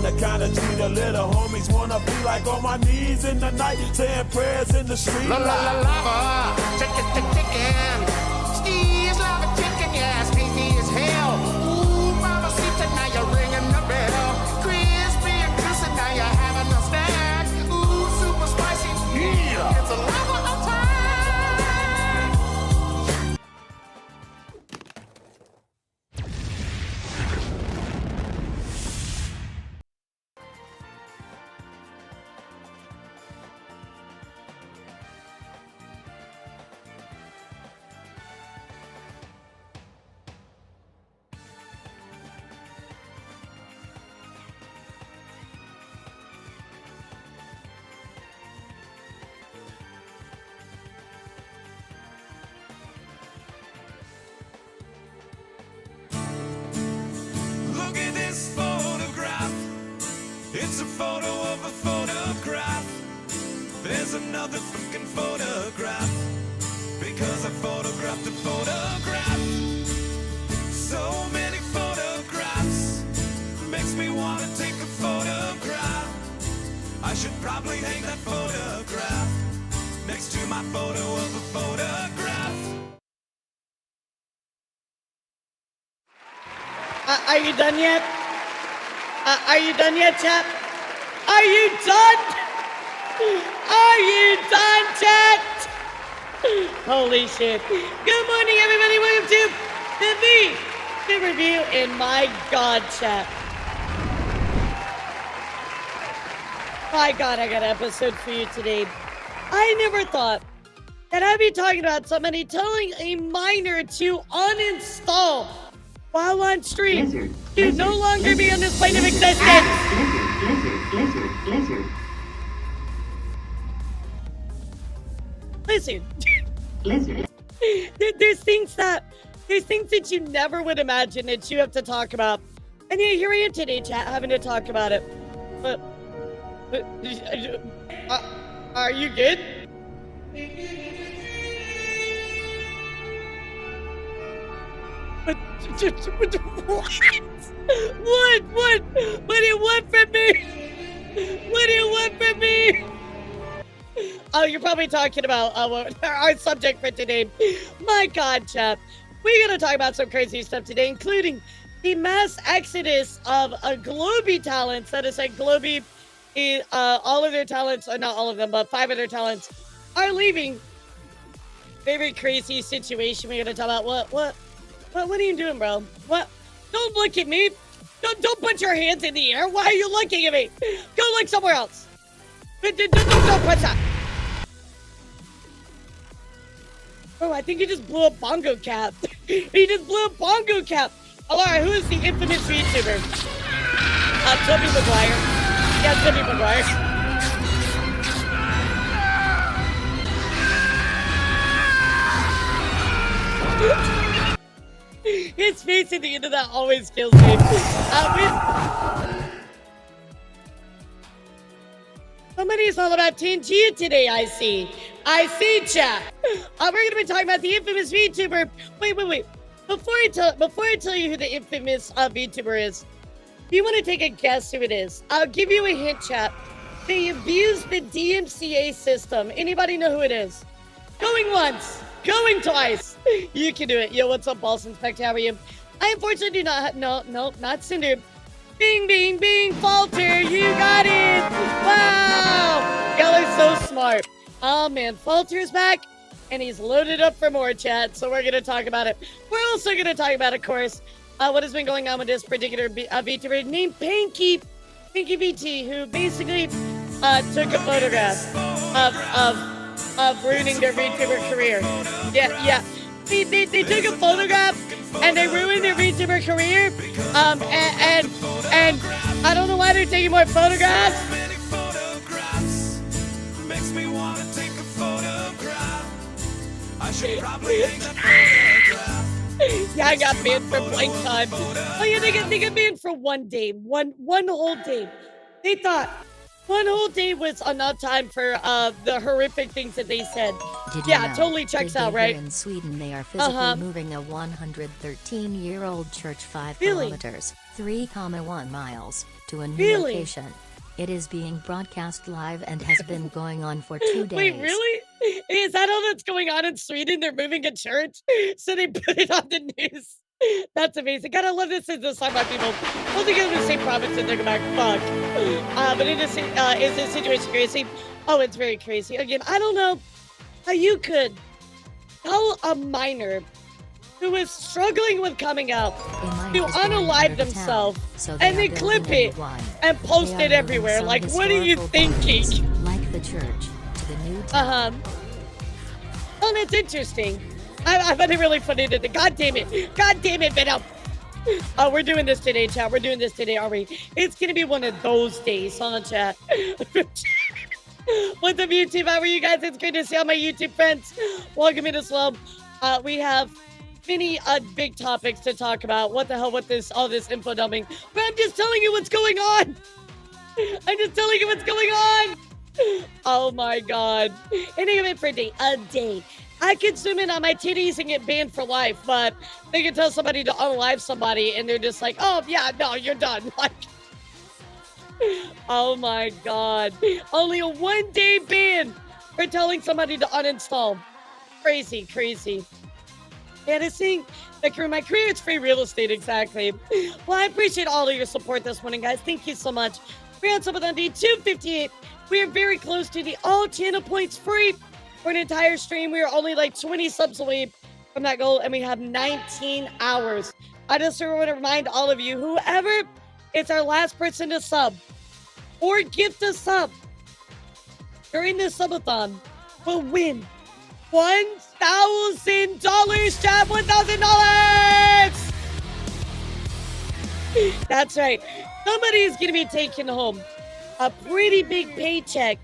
I'm the kind of G the little homies wanna be like, on my knees in the night, saying prayers in the street. La la la lava, chicken. Steve's lava chicken, yeah, tasty as hell. Ooh, mama, see tonight you're ringing the bell. Crispy and juicy, now you're having a snack. Ooh, super spicy, yeah. It's a lava attack. Look at this photograph. It's a photo of a photograph. There's another fucking photograph, because I photographed a photograph. So many photographs makes me wanna take a photograph. I should probably hang that photograph next to my photo of a photograph. Are you done yet? Are you done yet, chat? Are you done? Are you done, chat? Holy shit. Good morning, everybody. Welcome to the VTuber review. And my God, chat. My God, I got an episode for you today. I never thought that I'd be talking about somebody telling a minor to uninstall while on stream to no longer be on this plane of existence. Listen. There's things that you never would imagine that you have to talk about. And yeah, here I am today, chat, having to talk about it. But are you good? What? What do you want from me? What do you want from me? Oh, you're probably talking about our subject for today. My God, chat. We're going to talk about some crazy stuff today, including the mass exodus of Globy talents. That is, like, Globy, all of their talents, or not all of them, but 5 of their talents are leaving. Very crazy situation. We're going to talk about what are you doing, bro? What? Don't look at me. Don't put your hands in the air. Why are you looking at me? Go look somewhere else. Don't put that. Oh, I think he just blew a bongo cap. He just blew a bongo cap. Alright, who is the infamous VTuber? Toby Maguire. Yeah, Toby Maguire. His face at the end of that always kills me. Somebody's all about Tangia today, I see. I see, chat. We're going to be talking about the infamous VTuber. Wait. Before I tell you who the infamous VTuber is, do you want to take a guess who it is? I'll give you a hint, chat. They abuse the DMCA system. Anybody know who it is? Going once. Going twice. You can do it. Yo, what's up, Balls Inspector? How are you? I unfortunately do not no, not Cinder. Bing, Falter, you got it. Wow. Y'all are so smart. Oh, man, Falter's back, and he's loaded up for more, chat, so we're going to talk about it. We're also going to talk about, of course, what has been going on with this particular VTuber named Pinky VT, who basically took a photograph of ruining their VTuber career. Yeah. They took a photograph and they ruined their VTuber career. And I don't know why they're taking more photographs. Makes me wanna take a photograph. I should probably hang that photograph. Yeah, I got banned for blank time. Oh yeah, they got banned for one day, one whole day. They thought, one whole day was enough time for the horrific things that they said. Did you Yeah, know, totally checks out, right? In Sweden, they are physically moving a 113-year-old church 5 kilometers, 3,1 miles, to a new location. It is being broadcast live and has been going on for 2 days. Wait, really? Is that all that's going on in Sweden? They're moving a church, so they put it on the news. That's amazing. God, I love this. Is song by people. Once they go to the same province and they're back. Fuck. But is this situation crazy? Oh, it's very crazy. Again, I don't know how you could tell a minor who is struggling with coming out to unalive themselves and then clip it and post it everywhere. Like, what are you thinking? Like the church to the new town. Oh, that's interesting. I find it really funny that God damn it. God damn it, Venom. Oh, we're doing this today, chat. We're doing this today, are we? It's going to be one of those days, huh, chat? What's up, YouTube? How are you guys? It's great to see all my YouTube friends. Welcome in as well. We have many big topics to talk about. What the hell with all this info dumping? But I'm just telling you what's going on. I'm just telling you what's going on. Oh, my God. Anything for a day. I can zoom in on my titties and get banned for life, but they can tell somebody to unalive somebody and they're just like, oh, yeah, no, you're done. Like, oh my God. Only a 1-day ban for telling somebody to uninstall. Crazy. Fantasy, my career is free real estate, exactly. Well, I appreciate all of your support this morning, guys. Thank you so much. We're on Subathon Day 258. We are very close to the all channel points free for an entire stream. We are only like 20 subs away from that goal, and we have 19 hours. I just want to remind all of you, whoever is our last person to sub or gift a sub during this subathon will win $1,000, chat. $1,000! That's right. Somebody's going to be taking home a pretty big paycheck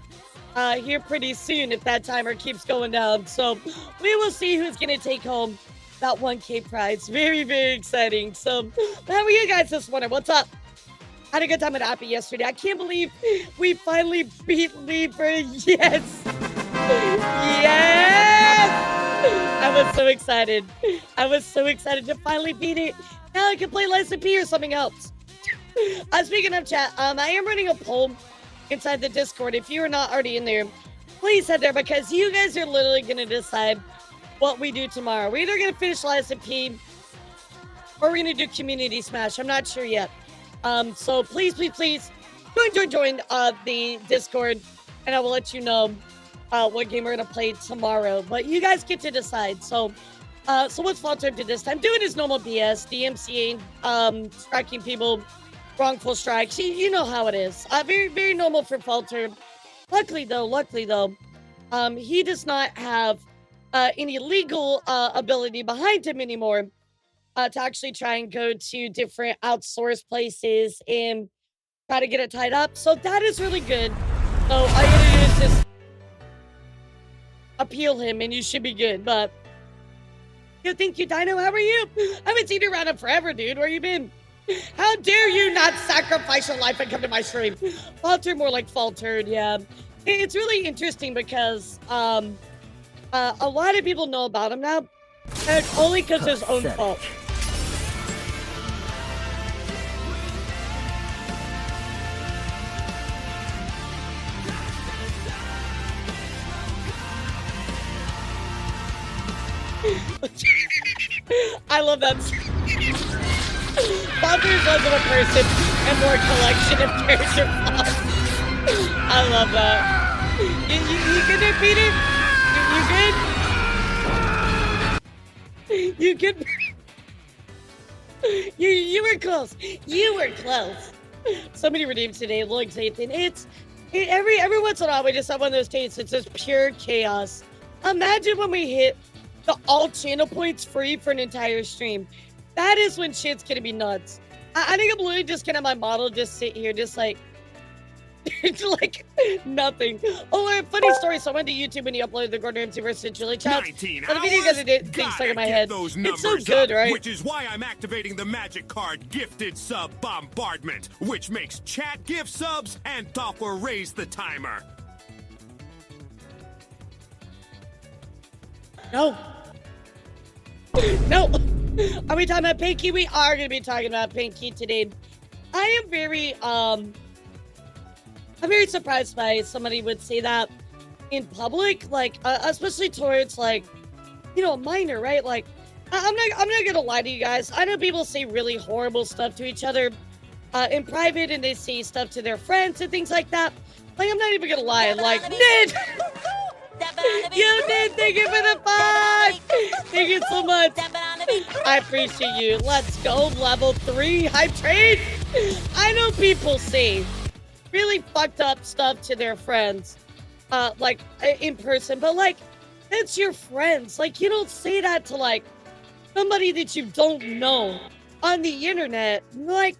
here pretty soon if that timer keeps going down. So we will see who's going to take home that 1K prize. Very, very exciting. So how are you guys this morning? What's up? Had a good time at Appy yesterday. I can't believe we finally beat Libra. Yes. Yes. I was so excited. To finally beat it. Now I can play Lesson P or something else. Speaking of chat, I am running a poll inside the Discord. If you are not already in there, please head there because you guys are literally going to decide what we do tomorrow. We're either going to finish Lesson P or we're going to do Community Smash. I'm not sure yet. So please join the Discord and I will let you know what game we're going to play tomorrow. But you guys get to decide. So what's Falter did this time? Doing his normal BS, DMCA, striking people, wrongful strikes. You know how it is. Very, very normal for Falter. Luckily though, he does not have any legal ability behind him anymore to actually try and go to different outsourced places and try to get it tied up. So that is really good. So all you gotta do is just appeal him and you should be good. But thank you, Dino. How are you? I haven't seen you around in forever, dude. Where you been? How dare you not sacrifice your life and come to my stream? Falter, more like faltered, yeah. It's really interesting because a lot of people know about him now, and only because his own fault. I love that. Falter is less of a person and more collection of character flaws. I love that. You gonna beat it? You good? You were close. You were close. Somebody redeemed today. Like Nathan, every once in a while we just have one of those days. It's just pure chaos. Imagine when we hit the all channel points free for an entire stream. That is when shit's gonna be nuts. I think I'm literally just gonna have my model just sit here, just It's like nothing. Oh, a funny story. So I went to YouTube when you uploaded the Gordon Ramsay versus Chili Chat. 19 The video hours? got things stuck in my head. Those It's so numbers good, up, right? Which is why I'm activating the magic card Gifted Sub Bombardment, which makes chat gift subs and Doppler raise the timer. No. No. Are we talking about Pinky? We are going to be talking about Pinky today. I am I'm very surprised by somebody would say that in public, like, especially towards, like, you know, a minor, right? Like, I'm not gonna lie to you guys. I know people say really horrible stuff to each other in private, and they say stuff to their friends and things like that. Like, I'm not even gonna lie. Like, Nid! You Nid, thank you for the 5! Thank you so much. I appreciate you. Let's go, level 3 hype train. I know people say really fucked up stuff to their friends, like, in person, but, like, that's your friends. Like, you don't say that to, like, somebody that you don't know on the internet. Like,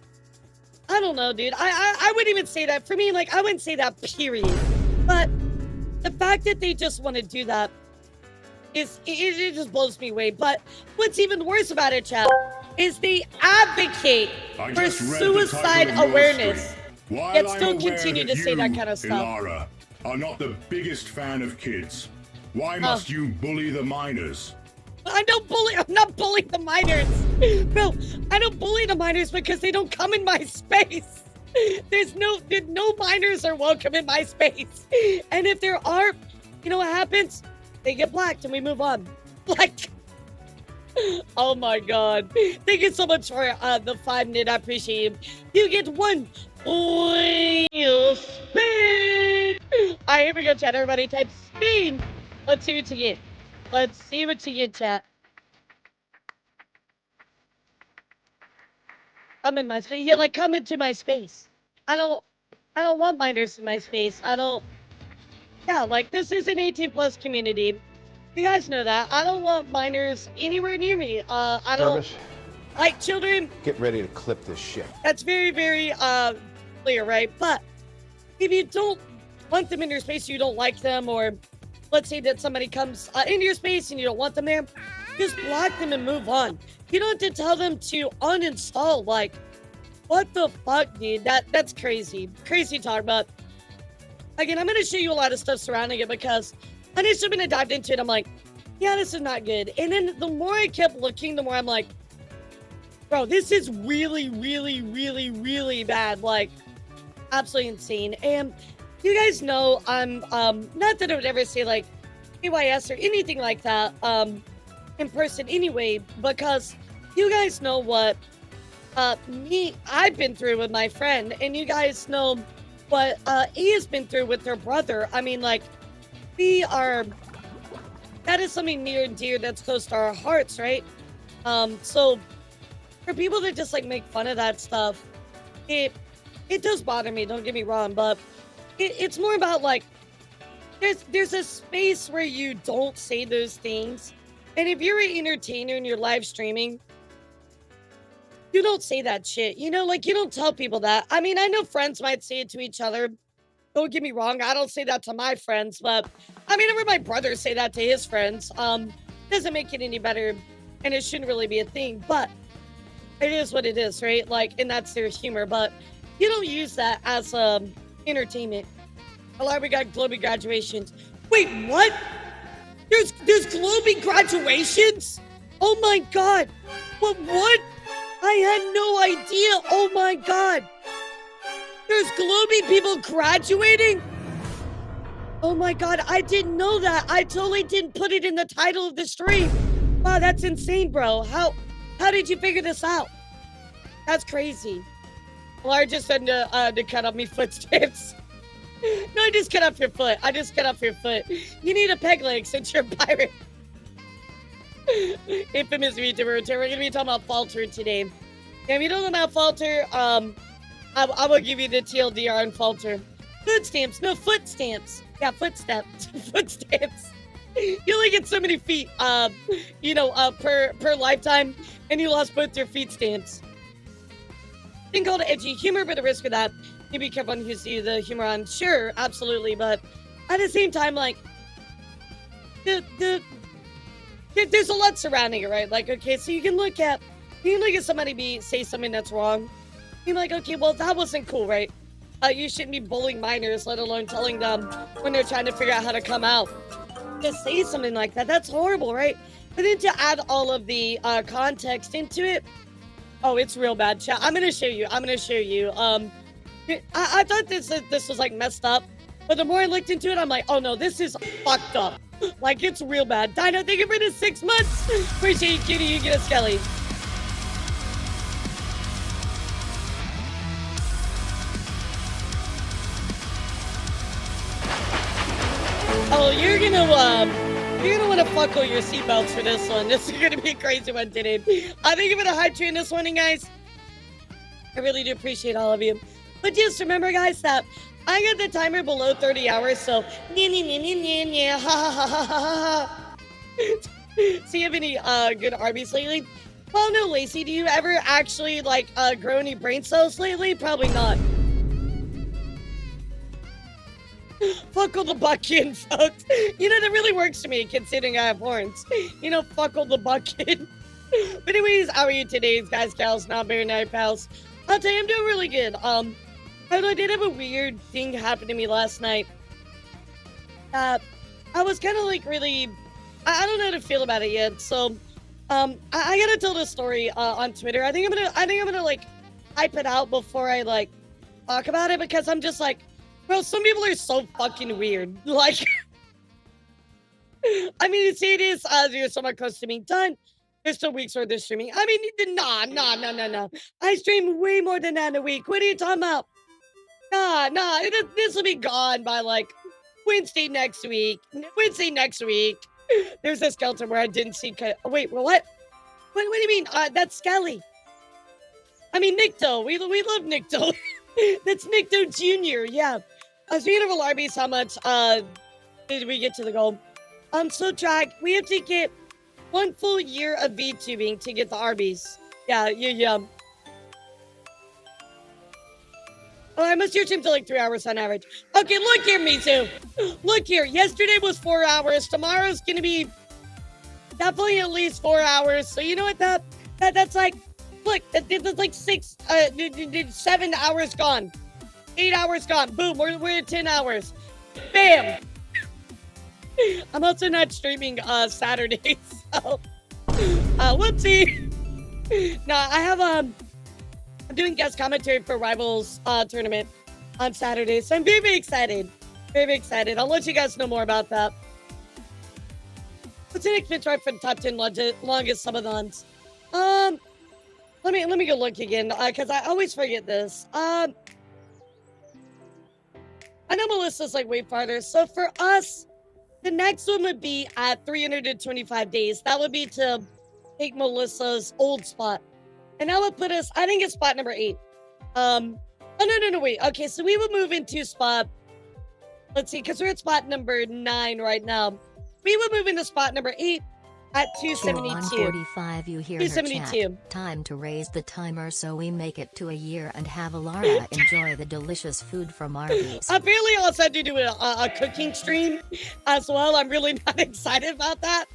I don't know, dude. I wouldn't even say that. For me, like, I wouldn't say that, period. But the fact that they just want to do that it just blows me away. But what's even worse about it, chat, is they advocate for suicide awareness. Yet still continue to say that kind of stuff. Ilara, are not the biggest fan of kids. Why must you bully the minors? I'm not bullying the minors. Bro, I don't bully the minors because they don't come in my space. No minors are welcome in my space. And if there are, you know what happens? They get blacked and we move on. Like, oh my god. Thank you so much for the 5 Nid. I appreciate you. You get 1 oil spin. Alright, here we go, chat. Everybody type spin. Let's see what you get. Let's see what you get, chat. Come in my space. Yeah, like, come into my space. I don't want minors in my space. Yeah, like, this is an 18 plus community. You guys know that. I don't want minors anywhere near me. I don't like children. Get ready to clip this shit. That's very, very clear, right? But if you don't want them in your space, you don't like them, or let's say that somebody comes into your space and you don't want them there, just block them and move on. You don't have to tell them to uninstall. Like, what the fuck, dude? That's crazy. Crazy talk. But again, I'm going to show you a lot of stuff surrounding it because initially when I dived into it, I'm like, yeah, this is not good. And then the more I kept looking, the more I'm like, bro, this is really, really, really, really bad. Like, absolutely insane. And you guys know I'm, not that I would ever say, like, AYS or anything like that, in person anyway, because you guys know what, I've been through with my friend, and you guys know what, he has been through with her brother. I mean, like, that is something near and dear that's close to our hearts, right? So, for people that just, like, make fun of that stuff, it does bother me, don't get me wrong, but it's more about, like, there's a space where you don't say those things. And if you're an entertainer and you're live streaming, you don't say that shit. You know, like, you don't tell people that. I mean, I know friends might say it to each other. Don't get me wrong. I don't say that to my friends, but I mean, I heard my brother say that to his friends. Doesn't make it any better, and it shouldn't really be a thing, but it is what it is, right? Like, and that's their humor, but you don't use that as entertainment. Hello, we got Globie graduations. Wait, what? There's Globie graduations? Oh my god. What? I had no idea. Oh my god. There's Globie people graduating? Oh my god, I didn't know that. I totally didn't put it in the title of the stream. Wow, that's insane, bro. How did you figure this out? That's crazy. Well, I just said to cut off me footsteps. No, I just cut off your foot. You need a peg leg since you're a pirate. Infamous VTuber. We're going to be talking about Falter today. And if you don't know about Falter, I will give you the TLDR on Falter. Foot stamps. No, foot stamps. Yeah, footsteps. Foot stamps. You only get so many feet, per lifetime, and you lost both your feet stamps. Thing called edgy humor, but the risk of that you be careful on who see the humor on. Sure, absolutely, but at the same time, like, there's a lot surrounding it, right? Like, okay, so you can look at somebody say something that's wrong. You're like, okay, well, that wasn't cool, right? You shouldn't be bullying minors, let alone telling them when they're trying to figure out how to come out. To say something like that, that's horrible, right? But then to add all of the context into it, oh, it's real bad, chat. I'm gonna show you. I thought this was like messed up, but the more I looked into it, I'm like, oh no, this is fucked up. Like, it's real bad. Dino, thank you for the 6 months. Appreciate you, cutie. You get a Skelly. Oh, you're gonna want to buckle your seatbelts for this one. This is gonna be a crazy one today. I think I'm gonna hype train this one, guys. I really do appreciate all of you. But just remember, guys, that I got the timer below 30 hours, so ha ha ha ha ha. So you have any good Arby's lately? Well, no, Lacey. Do you ever actually like grow any brain cells lately? Probably not. Fuckle the bucket, folks. You know, that really works for me, considering I have horns. You know, fuckle the bucket. But anyways, how are you today, guys, gals, not very night pals? I'll tell you, I'm doing really good. I did have a weird thing happen to me last night. I was kind of like really, I don't know how to feel about it yet. So, I gotta tell this story on Twitter. I think I'm gonna like hype it out before I like talk about it, because I'm just like, bro, some people are so fucking weird. Like, I mean, see, it is you're somewhat close to being done. There's still weeks worth of streaming. I mean, no. I stream way more than that in a week. What are you talking about? Nah, this will be gone by like Wednesday next week. There's a skeleton where I didn't see. Wait, what? What do you mean? That's Skelly. I mean, Nicto. We love Nicto. That's Nicto Jr. Yeah. Speaking of Arby's, how much did we get to the goal? So track, we have to get 1 full year of VTubing to get the Arby's. Yeah. Oh, I must stream till like 3 hours on average. Okay, look here, Mizu. Look here. Yesterday was 4 hours. Tomorrow's gonna be definitely at least 4 hours. So you know what? That's like, look, that's like 7 hours gone. 8 hours gone. Boom, we're at 10 hours. Bam. I'm also not streaming Saturdays. So, whoopsie. No, I have I'm doing guest commentary for Rivals tournament on Saturday, so I'm very, very excited. Very excited. I'll let you guys know more about that. What's the next benchmark for the top 10 longest subathons? Let me go look again, because I always forget this. I know Melissa's like way farther. So for us, the next one would be at 325 days. That would be to take Melissa's old spot. And that would put us, I think it's spot number 8. Oh, no, wait. Okay, so we would move into spot, let's see, because we're at spot number 9 right now. We would move into spot number 8 at 272. 145, you hear 272. Her chat. Time to raise the timer so we make it to a year and have Alara enjoy the delicious food from Arby's. Apparently I also had to do a cooking stream as well. I'm really not excited about that.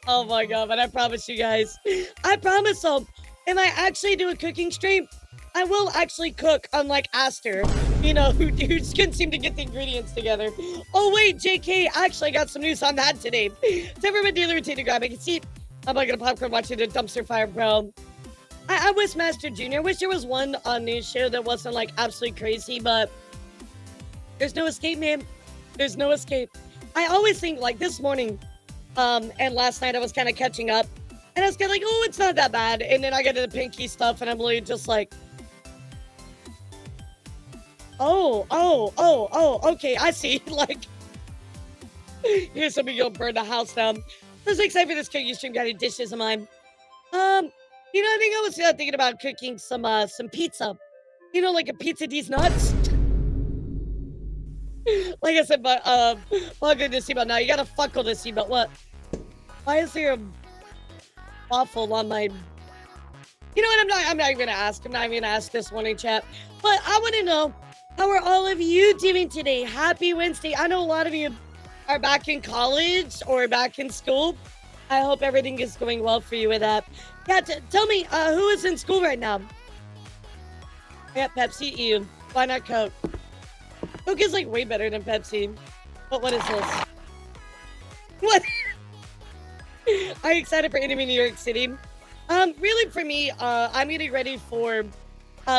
Oh my god, but I promise you guys. I promise so. If I actually do a cooking stream, I will actually cook, unlike Aster, you know, who just couldn't seem to get the ingredients together. Oh wait, JK, actually I got some news on that today. Time for my daily routine to grab a seat. I'm not gonna popcorn watching the dumpster fire, bro. I wish Master Jr. I wish there was one news show that wasn't like absolutely crazy, but there's no escape, man. There's no escape. I always think like this morning, and last night I was kind of catching up, and I was kind of like, oh, it's not that bad. And then I get to the Pinky stuff, and I'm literally just like, oh, okay, I see. Like, here's somebody gonna burn the house down. I was excited for this cooking stream. Got any dishes of mine? You know, I think I was thinking about cooking some pizza. You know, like a pizza these nuts. Like I said, but welcome to seatbelt. Now you gotta fuckle the seatbelt. What? Why is there a waffle on my? You know what? I'm not even gonna ask. I'm not even gonna ask this morning, chat. But I want to know How are all of you doing today? Happy Wednesday. I know a lot of you are back in college or back in school. I hope everything is going well for you with that. Yeah, tell me, who is in school right now? Yeah, Pepsi, you. Why not Coke? Coke is like way better than Pepsi. But what is this? What? Are you excited for Enemy New York City? Really for me, I'm getting ready for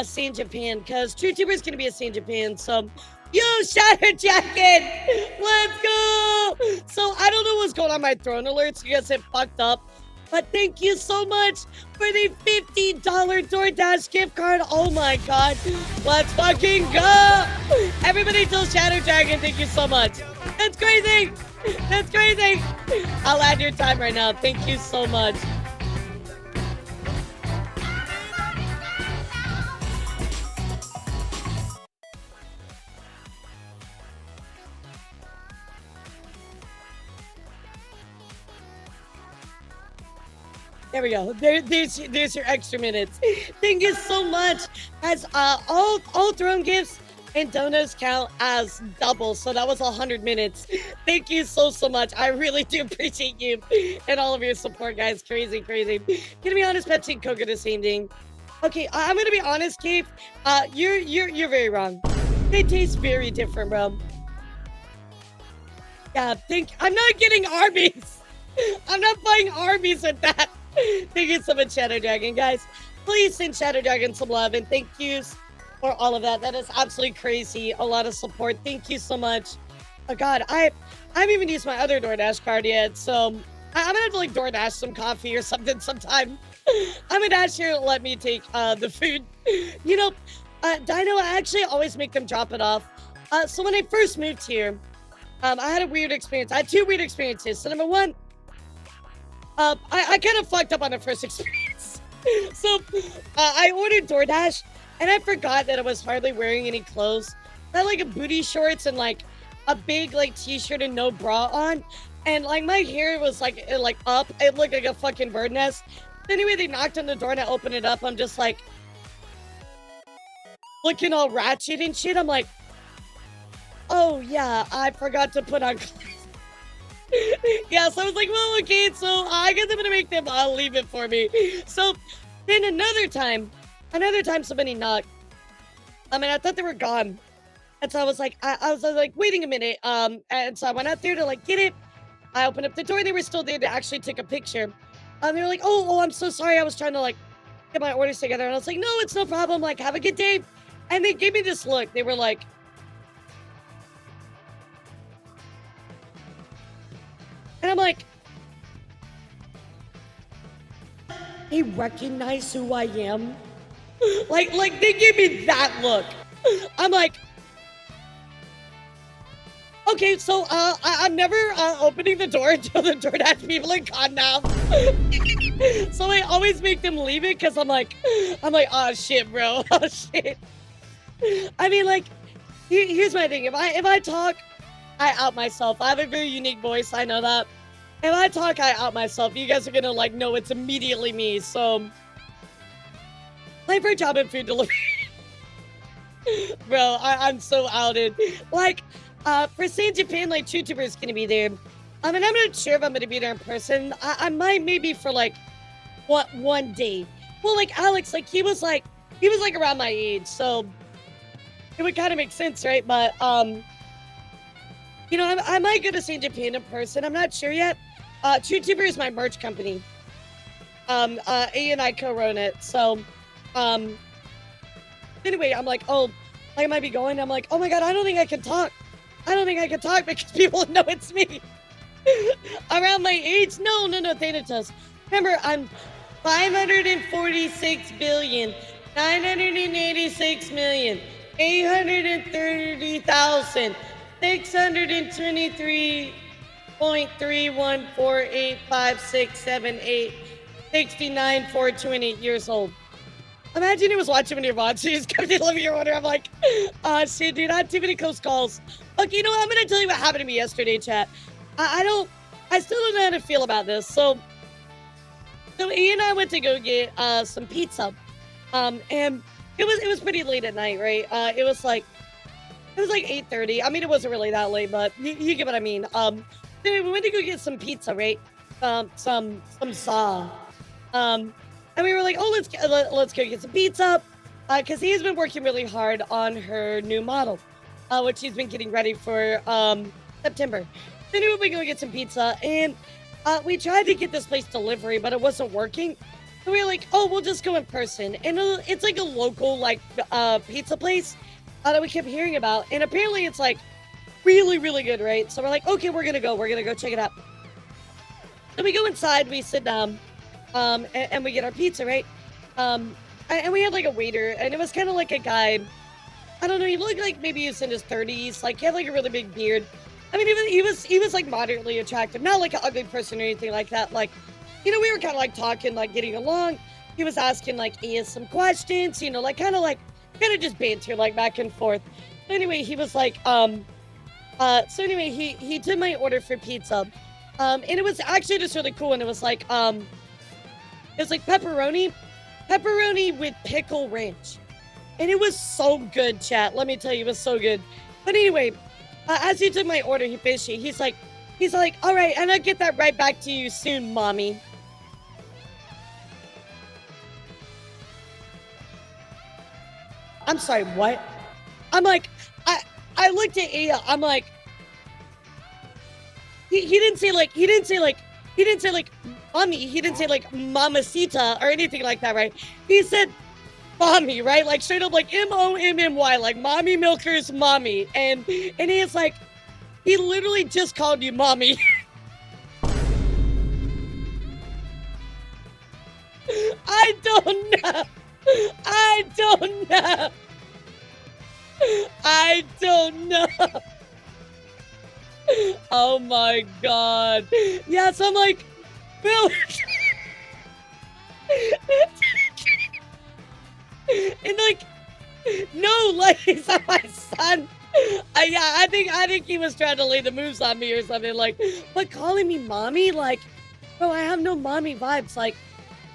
St. Japan, because TrueTuber is going to be a St. Japan, so yo, Shatter Jacket, let's go. So I don't know what's going on my throne alerts because it fucked up, but thank you so much for the $50 DoorDash gift card. Oh my god, let's fucking go. Everybody tell Shatter Dragon thank you so much. That's crazy. That's crazy. I'll add your time right now. Thank you so much. There we go. There's your extra minutes. Thank you so much. As all throne gifts and donuts count as double, so that was 100 minutes. Thank you so much. I really do appreciate you and all of your support, guys. Crazy. Gonna be honest, Pepsi and Coke are the same thing. Okay, I'm gonna be honest, Kate. You're very wrong. They taste very different, bro. Yeah, I'm not getting Arby's. I'm not buying Arby's with that. Thank you so much, Shadow Dragon. Guys, please send Shadow Dragon some love and thank yous for all of that. That is absolutely crazy. A lot of support. Thank you so much. Oh god, I haven't even used my other DoorDash card yet, so I'm gonna have to like DoorDash some coffee or something sometime. I'm gonna ask you to let me take the food. You know, Dino, I actually always make them drop it off. So when I first moved here, I had a weird experience. I had two weird experiences. So number one, I kind of fucked up on the first experience. So I ordered DoorDash and I forgot that I was hardly wearing any clothes. I had like a booty shorts and like a big like t-shirt and no bra on. And like my hair was like up. It looked like a fucking bird nest. Anyway, they knocked on the door and I opened it up. I'm just like looking all ratchet and shit. I'm like, oh yeah, I forgot to put on clothes. Yeah, so I was like, well, okay, so I guess I'm gonna make them leave it for me. So then another time somebody knocked. I mean, I thought they were gone. And so I was like, I was like, waiting a minute. And so I went out there to like get it. I opened up the door, they were still there to actually take a picture. They were like, oh, I'm so sorry. I was trying to like get my orders together. And I was like, no, it's no problem. Like, have a good day. And they gave me this look. They were like, and I'm like, they recognize who I am? Like they gave me that look. I'm like, okay, so I'm never opening the door until the DoorDash people are gone now. So I always make them leave it because I'm like, oh shit, bro, oh shit. I mean, like, here's my thing. If I talk, I out myself. I have a very unique voice. I know that. If I talk, I out myself. You guys are gonna like know it's immediately me. So, apply for a job in food delivery. Bro, I'm so outed. Like, for St. Japan, like, TrueTuber is gonna be there. I mean, I'm not sure if I'm gonna be there in person. I might maybe for like, one day. Well, like Alex, like he was like around my age, so it would kind of make sense, right? But you know, I might go to St. Japan in person. I'm not sure yet. TrueTuber is my merch company. A and I co-run it. So, anyway, I'm like, oh, I might be going. I'm like, oh my god, I don't think I can talk. I don't think I can talk because people know it's me. Around my age? No, Thanatos. Remember, I'm 543,986,830,623.314856789 years old. Imagine he was watching when you're watching. He's coming to live your order. I'm like, shit, dude, I had too many close calls. Okay, you know what? I'm gonna tell you what happened to me yesterday, chat. I still don't know how to feel about this. So Ian and I went to go get some pizza. And it was pretty late at night, right? It was like It was like 8:30. I mean, it wasn't really that late, but you get what I mean. Anyway, we went to go get some pizza, right? Some saw. And we were like, oh, let's go get some pizza. Because he's been working really hard on her new model, which she's been getting ready for September. So anyway, we go get some pizza, and we tried to get this place delivery, but it wasn't working. So we were like, oh, we'll just go in person. And it's like a local like pizza place that we kept hearing about, and apparently it's like really, really good, right? So we're like, okay, we're gonna go check it out. So we go inside, we sit down, and we get our pizza, right? And we had like a waiter, and it was kind of like a guy. I don't know. He looked like maybe he was in his 30s. Like he had like a really big beard. I mean, he was like moderately attractive, not like an ugly person or anything like that. Like, you know, we were kind of like talking, like getting along. He was asking like some questions, you know, like kind of just banter like back and forth. So anyway, he was like, so anyway, he did my order for pizza, and it was actually just really cool. And it was like pepperoni with pickle ranch. And it was so good, chat. Let me tell you, it was so good. But anyway, as he took my order, he's like, all right, and I'll get that right back to you soon, mommy. I'm sorry, what? I'm like, I looked at Aya, I'm like, he didn't say like, mommy, he didn't say like mamacita or anything like that, right? He said mommy, right? Like straight up like M-O-M-M-Y, like mommy milkers mommy. And he's like, he literally just called you mommy. I don't know. Oh my god. Yeah, so I'm like, Bill. And like, no, like, he's not my son. Yeah, I think he was trying to lay the moves on me or something. Like, but calling me mommy, like, bro, I have no mommy vibes. Like,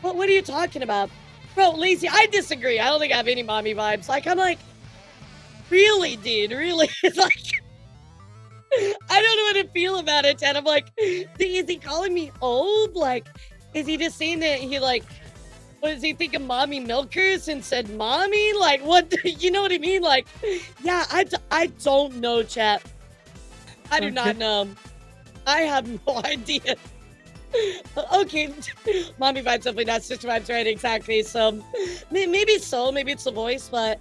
what are you talking about, bro? Lazy, I disagree. I don't think I have any mommy vibes. Like, I'm like, really, dude, really? It's like, I don't know how to feel about it, and I'm like, is he calling me old? Like, is he just saying that he like? Was he thinking mommy milkers and said mommy? Like, what? You know what I mean? Like, yeah, I don't know, chat. I do not know. I have no idea. Okay, mommy vibes definitely not sister vibes, right? Exactly. So, maybe it's the voice, but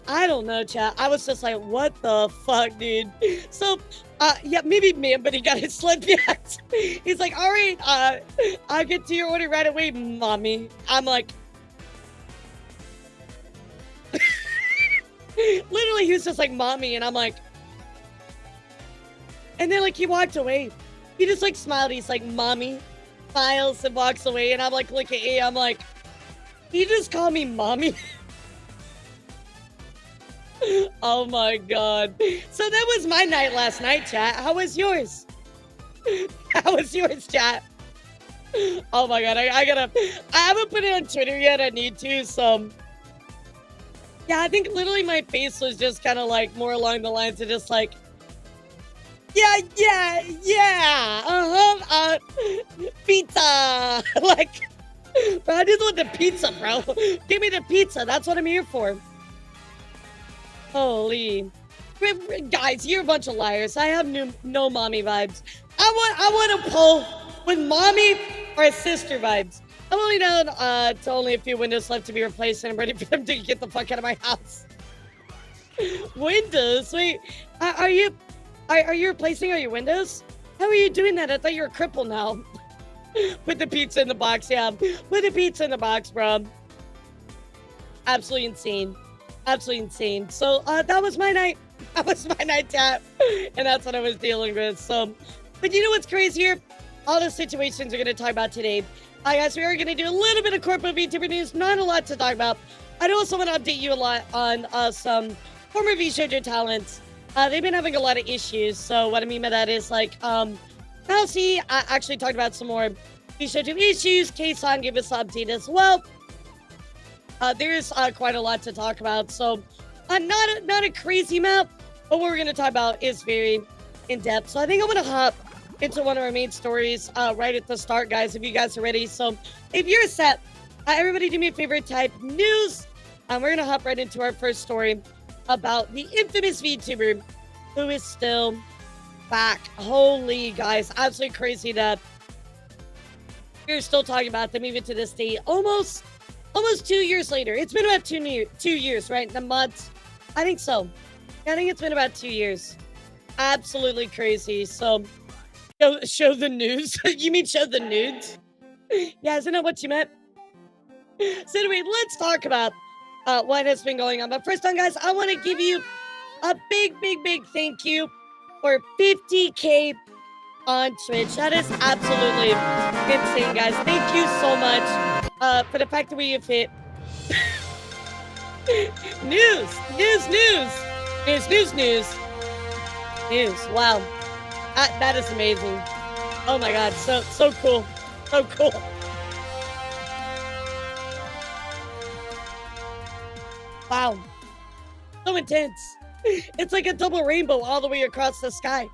I don't know, chat. I was just like, what the fuck, dude? So, yeah, maybe man, but he got his sled back. He's like, all right, I'll get to your order right away, mommy. I'm like, literally, he was just like, mommy, and I'm like, and then like he walked away. He just like smiled. He's like, mommy, smiles and walks away, and I'm like, look at A. I'm like, he just called me mommy. Oh my god. So that was my night last night, chat. How was yours? How was yours, chat? Oh my god, I haven't put it on Twitter yet. I need to, so yeah, I think literally my face was just kind of like more along the lines of just like, yeah, pizza. Like, bro, I just want the pizza, bro. Give me the pizza. That's what I'm here for. Holy. Guys, you're a bunch of liars. I have no mommy vibes. I want to pull with mommy or sister vibes. I'm only down to only a few windows left to be replaced, and I'm ready for them to get the fuck out of my house. Windows? Wait, are you replacing all your windows? How are you doing that? I thought you were crippled now. Put the pizza in the box, yeah. Put the pizza in the box, bro. Absolutely insane. Absolutely insane. So that was my night. That was my night, chat. And that's what I was dealing with. So, but you know what's crazier? All the situations we're going to talk about today. Guys, we are going to do a little bit of corporate VTuber news. Not a lot to talk about. I also want to update you a lot on some former VShojo talents. They've been having a lot of issues. So what I mean by that is like, Mousy actually talked about some more VShojo issues. K-San gave us an update as well. There's quite a lot to talk about. So not a crazy amount, but what we're going to talk about is very in-depth. So I think I'm going to hop into one of our main stories right at the start, guys, if you guys are ready. So if you're set, everybody do me a favor, type news. We're going to hop right into our first story about the infamous VTuber who is still back. Holy, guys, absolutely crazy that we're still talking about them even to this day. Almost 2 years later. It's been about 2 years, right? The months. I think so. I think it's been about 2 years. Absolutely crazy. So, show the news. You mean show the nudes? Yeah, isn't that what you meant? So anyway, let's talk about what has been going on. But first on, guys, I want to give you a big thank you for 50K on Twitch. That is absolutely insane, guys. Thank you so much for the fact that we have hit news. Wow, that is amazing. Oh my God, so cool, so cool. Wow, so intense. It's like a double rainbow all the way across the sky.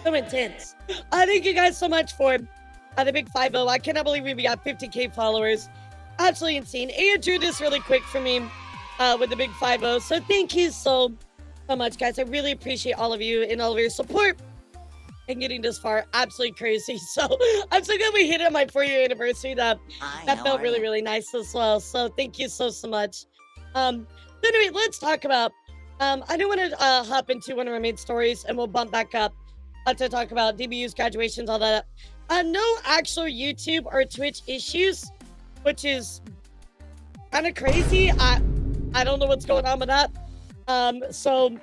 So intense. Thank you guys so much for the big 50. I cannot believe we got 50K followers. Absolutely insane. And drew this really quick for me with the big 50. So thank you so much, guys. I really appreciate all of you and all of your support and getting this far. Absolutely crazy. So I'm so glad we hit it on my 4-year anniversary. That felt really nice as well. So thank you so much. So anyway, let's talk about I do want to hop into one of our main stories, and we'll bump back up to talk about DBU's graduations, all that. No actual YouTube or Twitch issues, which is kind of crazy. I don't know what's going on with that. So,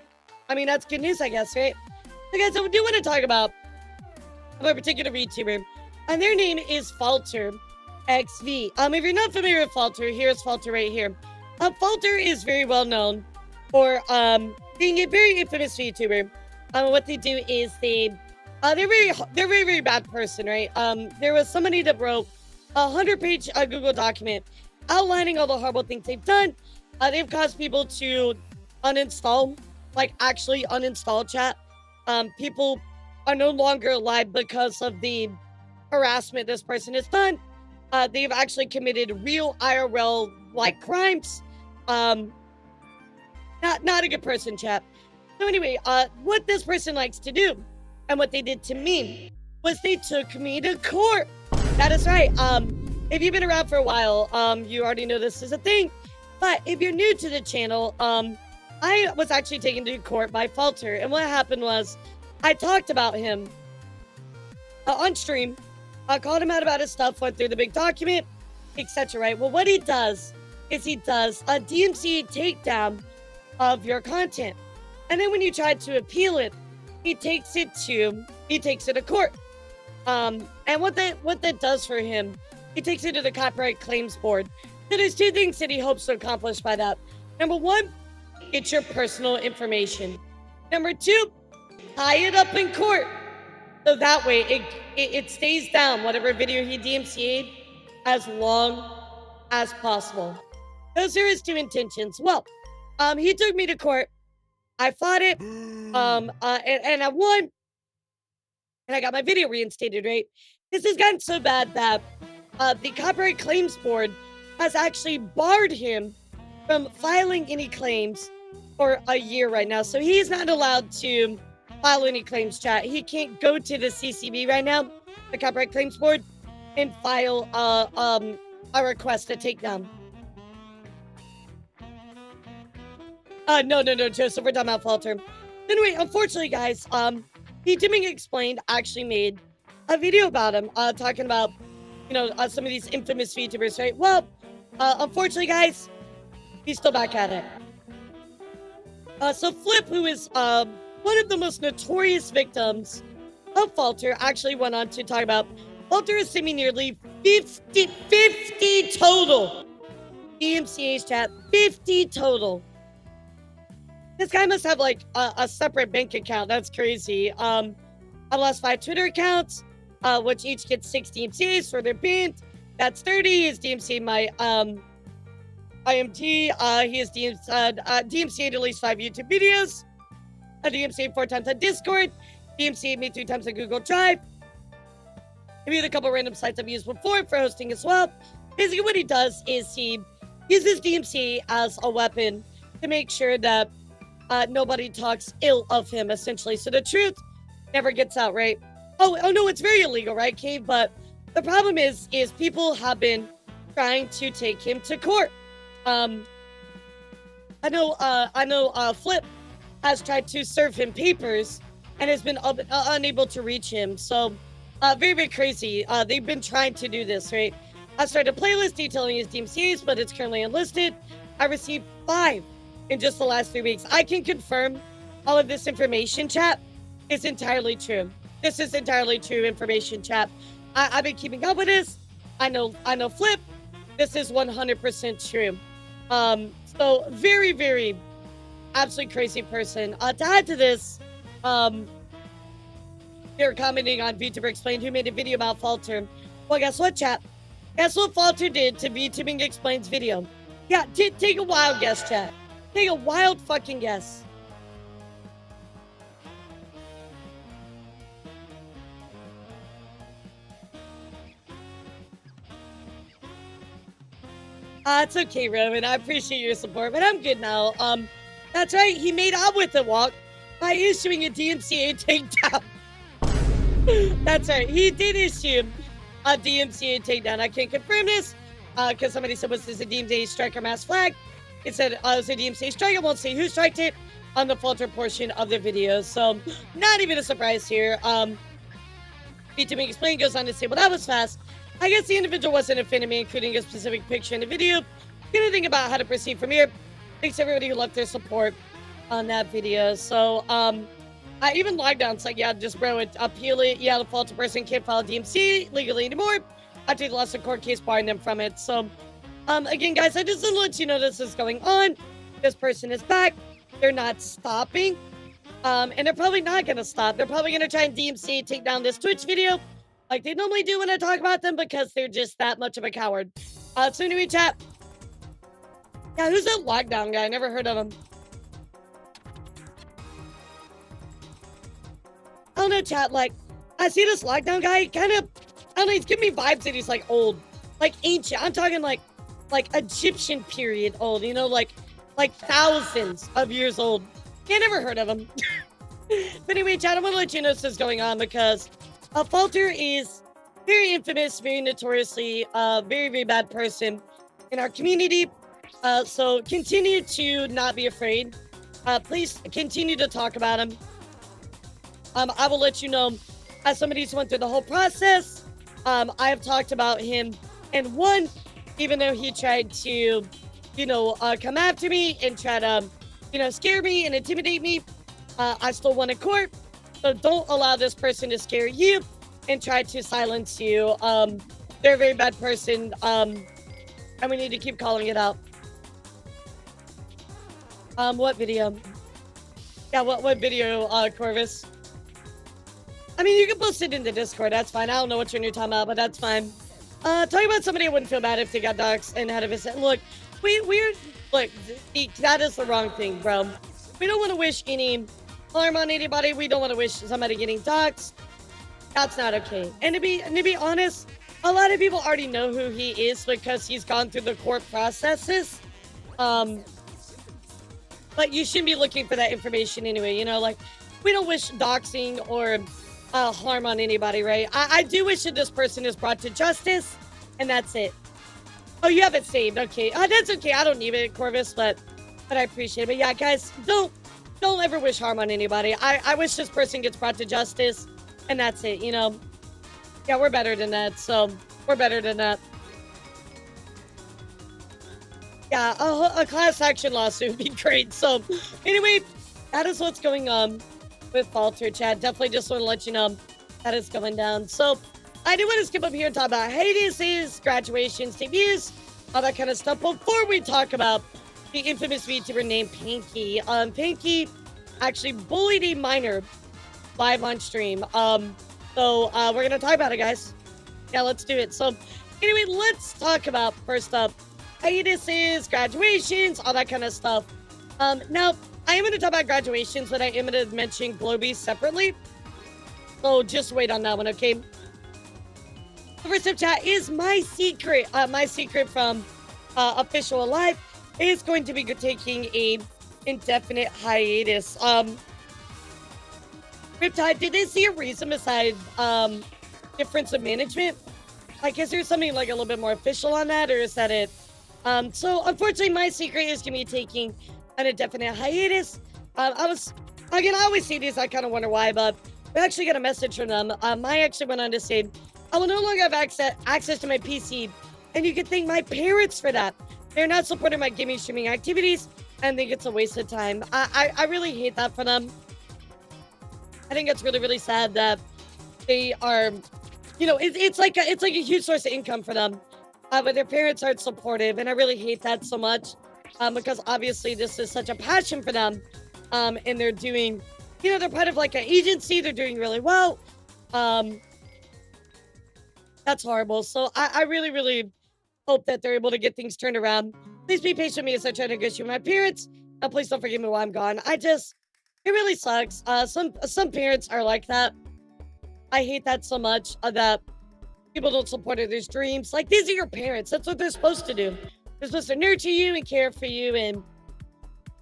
I mean, that's good news, I guess, right? So, guys, I do want to talk about a particular VTuber, and their name is Falter XV. If you're not familiar with Falter, here's Falter right here. Falter is very well known for being a very infamous VTuber. What they do is they're very bad person, right? There was somebody that wrote a 100-page Google document outlining all the horrible things they've done. They've caused people to uninstall, like actually uninstall chat. People are no longer alive because of the harassment this person has done. They've actually committed real IRL like crimes. Not a good person, chat. So anyway, what this person likes to do, and what they did to me, was they took me to court. That is right. If you've been around for a while, you already know this is a thing. But if you're new to the channel, I was actually taken to court by Falter. And what happened was, I talked about him on stream. I called him out about his stuff, went through the big document, etc. Right? Well, what he does is he does a DMCA takedown of your content. And then when you try to appeal it, he takes it to court. And what that does for him, he takes it to the Copyright Claims Board. So there's two things that he hopes to accomplish by that. Number one, it's your personal information. Number two, tie it up in court. So that way it stays down, whatever video he DMCA'd, as long as possible. Those are his two intentions. Well, he took me to court. I fought it, and I won, and I got my video reinstated, right? This has gotten so bad that the Copyright Claims Board has actually barred him from filing any claims for a year right now. So he's not allowed to file any claims, chat. He can't go to the CCB right now, the Copyright Claims Board, and file a request to take down. No, Joseph, we're talking about Falter. Anyway, unfortunately, guys, Vtuber Explained actually made a video about him, talking about, some of these infamous VTubers, right? Well, unfortunately, guys, he's still back at it. So Flip, who is one of the most notorious victims of Falter, actually went on to talk about Falter is sending nearly 50 total DMCA's chat, 50 total. This guy must have like a separate bank account. That's crazy. I lost 5 Twitter accounts, which each gets 6 DMCAs for their banned. That's 30. His DMCA my IMT. He has DMCA'd at least 5 YouTube videos. a DMCA 4 times on Discord, DMCA me 3 times on Google Drive. I've used a couple random sites I've used before for hosting as well. Basically, what he does is he uses DMCA as a weapon to make sure that nobody talks ill of him, essentially. So the truth never gets out, right? Oh no, it's very illegal, right, Cave? But the problem is people have been trying to take him to court. I know. Flip has tried to serve him papers and has been unable to reach him. So, very, very crazy. They've been trying to do this, right? I started a playlist detailing his DMCAs, but it's currently unlisted. I received 5 in just the last 3 weeks. I can confirm all of this information, chat, is entirely true. This is entirely true information, chat. I've been keeping up with this. I know Flip. This is 100% true. So very, very absolutely crazy person. To add to this, they're commenting on VTuber Explained, who made a video about Falter. Well, guess what, chat? Guess what Falter did to VTubing Explained's video? Yeah, take a wild guess, chat. Take a wild fucking guess. It's okay, Roman. I appreciate your support, but I'm good now. That's right. He made out with the walk by issuing a DMCA takedown. That's right. He did issue a DMCA takedown. I can't confirm this because somebody said, was this a DMCA striker mass flag? It said, it was a DMCA strike. I won't say who striked it on the Falter portion of the video. So, not even a surprise here. VTubing Explained goes on to say, well, that was fast. I guess the individual wasn't a fan of me, including a specific picture in the video. Gonna think about how to proceed from here. Thanks to everybody who left their support on that video. So, I even logged down. It's like, yeah, just bro, appeal it. Yeah, the Falter person can't file a DMC legally anymore. After they lost a court case barring them from it. So, again, guys, I just want to let you know this is going on. This person is back. They're not stopping. And they're probably not gonna stop. They're probably gonna try and DMC take down this Twitch video, like they normally do when I talk about them, because they're just that much of a coward. So anyway, chat. Yeah, who's that lockdown guy? I never heard of him. I don't know, chat. Like, I see this lockdown guy kind of, I don't know, he's giving me vibes that he's like old, like ancient. I'm talking like Egyptian period old, you know, like thousands of years old. Yeah, never heard of him. But anyway, chat, I'm gonna let you know this is going on because Falter is very infamous, very notoriously, very, very bad person in our community. So continue to not be afraid. Please continue to talk about him. I will let you know, as somebody who's went through the whole process, I have talked about him and won, even though he tried to, you know, come after me and try to, you know, scare me and intimidate me. I still won in court. So don't allow this person to scare you and try to silence you. They're a very bad person, and we need to keep calling it out. What video? Yeah, what video, Corvus? I mean, you can post it in the Discord, that's fine. I don't know what you're talking about, but that's fine. Talking about somebody I wouldn't feel bad if they got doxxed and had a visit. Look, look, that is the wrong thing, bro. We don't want to wish any harm on anybody. We don't want to wish somebody getting doxxed. That's not okay. And to be honest, a lot of people already know who he is because he's gone through the court processes. But you shouldn't be looking for that information anyway. You know, like, we don't wish doxing or harm on anybody, right? I do wish that this person is brought to justice, and that's it. Oh, you have it saved. Okay. That's okay. I don't need it, Corvus, but I appreciate it. But yeah, guys, don't ever wish harm on anybody. I wish this person gets brought to justice, and that's it, you know? Yeah, we're better than that, so we're better than that. Yeah, a class action lawsuit would be great. So anyway, that is what's going on with Falter, chat. Definitely just want to let you know that is going down. So I do want to skip up here and talk about hiatuses, graduations, debuts, all that kind of stuff before we talk about the infamous VTuber named Pinky. Pinky actually bullied a minor live on stream. So we're going to talk about it, guys. Yeah, let's do it. So anyway, let's talk about, first up, hiatuses, graduations, all that kind of stuff. Now, I am going to talk about graduations, but I am going to mention Globy separately. So just wait on that one, okay? The first up, chat, is my secret. My secret from Official Alive is going to be taking a indefinite hiatus. Riptide, did they see a reason besides difference of management? Like, is there something like a little bit more official on that, or is that it? So unfortunately, my secret is going to be taking an indefinite hiatus. I always see these, I kind of wonder why, but we actually got a message from them. I actually went on to say, I will no longer have access to my PC, and you can thank my parents for that. They're not supporting my gaming streaming activities, and think it's a waste of time. I really hate that for them. I think it's really, really sad that they are, you know, it's like a huge source of income for them, but their parents aren't supportive, and I really hate that so much, because obviously this is such a passion for them, and they're doing, you know, they're part of like an agency, they're doing really well. That's horrible. So I really, really hope that they're able to get things turned around. Please be patient with me as I try to negotiate with my parents. Please don't forgive me while I'm gone. It really sucks. Some parents are like that. I hate that so much, that people don't support their dreams. Like, these are your parents. That's what they're supposed to do. They're supposed to nurture you and care for you, and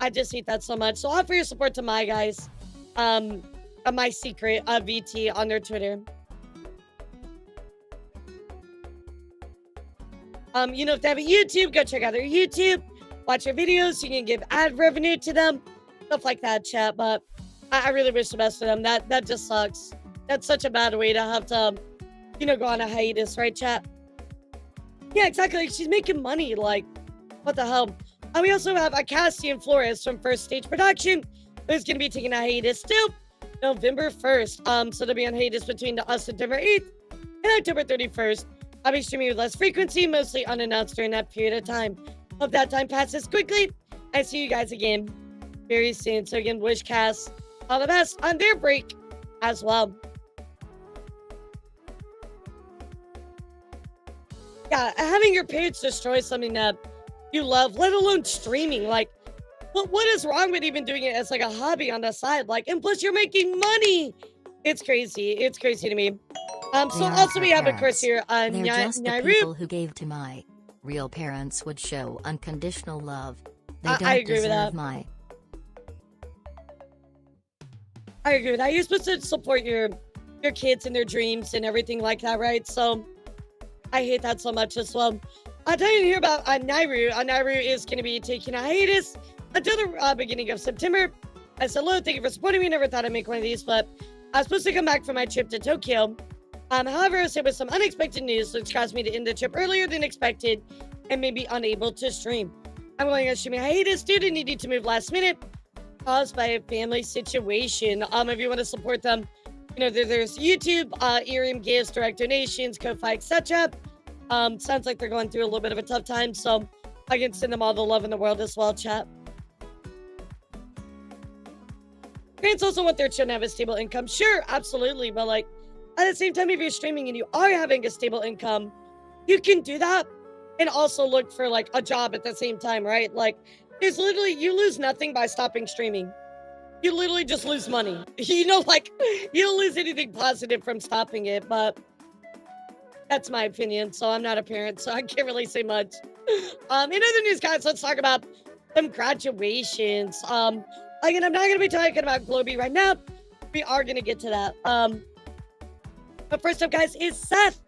I just hate that so much. So offer your support to my guys, my secret, VT on their Twitter. You know, if they have a YouTube, go check out their YouTube, watch their videos. You can give ad revenue to them, stuff like that, chat. But I really wish the best for them. That just sucks. That's such a bad way to have to, you know, go on a hiatus, right, chat? Yeah, exactly. She's making money. Like, what the hell? We also have a Cassian Flores from First Stage Production, who's going to be taking a hiatus too, November 1st. So they'll be on hiatus between September 8th and October 31st. I'll be streaming with less frequency, mostly unannounced during that period of time. Hope that time passes quickly. I see you guys again very soon. So again, wish Cass all the best on their break as well. Yeah, having your parents destroy something that you love, let alone streaming, like, what is wrong with even doing it as like a hobby on the side? Like, and plus you're making money. It's crazy. It's crazy to me. So also we have, of course, here, They're just the people who gave to my real parents would show unconditional love. They don't I agree with deserve that. I agree with that. You're supposed to support your kids and their dreams and everything like that, right? So I hate that so much as well. I'll tell you here about Nairu. Nairu is going to be taking a hiatus until the beginning of September. I said, hello, thank you for supporting me. Never thought I'd make one of these, but I was supposed to come back from my trip to Tokyo. However, I was hit with some unexpected news, which caused me to end the trip earlier than expected and may be unable to stream. I'm going on streaming hiatus due to needing to move last minute, caused by a family situation. If you want to support them, you know, there's YouTube, Ethereum gifts, direct donations, Ko-Fi, etc. Sounds like they're going through a little bit of a tough time, so I can send them all the love in the world as well, chat. Parents also want their children to have a stable income. Sure, absolutely, but like, at the same time, if you're streaming and you are having a stable income, you can do that and also look for like a job at the same time, right? Like, there's literally, you lose nothing by stopping streaming. You literally just lose money. You know, like, you don't lose anything positive from stopping it, but that's my opinion. So I'm not a parent, so I can't really say much. In other news, guys, let's talk about some graduations. Again, I'm not going to be talking about Globy right now. We are going to get to that. But first up, guys, is Seth.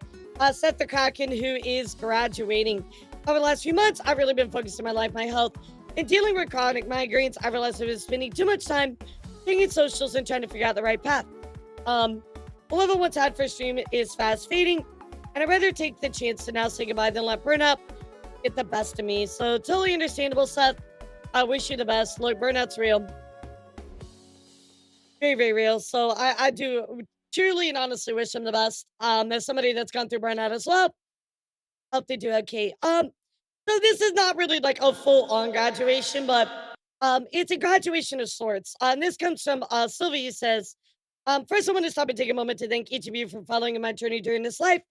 Seth the Kraken, who is graduating. Over the last few months, I've really been focused on my life, my health, and dealing with chronic migraines. I realized I was spending too much time thinking socials and trying to figure out the right path. The love I once had for stream is fast fading, and I'd rather take the chance to now say goodbye than let burnout get the best of me. So totally understandable, Seth. I wish you the best. Look, burnout's real. Very, very real. So I do truly and honestly wish them the best. As somebody that's gone through burnout as well, hope they do okay. So this is not really like a full-on graduation, but it's a graduation of sorts. This comes from Sylvie, who says, first I want to stop and take a moment to thank each of you for following in my journey during this life.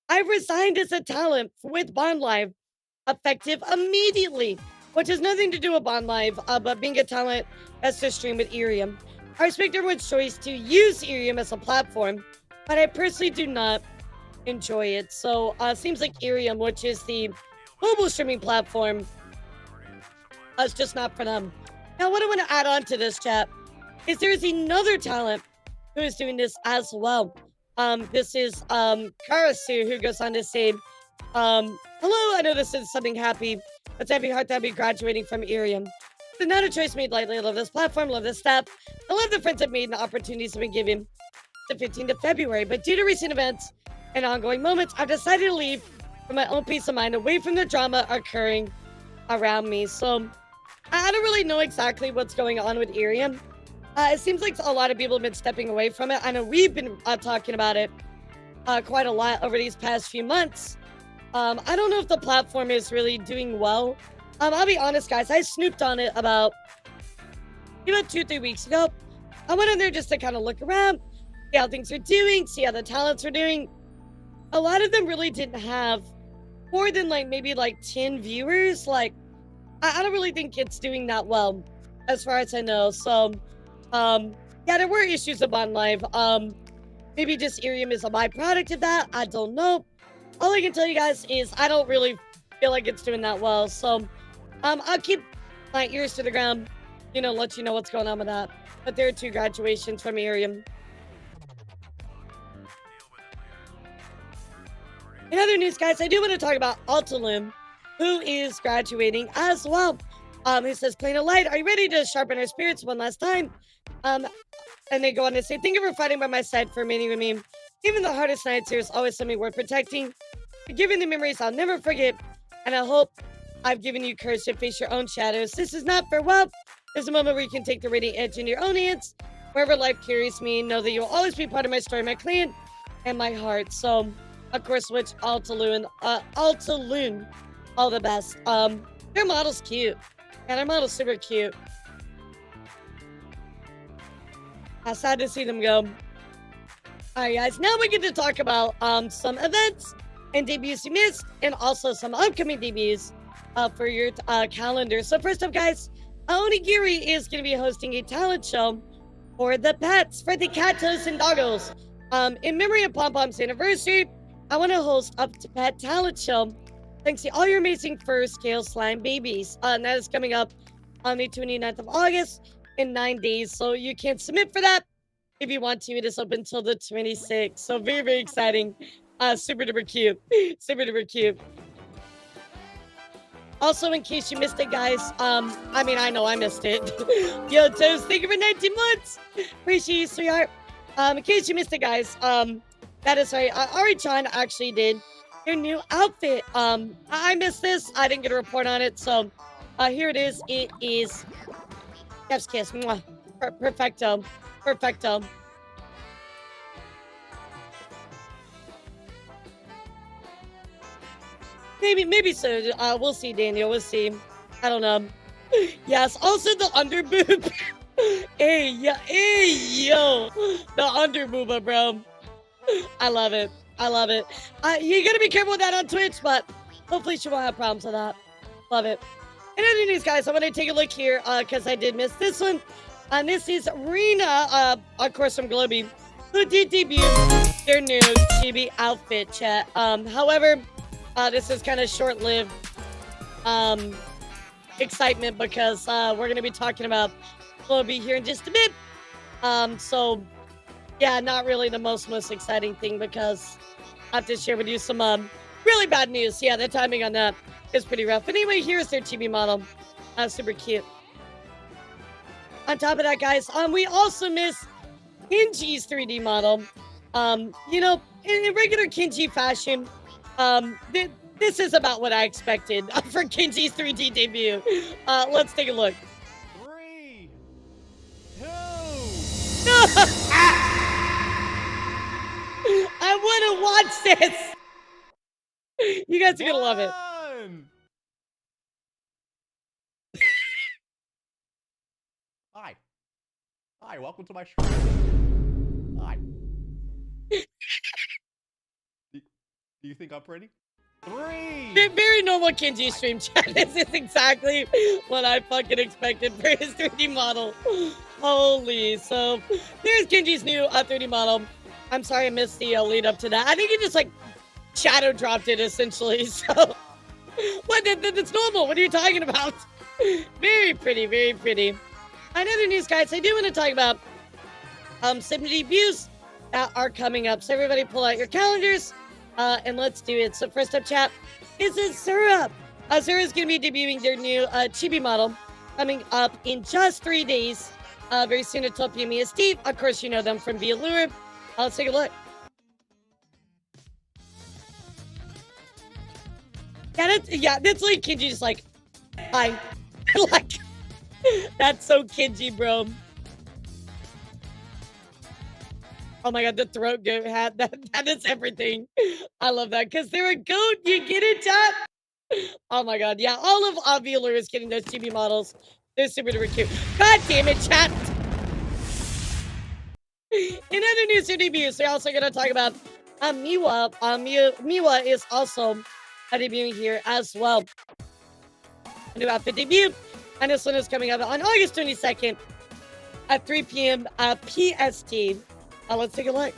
I resigned as a talent with Bond Live, effective immediately. which has nothing to do with Bond Live, but being a talent that's to stream with Irium. I respect everyone's choice to use Irium as a platform, but I personally do not enjoy it. So, seems like Irium, which is the mobile streaming platform, is just not for them. Now, what I want to add on to this, chat, is there's another talent who is doing this as well. This is Karasu, who goes on to say, hello, I know this is something happy. It's happy heart to be graduating from Irium. It's not a choice made lightly. I love this platform, love this staff. I love the friends I've made and the opportunities I've been given. The 15th of February, but due to recent events and ongoing moments, I've decided to leave for my own peace of mind, away from the drama occurring around me. So I don't really know exactly what's going on with Irium. It seems like a lot of people have been stepping away from it. I know we've been talking about it quite a lot over these past few months. I don't know if the platform is really doing well. I'll be honest, guys. I snooped on it about 2-3 weeks ago. I went in there just to kind of look around, see how things are doing, see how the talents are doing. A lot of them really didn't have more than maybe 10 viewers. I don't really think it's doing that well, as far as I know. So, yeah, there were issues with Bond Live. Maybe just Irium is a byproduct of that. I don't know. All I can tell you guys is I don't really feel like it's doing that well. So, I'll keep my ears to the ground, let you know what's going on with that. But there are 2 graduations from Irium. In other news, guys, I do want to talk about Altaloom, who is graduating as well. He says, plain of light, are you ready to sharpen our spirits one last time? And they go on to say, thank you for fighting by my side for remaining with me. Even the hardest nights, there's always something worth protecting. Forgiving the memories I'll never forget. And I hope I've given you courage to face your own shadows. This is not farewell. There's a moment where you can take the radiant edge in your own hands. Wherever life carries me, know that you'll always be part of my story, my clan, and my heart. So, of course, which Altaloon, all the best. Their model's cute. Yeah, their model's super cute. I'm sad to see them go. Alright, guys, now we get to talk about some events and debuts you missed, and also some upcoming debuts for your calendar. So first up, guys, Onigiri is going to be hosting a talent show for the pets, for the catos and doggos. In memory of Pom Pom's anniversary, I want to host a pet talent show thanks to all your amazing fur scale slime babies. And that is coming up on the 29th of August in 9 days. So you can submit for that if you want to. It is open until the 26th. So very, very exciting. Super duper cute. Super duper cute. Also, in case you missed it, guys, I know I missed it. Yo, Toast, thank you for 19 months. Appreciate you, sweetheart. In case you missed it, guys, that is right. Ari-chan actually did their new outfit. I missed this. I didn't get a report on it. So, here it is. It is Chef's kiss. Mwah. Perfecto. Perfecto. Maybe so. We'll see, Daniel. We'll see. I don't know. Yes. Also, the under boob. Hey, yo. The under booba, bro. I love it. I love it. You gotta be careful with that on Twitch, but hopefully she won't have problems with that. Love it. In other news, guys, I want to take a look here because I did miss this one. And this is Rena, of course, from Globy, who did debut their new chibi outfit, chat. However, this is kind of short-lived excitement because we're going to be talking about Globy here in just a bit. So, yeah, not really the most exciting thing because I have to share with you some really bad news. Yeah, the timing on that is pretty rough. But anyway, here's their chibi model. Super cute. On top of that, guys, we also miss Kinji's 3D model. In regular Kinji fashion, this is about what I expected for Kinji's 3D debut. Let's take a look. 3, 2. I want to watch this. You guys are gonna love it. Hi, welcome to my show. Hi. Do you think I'm pretty? Very normal Kenji stream chat. This is exactly what I fucking expected for his 3D model. Holy, so there's Kenji's new 3D model. I'm sorry I missed the lead up to that. I think he just like shadow dropped it essentially. So what? That's normal. What are you talking about? Very pretty, very pretty. Another news, guys. I do want to talk about some debuts that are coming up. So everybody, pull out your calendars and let's do it. So first up, chat, is Syrup. Syrup is going to be debuting their new chibi model coming up in just 3 days. Very soon at 12 p.m. EST. Of course, you know them from Allure. Let's take a look. That's like Kenji just like, hi. Like, that's so Kenji, bro. Oh my god, the throat goat hat. That is everything. I love that. Because they're a goat. You get it, chat? Oh my god, yeah. All of Allure is getting those chibi models. They're super duper cute. God damn it, chat. In other news and debuts, they're also going to talk about Miwa. Miwa is also debuting here as well. A new outfit debut. And this one is coming out on August 22nd at 3 p.m. PST. Let's take a look.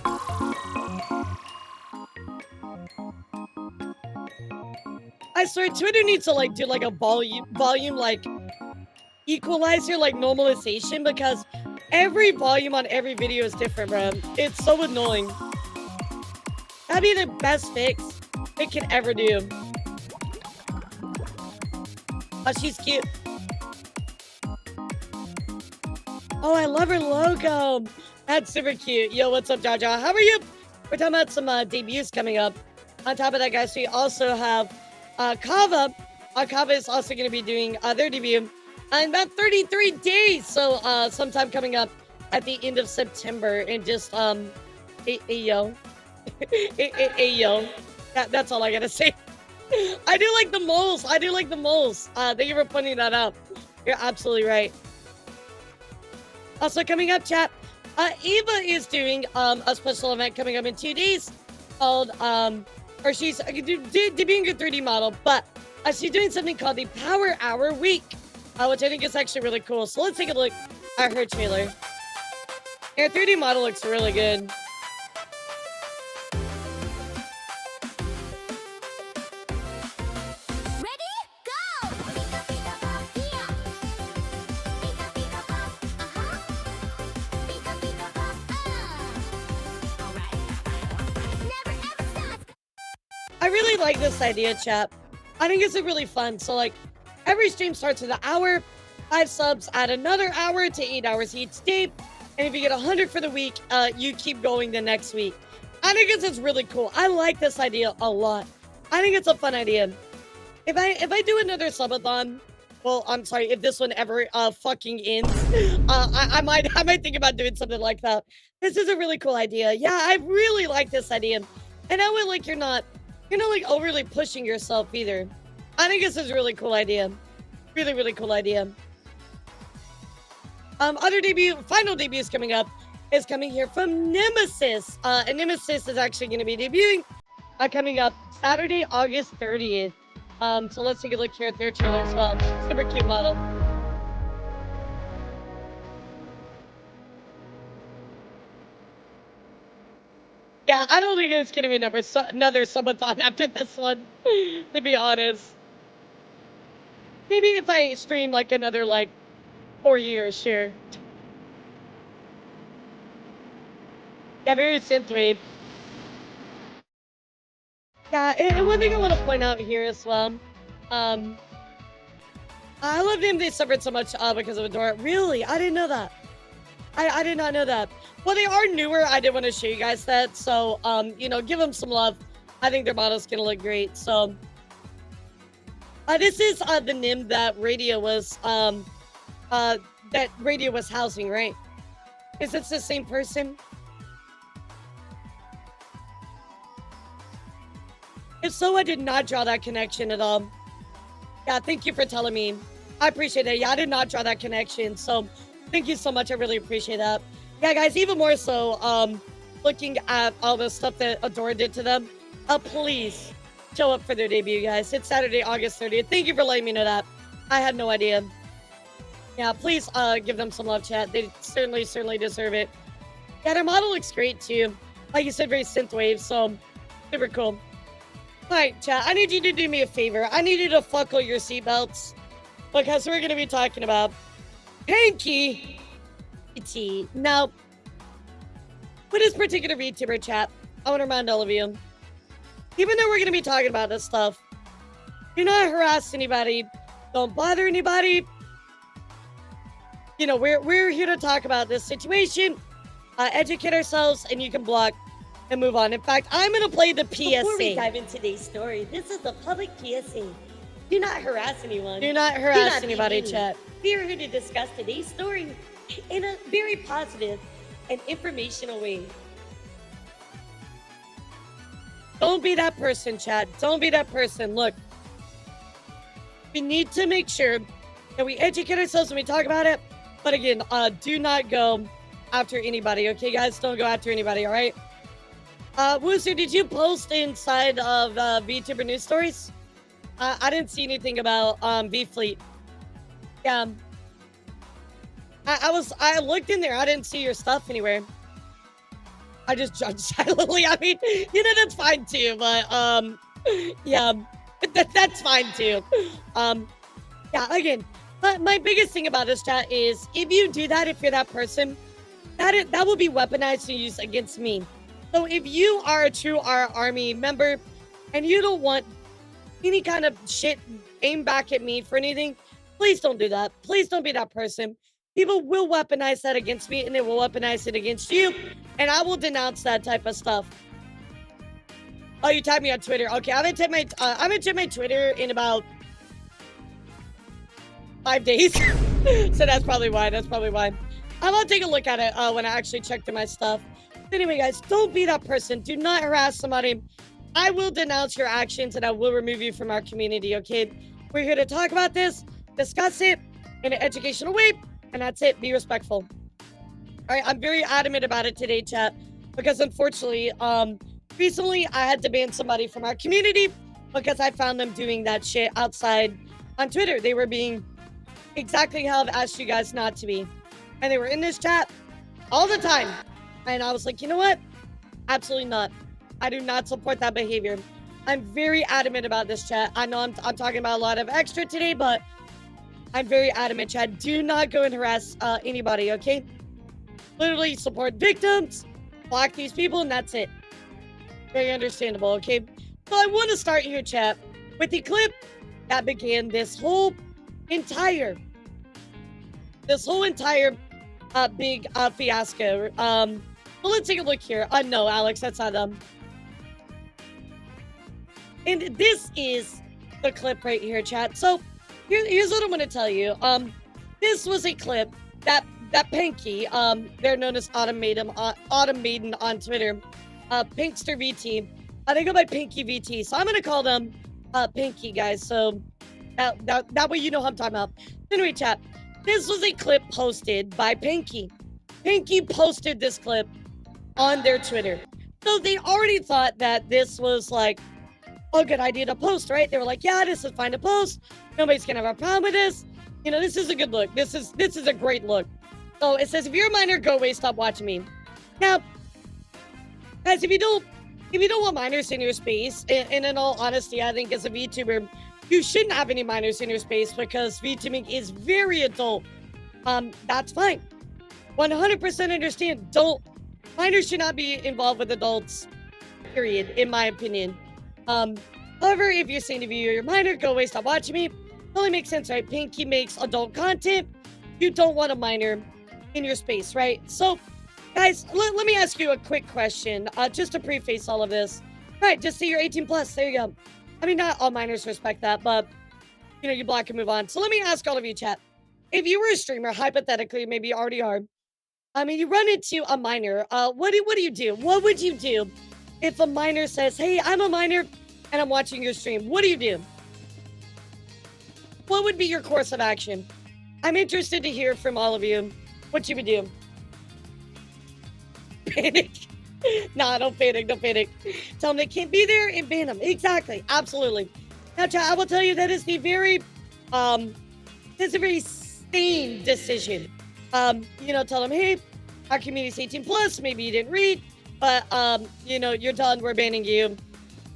I swear, Twitter needs to like do like a volume like equalizer, like normalization, because every volume on every video is different, bro. It's so annoying. That'd be the best fix it can ever do. Oh, she's cute. Oh, I love her logo. That's super cute. Yo, what's up, Jaja? How are you? We're talking about some debuts coming up. On top of that, guys, we also have Kava. Kava is also going to be doing their debut in about 33 days. So sometime coming up at the end of September. And just, yo. Yo. That's all I got to say. I do like the moles. I do like the moles. Thank you for pointing that out. You're absolutely right. Also coming up, chat, Eva is doing a special event coming up in 2 days called, or she's debuting her 3D model, but she's doing something called the Power Hour Week, which I think is actually really cool. So let's take a look at her trailer. Her 3D model looks really good. I really like this idea, chat. I think it's really fun. So, like, every stream starts with an hour. 5 subs add another hour to 8 hours each day. And if you get 100 for the week, you keep going the next week. I think it's really cool. I like this idea a lot. I think it's a fun idea. If I do another subathon, well, I'm sorry, if this one ever fucking ends, I might think about doing something like that. This is a really cool idea. Yeah, I really like this idea. And that way, like, you're not like overly pushing yourself either. I think this is a really cool idea. Really, really cool idea. Final debuts coming up is coming here from Nemesis. And Nemesis is actually going to be debuting coming up Saturday, August 30th. So let's take a look here at their trailer as well. Super cute model. Yeah, I don't think it's going to be another subathon after this one, to be honest. Maybe if I stream like another 4 years, sure. Yeah, very synthwave. Yeah, and one thing I want to point out here as well. I love them. They suffered so much because of Adora. Really? I didn't know that. I did not know that. Well, they are newer. I did want to show you guys that. So, give them some love. I think their model's going to look great. So, this is the NIM that Radio was housing, right? Is this the same person? If so, I did not draw that connection at all. Yeah, thank you for telling me. I appreciate it. Yeah, I did not draw that connection. So, thank you so much. I really appreciate that. Yeah, guys, even more so, looking at all the stuff that Adora did to them, please show up for their debut, guys. It's Saturday, August 30th. Thank you for letting me know that. I had no idea. Yeah, please give them some love, chat. They certainly deserve it. Yeah, their model looks great, too. Like you said, very synthwave, so super cool. All right, chat, I need you to do me a favor. I need you to buckle your seatbelts because we're going to be talking about Pinky. Now, with this particular VTuber chat, I want to remind all of you, even though we're going to be talking about this stuff, do not harass anybody. Don't bother anybody. You know, we're here to talk about this situation, educate ourselves, and you can block and move on. In fact, I'm going to play the PSA. Before we dive into today's story, this is the public PSA. Do not harass anyone. Do not harass anybody, chat. We are here to discuss today's story in a very positive and informational way. Don't be that person, chat. Don't be that person. Look, we need to make sure that we educate ourselves when we talk about it. But again, do not go after anybody, okay, guys? Don't go after anybody, all right? Wooster, did you post inside of VTuber news stories? I didn't see anything about V-Fleet. Yeah. I looked in there. I didn't see your stuff anywhere. I just judged silently. I mean, you know, that's fine too, but yeah, that's fine too. Yeah, again, my biggest thing about this chat is if you do that, if you're that person, that will be weaponized and used against me. So if you are a true army member and you don't want any kind of shit aimed back at me for anything, please don't do that. Please don't be that person. People will weaponize that against me, and they will weaponize it against you, and I will denounce that type of stuff. Oh, you tagged me on Twitter. Okay, I'm gonna check my Twitter in about 5 days. So that's probably why. I'm gonna take a look at it when I actually check through my stuff. Anyway, guys, don't be that person. Do not harass somebody. I will denounce your actions, and I will remove you from our community, okay? We're here to talk about this, discuss it in an educational way, and that's it. Be respectful. All right, I'm very adamant about it today, chat, because unfortunately, recently I had to ban somebody from our community because I found them doing that shit outside on Twitter. They were being exactly how I've asked you guys not to be. And they were in this chat all the time. And I was like, you know what? Absolutely not. I do not support that behavior. I'm very adamant about this, chat. I know I'm talking about a lot of extra today, but I'm very adamant, chat. Do not go and harass anybody, okay? Literally support victims, block these people, and that's it. Very understandable, okay? So I want to start here, chat, with the clip that began this whole entire big fiasco. Well, let's take a look here. No, Alex, that's not them. And this is the clip right here, chat. So here's what I'm going to tell you. This was a clip that Pinky, they're known as Autumn Maiden on Twitter, Pinkster VT. They go by Pinky VT, so I'm going to call them Pinky, guys. So that way you know what I'm talking about. Anyway, chat, this was a clip posted by Pinky. Pinky posted this clip on their Twitter. So they already thought that this was like a good idea to post, right? They were like, yeah, this is fine to post. Nobody's gonna have a problem with this. You know, this is a good look. This is a great look. So it says, if you're a minor, go away, stop watching me. Now, guys, if you don't want minors in your space, and in all honesty, I think as a VTuber, you shouldn't have any minors in your space because VTubing is very adult. That's fine. 100% understand. Minors should not be involved with adults, period, in my opinion. However, if you're saying to you're a minor, go away, stop watching me, totally makes sense, right? Pinky makes adult content. You don't want a minor in your space, right? So, guys, let me ask you a quick question, just to preface all of this. Right, just say you're 18 plus, there you go. I mean, not all minors respect that, but, you know, you block and move on. So let me ask all of you, chat. If you were a streamer, hypothetically, maybe you already are, I mean, you run into a minor, what do you do? What would you do if a minor says, hey, I'm a minor and I'm watching your stream? What do you do? What would be your course of action? I'm interested to hear from all of you what you would do. Panic. Nah, don't panic, don't panic. Tell them they can't be there and ban them. Exactly, absolutely. Now, chat, I will tell you that is the very, that's a very sane decision. You know, tell them, hey, our community's 18 plus, maybe you didn't read, but, you know, you're done, we're banning you.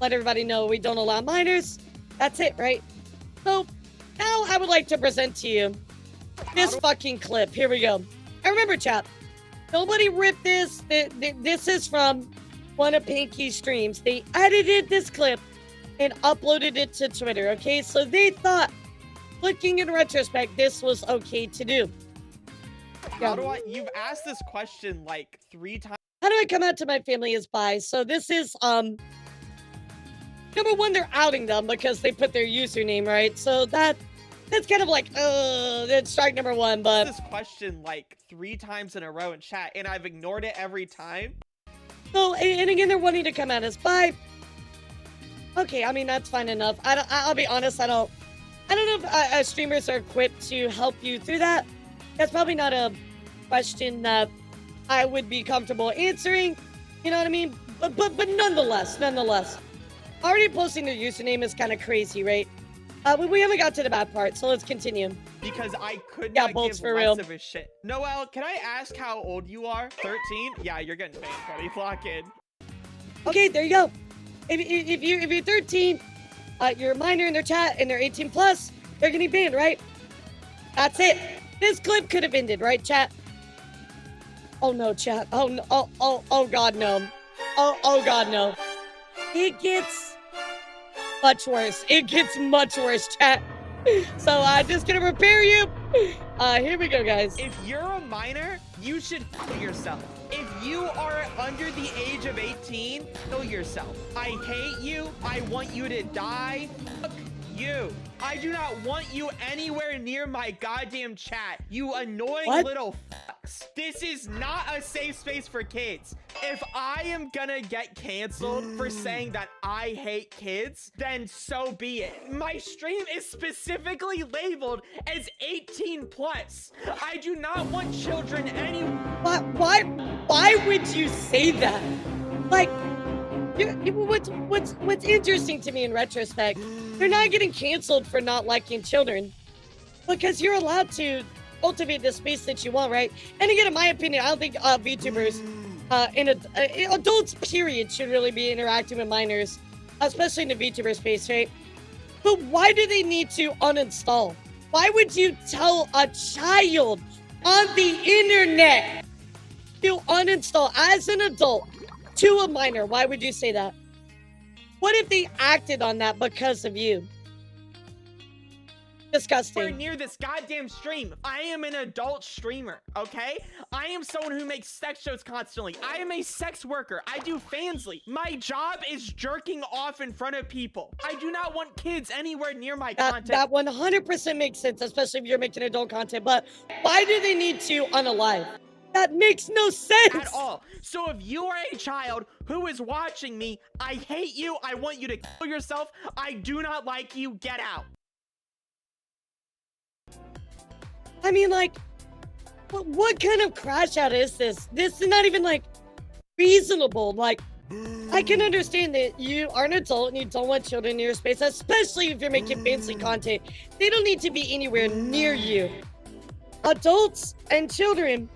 Let everybody know we don't allow minors. That's it, right? So, now I would like to present to you this fucking clip. Here we go. And remember, chat, nobody ripped this. This is from one of Pinky's streams. They edited this clip and uploaded it to Twitter, okay? So they thought, looking in retrospect, this was okay to do. How do I? You've asked this question like 3 times. How do I come out to my family as bi? So this is, number one, they're outing them because they put their username, right? So that's kind of like, that's strike number one, but... This question like 3 times in a row in chat, and I've ignored it every time. So, and again, they're wanting to come out as bi. Okay, I mean, that's fine enough. I'll be honest, I don't know if streamers are equipped to help you through that. That's probably not a question that I would be comfortable answering. You know what I mean? But nonetheless. Already posting their username is kind of crazy, right? We haven't got to the bad part, so let's continue. Because I could not give for less real. of a shit. Noel, can I ask how old you are? 13? Yeah, you're getting banned, buddy. Lock in. Okay, there you go. If you're 13, you're a minor in their chat and they're 18 plus, they're getting banned, right? That's it. This clip could have ended, right, chat? Oh no, chat. Oh no. Oh god, no. Oh god, no. It gets much worse. It gets much worse, chat. So I'm just gonna prepare you. Here we go, guys. If you're a minor, you should kill yourself. If you are under the age of 18, kill yourself. I hate you. I want you to die. Fuck you. I do not want you anywhere near my goddamn chat. You annoying little fucks. This is not a safe space for kids. If I am gonna get canceled for saying that I hate kids, then so be it. My stream is specifically labeled as 18 plus. I do not want children any. Why would you say that? Like, what's interesting to me in retrospect, they're not getting canceled for not liking children because you're allowed to cultivate the space that you want, right? And again, in my opinion, I don't think VTubers adults period should really be interacting with minors, especially in the VTuber space, right? But why do they need to uninstall? Why would you tell a child on the internet to uninstall as an adult to a minor? Why would you say that? What if they acted on that because of you? Disgusting. Near this goddamn stream. I am an adult streamer, okay? I am someone who makes sex shows constantly. I am a sex worker. I do fansly. My job is jerking off in front of people. I do not want kids anywhere near my content. That 100% makes sense, especially if you're making adult content. But why do they need to unalive? That makes no sense at all. So if you are a child who is watching me, I hate you. I want you to kill yourself. I do not like you. Get out. I mean, like, what kind of crash out is this? This is not even, like, reasonable. Like, I can understand that you are an adult and you don't want children in your space, especially if you're making fancy content. They don't need to be anywhere near you. Adults and children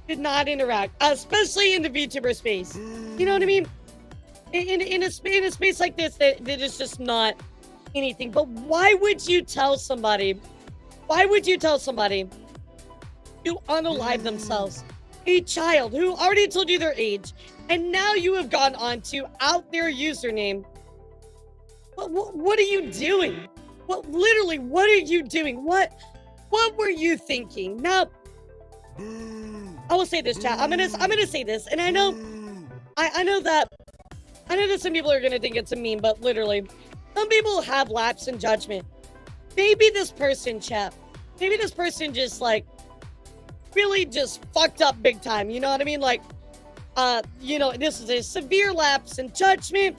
did not interact, especially in the VTuber space. You know what I mean? In a space like this, that is just not anything. But why would you tell somebody? Why would you tell somebody to unalive themselves? A child who already told you their age, and now you have gone on to out their username. What are you doing? Literally, what are you doing? What were you thinking? Now, I will say this, chat. I'm gonna say this, and I know that some people are gonna think it's a meme, but literally, some people have lapse in judgment. Maybe this person, chat. Maybe this person just like really just fucked up big time. You know what I mean? Like, you know, this is a severe lapse in judgment.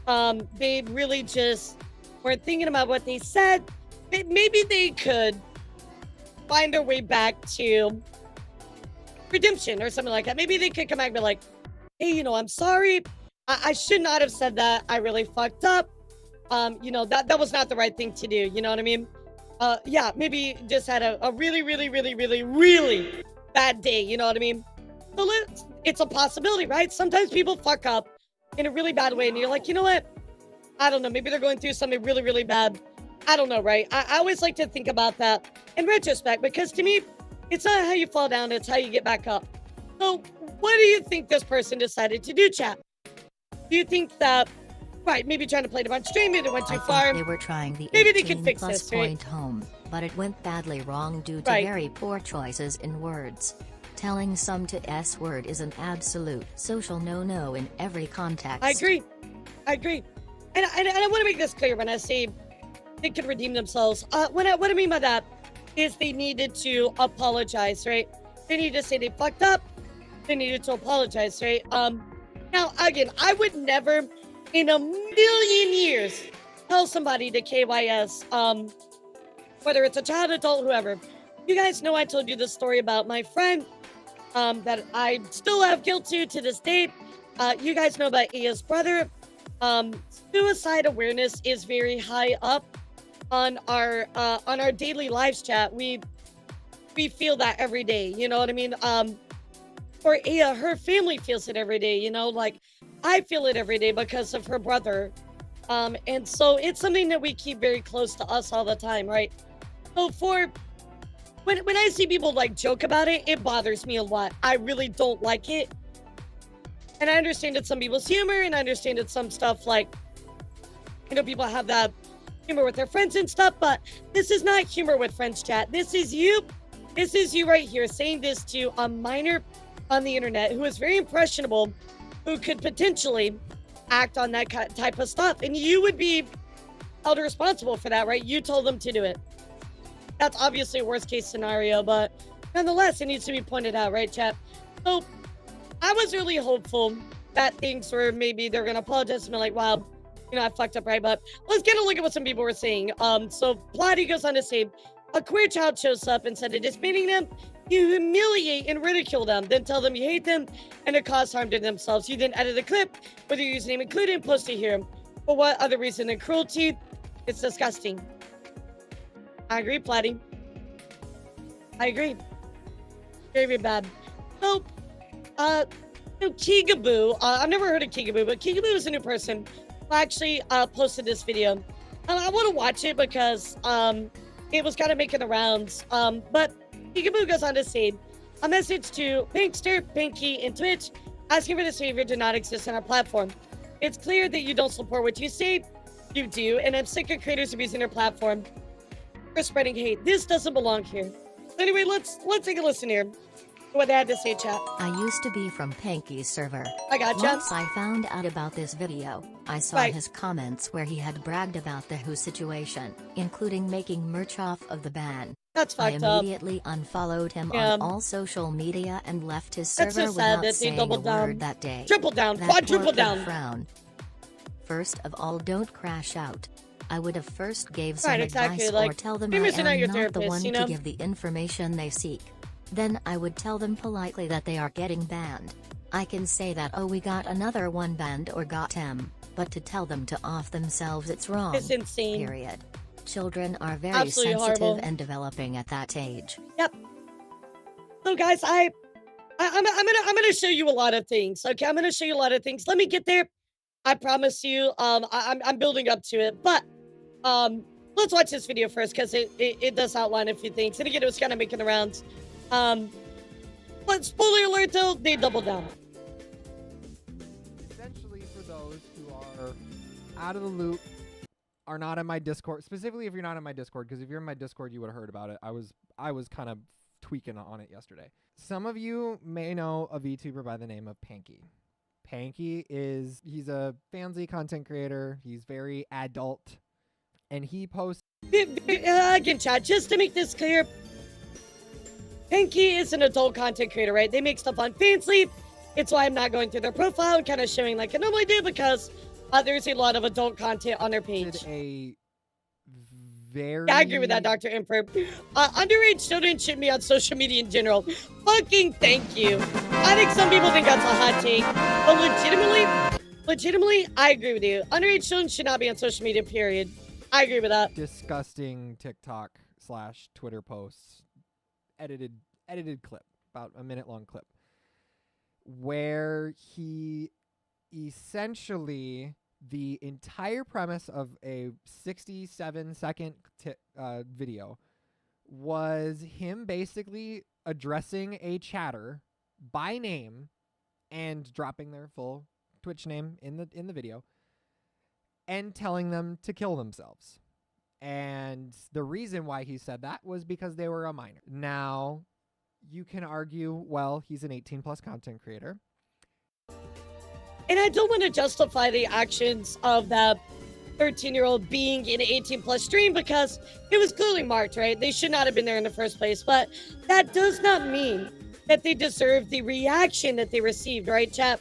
They really just weren't thinking about what they said. Maybe they could find their way back to redemption or something like that. Maybe they could come back and be like, hey, you know, I'm sorry. I should not have said that. I really fucked up. You know, that was not the right thing to do. You know what I mean? Yeah, maybe just had a really, really, really, really, really bad day. You know what I mean? So it's a possibility, right? Sometimes people fuck up in a really bad way, and you're like, you know what? I don't know. Maybe they're going through something really, really bad. I don't know, right? I always like to think about that in retrospect, because to me, it's not how you fall down, it's how you get back up. So what do you think this person decided to do, chat? Do you think that, right, maybe trying to play the bunch stream, maybe they went too far? They were trying the maybe they could fix plus this, right? point home, but it went badly wrong due to Right. very poor choices in words. Telling some to S word is an absolute social no-no in every context. I agree. And I want to make this clear when I say they could redeem themselves. What I mean by that is they needed to apologize, right? They needed to say they fucked up. They needed to apologize, right? Now, again, I would never in a million years tell somebody to KYS, whether it's a child, adult, whoever. You guys know I told you the story about my friend that I still have guilt to this day. You guys know about Ia's brother. Suicide awareness is very high up on our daily lives, chat. We feel that every day, you know what I mean? For Ia, her family feels it every day, you know, like I feel it every day because of her brother. And so it's something that we keep very close to us all the time, right? So when I see people like joke about it, it bothers me a lot. I really don't like it. And I understand it's some people's humor, and I understand it's some stuff like, you know, people have that humor with their friends and stuff, but this is not humor with friends, chat. This is you right here saying this to a minor on the internet who is very impressionable, who could potentially act on that type of stuff. And you would be held responsible for that, right? You told them to do it. That's obviously a worst case scenario, but nonetheless, it needs to be pointed out, right, chat? So I was really hopeful that things were maybe they're going to apologize and be like, wow, you know, I fucked up, right? But let's get a look at what some people were saying. So Plotty goes on to say, a queer child shows up and said, disbanding them, you humiliate and ridicule them, then tell them you hate them and it caused harm to themselves. You then edit a clip with your username included and post it here. For what other reason than cruelty? It's disgusting. I agree, Plotty. I agree. Very, very bad. So, Kigaboo, I've never heard of Kigaboo, but Kigaboo is a new person who actually posted this video. I want to watch it because it was kind of making the rounds. But Kigaboo goes on to say, a message to Pinkster, Pinky, and Twitch asking for this behavior to not exist on our platform. It's clear that you don't support what you say you do, and I'm sick of creators abusing their platform for spreading hate. This doesn't belong here. So anyway, let's take a listen here. What they had to say, chat. I used to be from Pinky's server. I gotcha. Once I found out about this video, I saw his comments where he had bragged about the Who situation, including making merch off of the ban. That's fucked up. I immediately unfollowed him on all social media and left his server so without that saying a word that day. Triple down, That quadruple poor kid down. Frown. First of all, don't crash out. I would have first gave some advice or tell them I am not the one to give the information they seek. Then I would tell them politely that they are getting banned. I can say that, oh, we got another one banned or got him, but to tell them to off themselves, it's wrong. It's insane. Period. Children are very Absolutely sensitive horrible. and developing at that age. Yep. So guys, I'm gonna show you a lot of things. Okay, I'm gonna show you a lot of things. Let me get there. I promise you. I'm building up to it, but let's watch this video first because it does outline a few things. And again, it was kind of making the rounds. But spoiler alert though, they doubled down. Essentially, for those who are out of the loop, are not in my Discord, specifically if you're not in my Discord, because if you're in my Discord, you would have heard about it. I was kind of tweaking on it yesterday. Some of you may know a VTuber by the name of Panky. Panky he's a fansy content creator. He's very adult, and he posts. Again, chat, just to make this clear, Pinky is an adult content creator, right? They make stuff on Fansly. It's why I'm not going through their profile and kind of showing like I normally do because there's a lot of adult content on their page. A very. Yeah, I agree with that, Dr. Emperor. Underage children shouldn't be on social media in general. Fucking thank you. I think some people think that's a hot take, but legitimately, I agree with you. Underage children should not be on social media, period. I agree with that. Disgusting TikTok/Twitter posts, edited clip, about a minute-long clip, where he essentially, the entire premise of a 67-second video was him basically addressing a chatter by name and dropping their full Twitch name in the video and telling them to kill themselves. And the reason why he said that was because they were a minor. Now, you can argue, well, he's an 18+ content creator. And I don't want to justify the actions of that 13-year-old being in an 18+ stream because it was clearly marked, right? They should not have been there in the first place. But that does not mean that they deserve the reaction that they received, right, chat?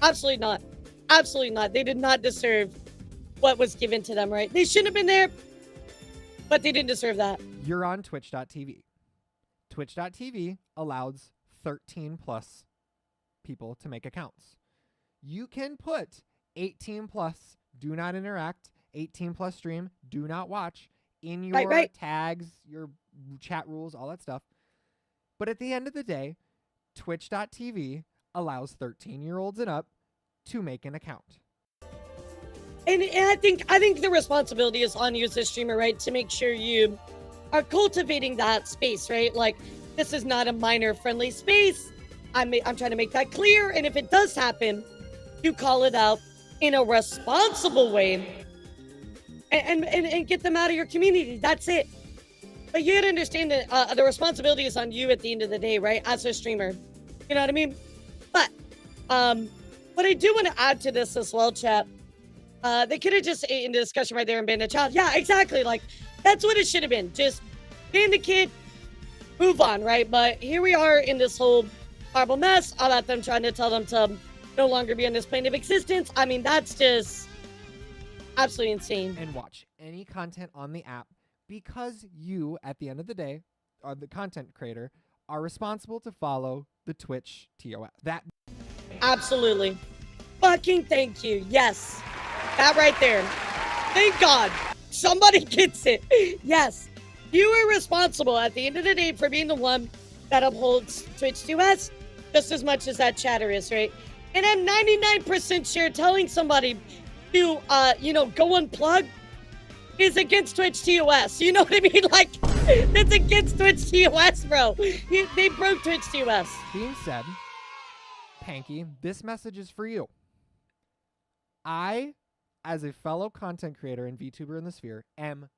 Absolutely not. Absolutely not. They did not deserve what was given to them, right? They shouldn't have been there, but they didn't deserve that. You're on Twitch.tv. Twitch.tv allows 13+ people to make accounts. You can put 18+, do not interact, 18+ stream, do not watch in your tags, your chat rules, all that stuff. But at the end of the day, Twitch.tv allows 13-year-olds and up to make an account. And I think the responsibility is on you as a streamer, right? To make sure you are cultivating that space, right? Like, this is not a minor-friendly space. I'm trying to make that clear. And if it does happen, you call it out in a responsible way and get them out of your community. That's it. But you gotta understand that the responsibility is on you at the end of the day, right? As a streamer. You know what I mean? But what I do want to add to this as well, chat, they could have just in the discussion right there and banned the child. Yeah, exactly. Like, that's what it should have been. Just ban the kid, move on, right? But here we are in this whole horrible mess about them trying to tell them to no longer be on this plane of existence. I mean, that's just absolutely insane. And watch any content on the app because you, at the end of the day, are the content creator, are responsible to follow the Twitch TOS. That absolutely. Fucking thank you. Yes. That right there. Thank God. Somebody gets it. Yes. You are responsible at the end of the day for being the one that upholds Twitch TOS just as much as that chatter is, right? And I'm 99% sure telling somebody to, go unplug is against Twitch TOS. You know what I mean? Like, it's against Twitch TOS, bro. They broke Twitch TOS. being said, Panky, this message is for you. I, as a fellow content creator and VTuber in the sphere, am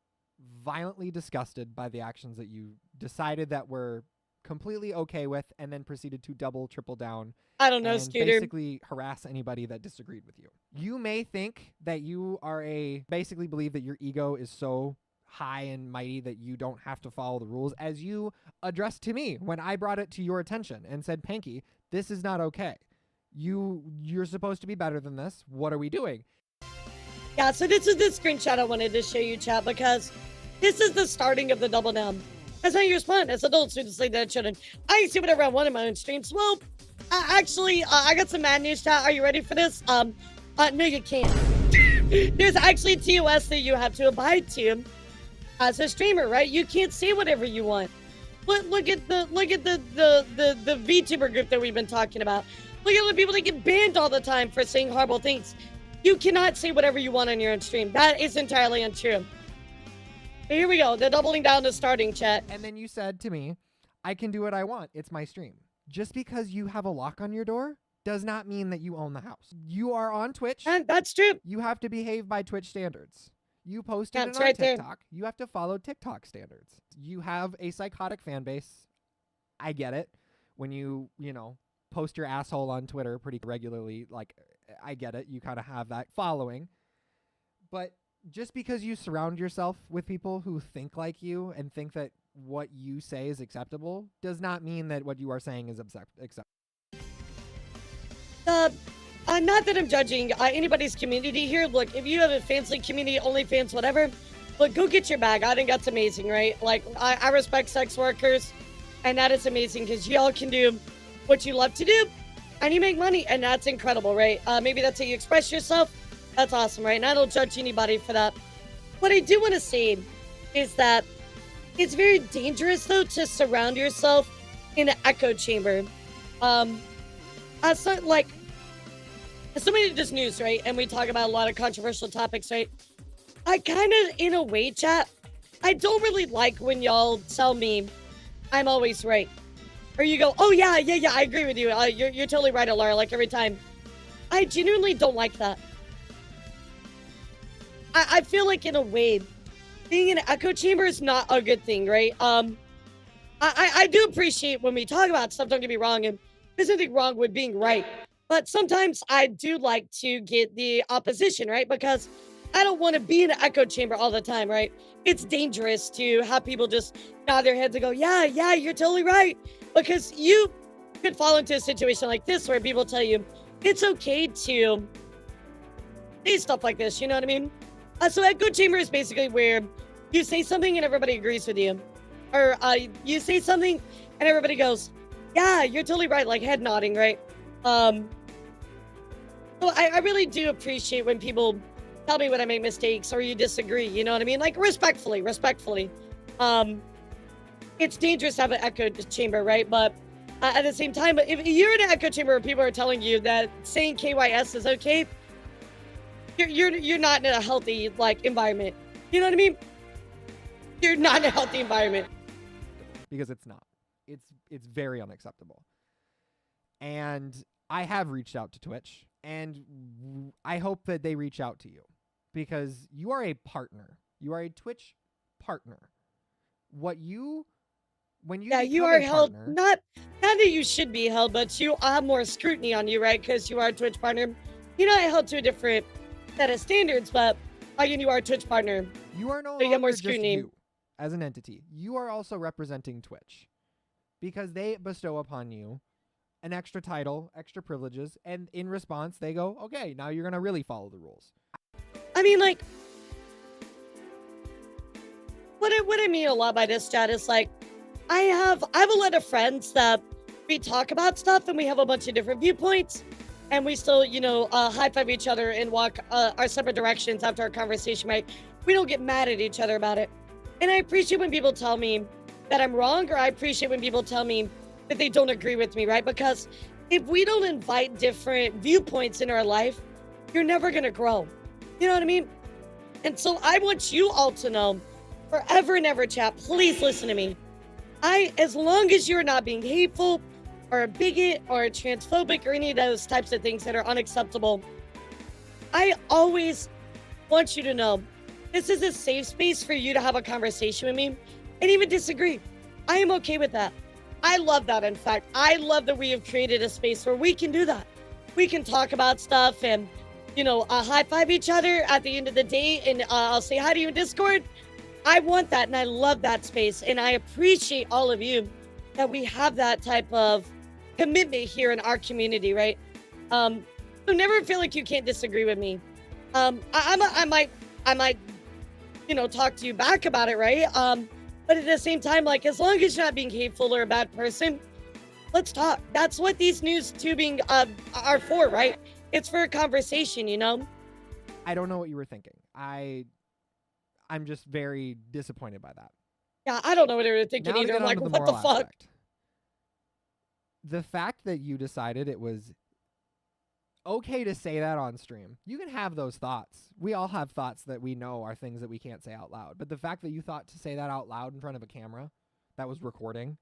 violently disgusted by the actions that you decided that were completely okay with and then proceeded to double, triple down. I don't know, and Scooter. basically harass anybody that disagreed with you. You may think that you are basically believe that your ego is so high and mighty that you don't have to follow the rules, as you addressed to me when I brought it to your attention and said, Panky, this is not okay. You're supposed to be better than this. What are we doing? Yeah, so this is the screenshot I wanted to show you, chat, because this is the starting of the double down. That's how you respond as adults who say that children. I can see whatever I want in my own streams. Well, actually, I got some mad news, chat. Are you ready for this? No, you can't. There's actually TOS that you have to abide to as a streamer, right? You can't say whatever you want. Look at the VTuber group that we've been talking about. Look at the people that get banned all the time for saying horrible things. You cannot say whatever you want on your own stream. That is entirely untrue. But here we go. The doubling down is starting, chat. And then you said to me, I can do what I want. It's my stream. Just because you have a lock on your door does not mean that you own the house. You are on Twitch. And that's true. You have to behave by Twitch standards. You posted That's it on right there. TikTok. You have to follow TikTok standards. You have a psychotic fan base. I get it. When you post your asshole on Twitter pretty regularly, like, I get it. You kind of have that following. But just because you surround yourself with people who think like you and think that what you say is acceptable does not mean that what you are saying is acceptable. Not that I'm judging anybody's community here. Look, if you have a fancy community, OnlyFans, whatever, look, go get your bag. I think that's amazing, right? Like, I respect sex workers, and that is amazing because y'all can do what you love to do, and you make money, and that's incredible, right? Maybe that's how you express yourself. That's awesome, right? And I don't judge anybody for that. What I do want to say is that it's very dangerous, though, to surround yourself in an echo chamber. Like, somebody did this news, right? And we talk about a lot of controversial topics, right? I kind of, in a way, chat, I don't really like when y'all tell me I'm always right. Or you go, oh, yeah, I agree with you. You're totally right, Alara, like every time. I genuinely don't like that. I feel like, in a way, being in an echo chamber is not a good thing, right? I do appreciate when we talk about stuff, don't get me wrong, and there's nothing wrong with being right. But sometimes I do like to get the opposition, right? Because I don't want to be in an echo chamber all the time, right? It's dangerous to have people just nod their heads and go, yeah, you're totally right. Because you could fall into a situation like this where people tell you it's okay to say stuff like this, you know what I mean? So echo chamber is basically where you say something and everybody agrees with you. Or you say something and everybody goes, yeah, you're totally right, like head nodding, right? So I really do appreciate when people tell me when I make mistakes or you disagree, you know what I mean? Like respectfully. It's dangerous to have an echo chamber, right? But at the same time, if you're in an echo chamber where people are telling you that saying KYS is okay, you're not in a healthy like environment. You know what I mean? You're not in a healthy environment. Because it's not. It's very unacceptable. And I have reached out to Twitch, and I hope that they reach out to you because you are a partner. You are a Twitch partner. You are held not that you should be held, but you have more scrutiny on you, right? Because you are a Twitch partner. You're not held to a different set of standards, but again, you are a Twitch partner. You are no so you longer get more just scrutiny. you as an entity. You are also representing Twitch because they bestow upon you an extra title, extra privileges, and in response, they go, okay, now you're going to really follow the rules. I mean, like, what I mean a lot by this, chat, is like, I have a lot of friends that we talk about stuff and we have a bunch of different viewpoints and we still, high-five each other and walk our separate directions after our conversation, right? We don't get mad at each other about it. And I appreciate when people tell me that I'm wrong, or I appreciate when people tell me that they don't agree with me, right? Because if we don't invite different viewpoints in our life, you're never going to grow. You know what I mean? And so I want you all to know, forever and ever, chat, please listen to me. As long as you're not being hateful or a bigot or transphobic or any of those types of things that are unacceptable, I always want you to know this is a safe space for you to have a conversation with me and even disagree. I am okay with that. I love that. In fact, I love that we have created a space where we can do that. We can talk about stuff and, high-five each other at the end of the day, and I'll say hi to you in Discord. I want that, and I love that space, and I appreciate all of you that we have that type of commitment here in our community, right? So never feel like you can't disagree with me. I might, talk to you back about it, right? But at the same time, like, as long as you're not being hateful or a bad person, let's talk. That's what these news tubing are for, right? It's for a conversation, I don't know what you were thinking. I'm just very disappointed by that. Yeah, I don't know what they were thinking either. I'm like, what the fuck? Aspect. The fact that you decided it was okay to say that on stream. You can have those thoughts. We all have thoughts that we know are things that we can't say out loud. But the fact that you thought to say that out loud in front of a camera that was recording,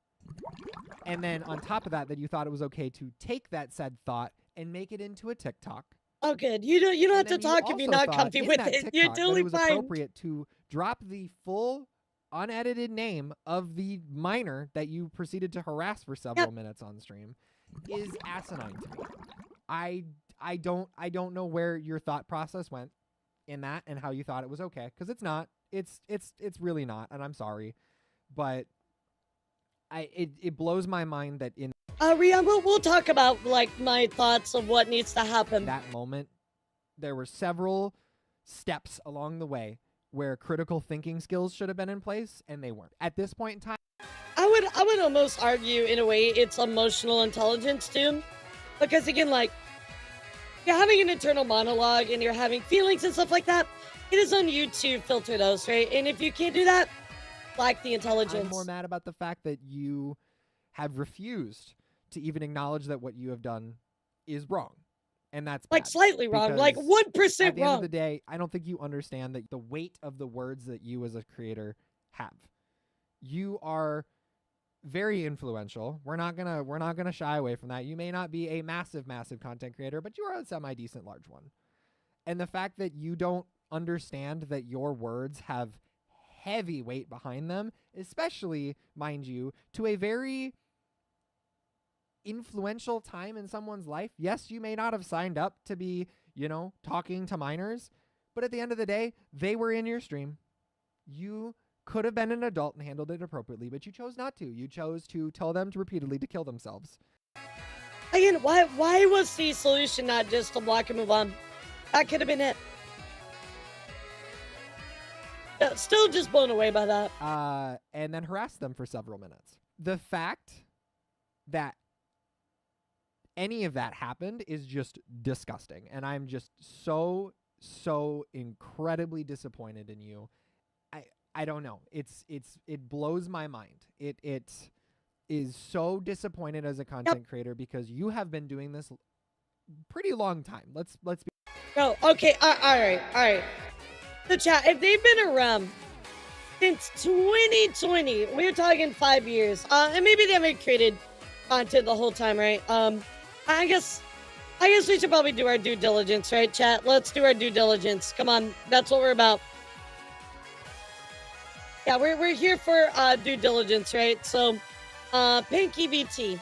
and then on top of that, that you thought it was okay to take that said thought and make it into a TikTok. Oh, good. You don't have to talk if you're not comfy with it. You're totally it was fine. Appropriate to drop the full unedited name of the minor that you proceeded to harass for several minutes on stream is asinine to me. I don't know where your thought process went in that and how you thought it was okay, because it's not. It's really not, and I'm sorry, but it blows my mind that in Rian, we'll talk about like my thoughts of what needs to happen. That moment, there were several steps along the way where critical thinking skills should have been in place, and they weren't. At this point in time, I would almost argue in a way it's emotional intelligence too, because again, like you're having an internal monologue and you're having feelings and stuff like that. It is on you to filter those, right? And if you can't do that, lack the intelligence. I'm more mad about the fact that you have refused to even acknowledge that what you have done is wrong. And that's like bad, slightly wrong, like 1% at the end wrong. of the day, I don't think you understand that the weight of the words that you as a creator have. You are very influential. We're not gonna shy away from that. You may not be a massive content creator, but you are a semi-decent large one. And the fact that you don't understand that your words have heavy weight behind them, especially, mind you, to a very influential time in someone's life. Yes, you may not have signed up to be, talking to minors, but at the end of the day, they were in your stream. You could have been an adult and handled it appropriately, but you chose not to. You chose to tell them repeatedly to kill themselves. Again, why was the solution not just to block and move on? That could have been it. Still just blown away by that. And then harass them for several minutes. The fact that any of that happened is just disgusting. And I'm just so incredibly disappointed in you. I don't know. It blows my mind. It is so disappointed as a content creator because you have been doing this pretty long time. Let's be. Oh, okay. All right. The chat, if they've been around since 2020, we're talking 5 years, and maybe they haven't created content the whole time, right? I guess we should probably do our due diligence, right, chat? Let's do our due diligence. Come on, that's what we're about. Yeah, we're here for due diligence, right? So, Pinky VT.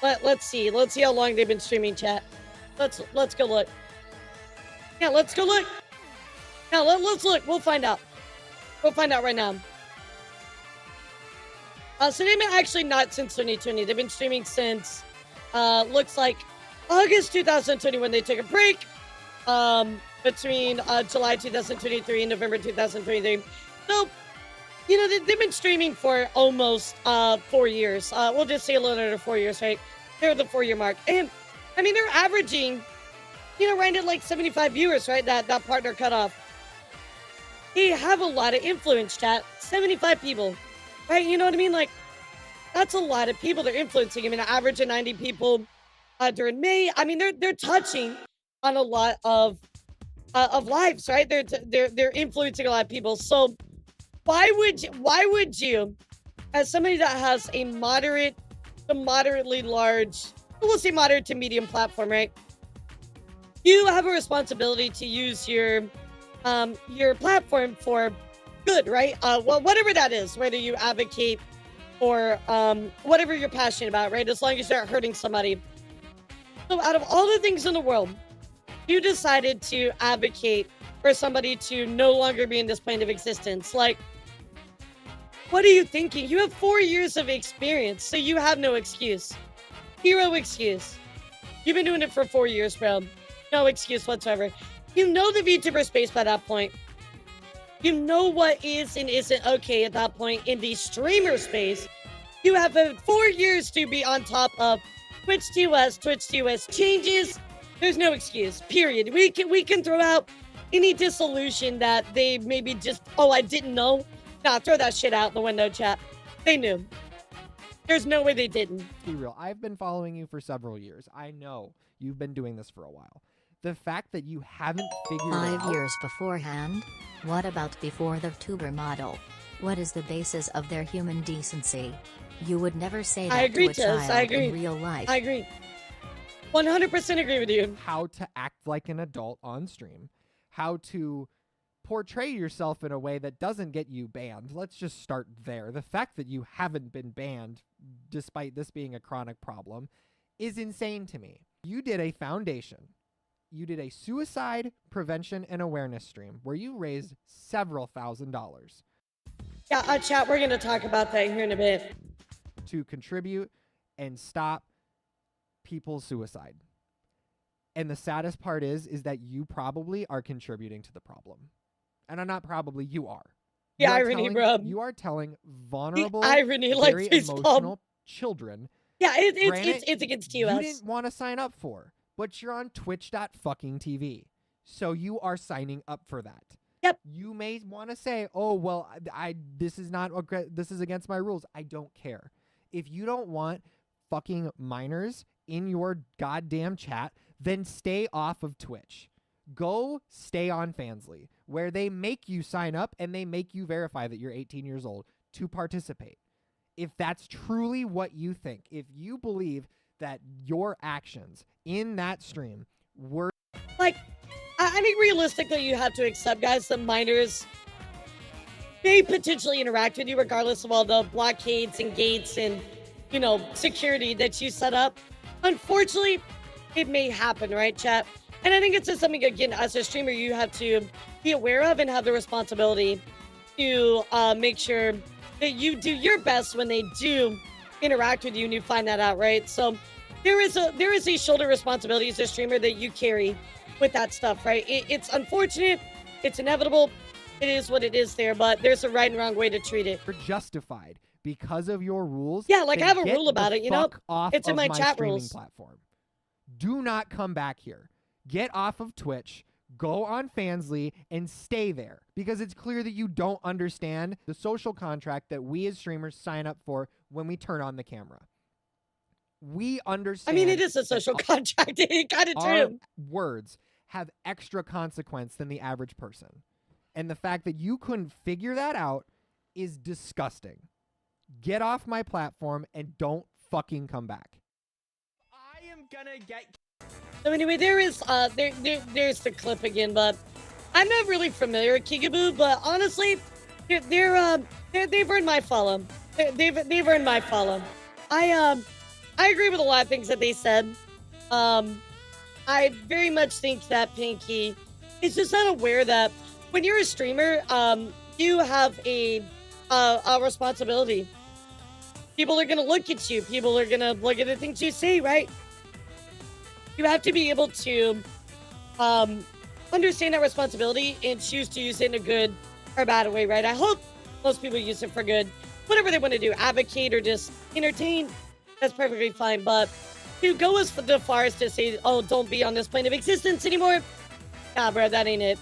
Let's see how long they've been streaming, chat. Let's go look. Yeah, let's go look. Now let's look. We'll find out. We'll find out right now. So they've been actually not since 2020. They've been streaming since looks like August 2020 when they took a break. Between July 2023 and November 2023. So, they've been streaming for almost 4 years. We'll just say a little under 4 years, right? They're at the 4-year mark. And, I mean, they're averaging, right at like 75 viewers, right? That partner cutoff. They have a lot of influence, chat. 75 people, right? You know what I mean? Like, that's a lot of people they're influencing. I mean, an average of 90 people during May. I mean, they're touching on a lot of lives, right? They're influencing a lot of people. So why would you, as somebody that has a moderate to moderately large, we'll say moderate to medium platform, right? You have a responsibility to use your platform for good, right? Well, whatever that is, whether you advocate for whatever you're passionate about, right? As long as you're not hurting somebody. So out of all the things in the world, you decided to advocate for somebody to no longer be in this plane of existence. Like, what are you thinking? You have 4 years of experience, so you have no excuse. Zero excuse. You've been doing it for 4 years, bro. No excuse whatsoever. You know the VTuber space by that point. You know what is and isn't okay at that point in the streamer space. You have 4 years to be on top of Twitch TOS changes. There's no excuse, period. We can throw out any dissolution that they maybe just, I didn't know. Nah, throw that shit out the window, chat. They knew. There's no way they didn't. Be real. I've been following you for several years. I know you've been doing this for a while. The fact that you haven't figured it out. 5 years beforehand? What about before the Vtuber model? What is the basis of their human decency? You would never say that to a child in real life. I agree. 100% agree with you. How to act like an adult on stream. How to portray yourself in a way that doesn't get you banned. Let's just start there. The fact that you haven't been banned, despite this being a chronic problem, is insane to me. You did a foundation. You did a suicide prevention and awareness stream where you raised several $1,000s. Yeah, chat, we're going to talk about that here in a bit. To contribute and stop people's suicide. And the saddest part is that you probably are contributing to the problem. And I'm not probably, you are. The irony, bro. You are telling vulnerable, the irony, like very facepalm. emotional children. Yeah, Granted, it's against you us. didn't want to sign up for, but you're on twitch.fucking.tv. So you are signing up for that. Yep. You may want to say, "Oh, well, this is against my rules." I don't care. If you don't want fucking minors in your goddamn chat, then stay off of Twitch. Go stay on Fansly, where they make you sign up and they make you verify that you're 18 years old to participate. If that's truly what you think, if you believe that your actions in that stream were like, I think realistically you have to accept, guys, that minors may potentially interact with you regardless of all the blockades and gates and, you know, security that you set up. Unfortunately, it may happen, right, chat? And I think it's just something, again, as a streamer, you have to be aware of and have the responsibility to make sure that you do your best when they do interact with you and you find that out, right? So there is a shoulder responsibility as a streamer that you carry with that stuff, right? It's unfortunate, it's inevitable, it is what it is there, but there's a right and wrong way to treat it. justified because of your rules. Yeah, like I have a get rule about the it, you know? fuck off It's in of my chat streaming rules. platform. Do not come back here. Get off of Twitch. Go on Fansly and stay there, because it's clear that you don't understand the social contract that we as streamers sign up for when we turn on the camera. We understand. I mean, it is a social contract. It kind of our true. words have extra consequence than the average person. And the fact that you couldn't figure that out is disgusting. Get off my platform and don't fucking come back. I am gonna get. So anyway, there's the clip again, but I'm not really familiar with Kigaboo, but honestly, they've earned my follow. They've earned my follow. I agree with a lot of things that they said. I very much think that Pinky is just not aware that when you're a streamer, you have a responsibility. People are gonna look at you. People are gonna look at the things you say, right? You have to be able to understand that responsibility and choose to use it in a good or bad way, right? I hope most people use it for good. Whatever they want to do, advocate or just entertain, that's perfectly fine. But to go as far as to say, oh, don't be on this plane of existence anymore, nah, bro, that ain't it.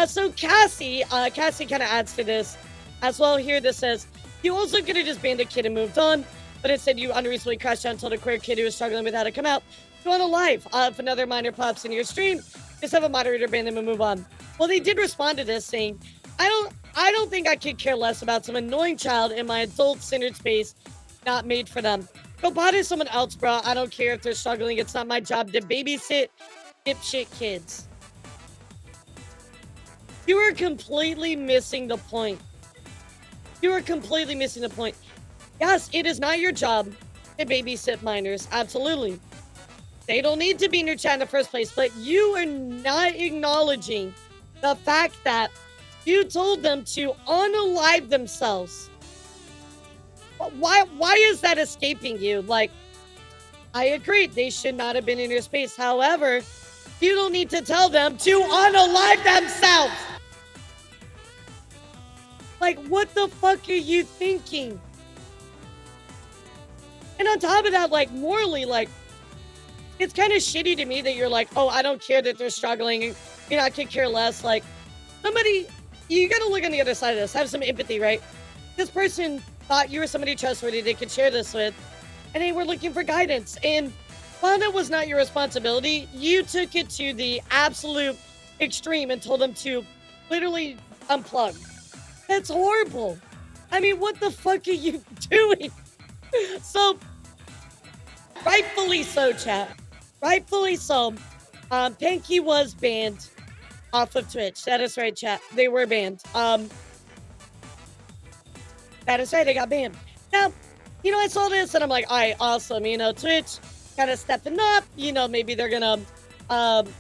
So Cassie kind of adds to this as well here. This says, you also could have just banned a kid and moved on, but instead you unreasonably crashed out and told a queer kid who was struggling with how to come out. Go on a live. If another minor pops into your stream, just have a moderator ban them and move on. Well, they did respond to this saying, I don't think I could care less about some annoying child in my adult-centered space not made for them. Go bother someone else, bro. I don't care if they're struggling. It's not my job to babysit dipshit kids. You are completely missing the point. You are completely missing the point. Yes, it is not your job to babysit minors. Absolutely. They don't need to be in your chat in the first place, but you are not acknowledging the fact that you told them to unalive themselves. Why is that escaping you? Like, I agree, they should not have been in your space. However, you don't need to tell them to unalive themselves. Like, what the fuck are you thinking? And on top of that, like, morally, like, it's kind of shitty to me that you're like, oh, I don't care that they're struggling. You know, I could care less. Like, somebody, you gotta look on the other side of this. Have some empathy, right? This person thought you were somebody trustworthy they could share this with, and they were looking for guidance. And while that was not your responsibility, you took it to the absolute extreme and told them to literally unplug. That's horrible. I mean, what the fuck are you doing? So, rightfully so, chat. Rightfully so. Pinky was banned off of Twitch. That is right, chat. They were banned. That is right, they got banned. Now, you know, I saw this and I'm like, all right, awesome. You know, Twitch kind of stepping up. You know, maybe they're gonna,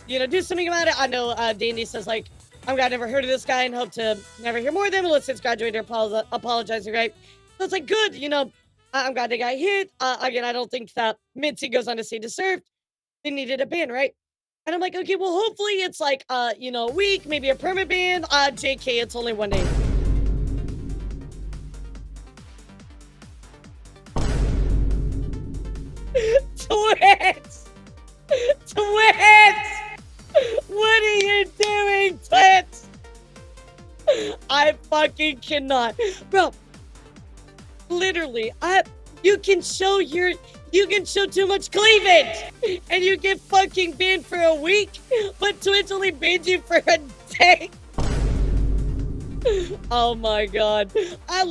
you know, do something about it. I know Dandy says, like, I'm glad I never heard of this guy and hope to never hear more of them unless it's graduated or apologizing, right? So it's like, good, you know, I'm glad they got hit. Again, I don't think that Mincy goes on to say deserved. They needed a ban, right? And I'm like, okay, well, hopefully it's like, a week, maybe a permanent ban. JK, it's only 1 day. Twitch! Twitch! What are you doing, Twitch? I fucking cannot. Bro, literally, you can show too much cleavage and you get fucking banned for a week, but Twitch only banned you for a day. Oh my god. I'm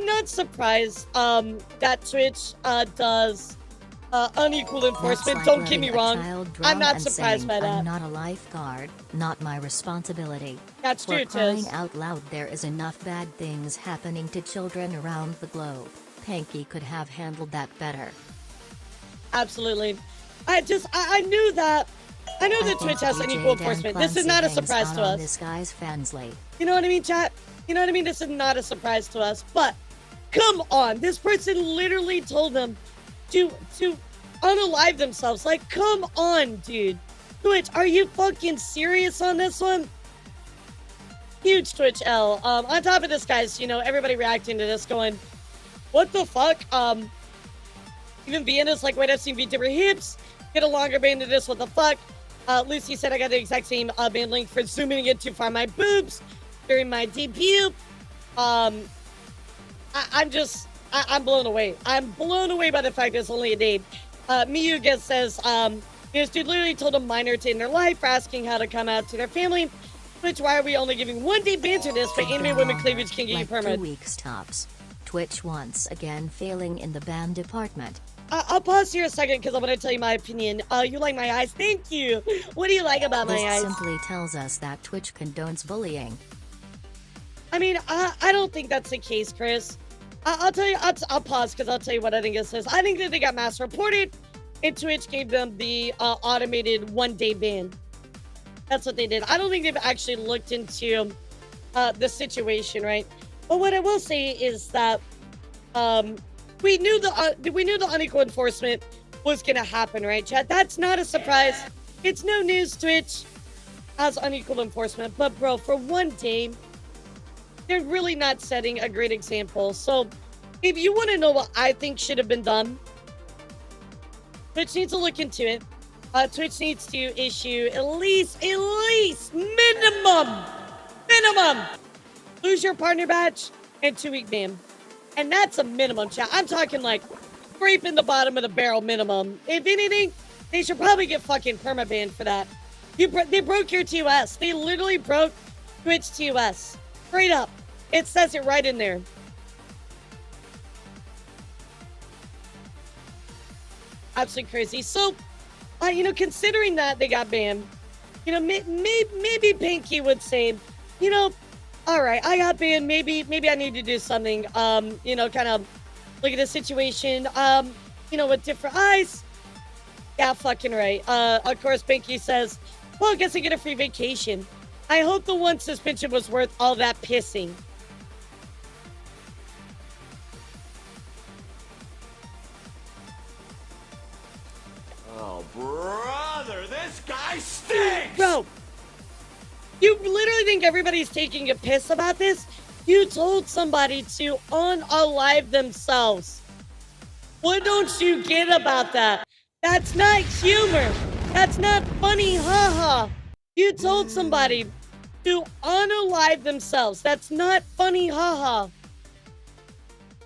not surprised that Twitch does unequal enforcement. Like don't get me wrong. I'm not surprised by that. I'm not a lifeguard, not my responsibility. That's For true, crying Tiz. out loud, there is enough bad things happening to children around the globe. Panky could have handled that better. Absolutely. I knew that. I know that Twitch has unequal enforcement. This is not a surprise to us. This guy's fansly. You know what I mean, chat? You know what I mean? This is not a surprise to us. But come on, this person literally told them to unalive themselves. Like, come on, dude. Twitch, are you fucking serious on this one? Huge Twitch L. On top of this, guys, everybody reacting to this going, what the fuck? Even Vienna's like, wait, I've seen VTuber hips. Get a longer band to this, what the fuck? Lucy said I got the exact same band link for zooming in too far my boobs during my debut. I'm blown away. I'm blown away by the fact that it's only a day. Miyuga says, this dude literally told a minor to end their life for asking how to come out to their family. Which, why are we only giving 1 day ban to this, but anime women cleavage can get you permanent? 2 weeks tops. Twitch once again failing in the ban department. I'll pause here a second because I'm going to tell you my opinion. You like my eyes? Thank you. What do you like about my eyes? This simply tells us that Twitch condones bullying. I mean, I don't think that's the case, Chris. I'll tell you, I'll pause because I'll tell you what I think it says. I think that they got mass reported and Twitch gave them the automated 1 day ban. That's what they did. I don't think they've actually looked into the situation, right? But what I will say is that we knew the unequal enforcement was gonna happen, right, Chad? That's not a surprise. It's no news. Twitch has unequal enforcement, but bro, for 1 day, they're really not setting a great example. So, if you want to know what I think should have been done, Twitch needs to look into it. Twitch needs to issue at least minimum, lose your partner badge and 2 week ban. And that's a minimum, chat. I'm talking like scraping the bottom of the barrel minimum. If anything, they should probably get fucking permabanned for that. They broke your TOS. They literally broke Twitch TOS. Straight up. It says it right in there. Absolutely crazy. So, considering that they got banned, maybe Pinky would say, all right, I got banned. Maybe I need to do something. Kind of look at the situation. With different eyes. Yeah, fucking right. Of course, Pinky says, well, I guess I get a free vacation. I hope the 1 suspension was worth all that pissing. Oh, brother, this guy stinks! Bro, you literally think everybody's taking a piss about this? You told somebody to unalive themselves. What don't you get about that? That's not humor. That's not funny, haha. You told somebody to unalive themselves. That's not funny, haha.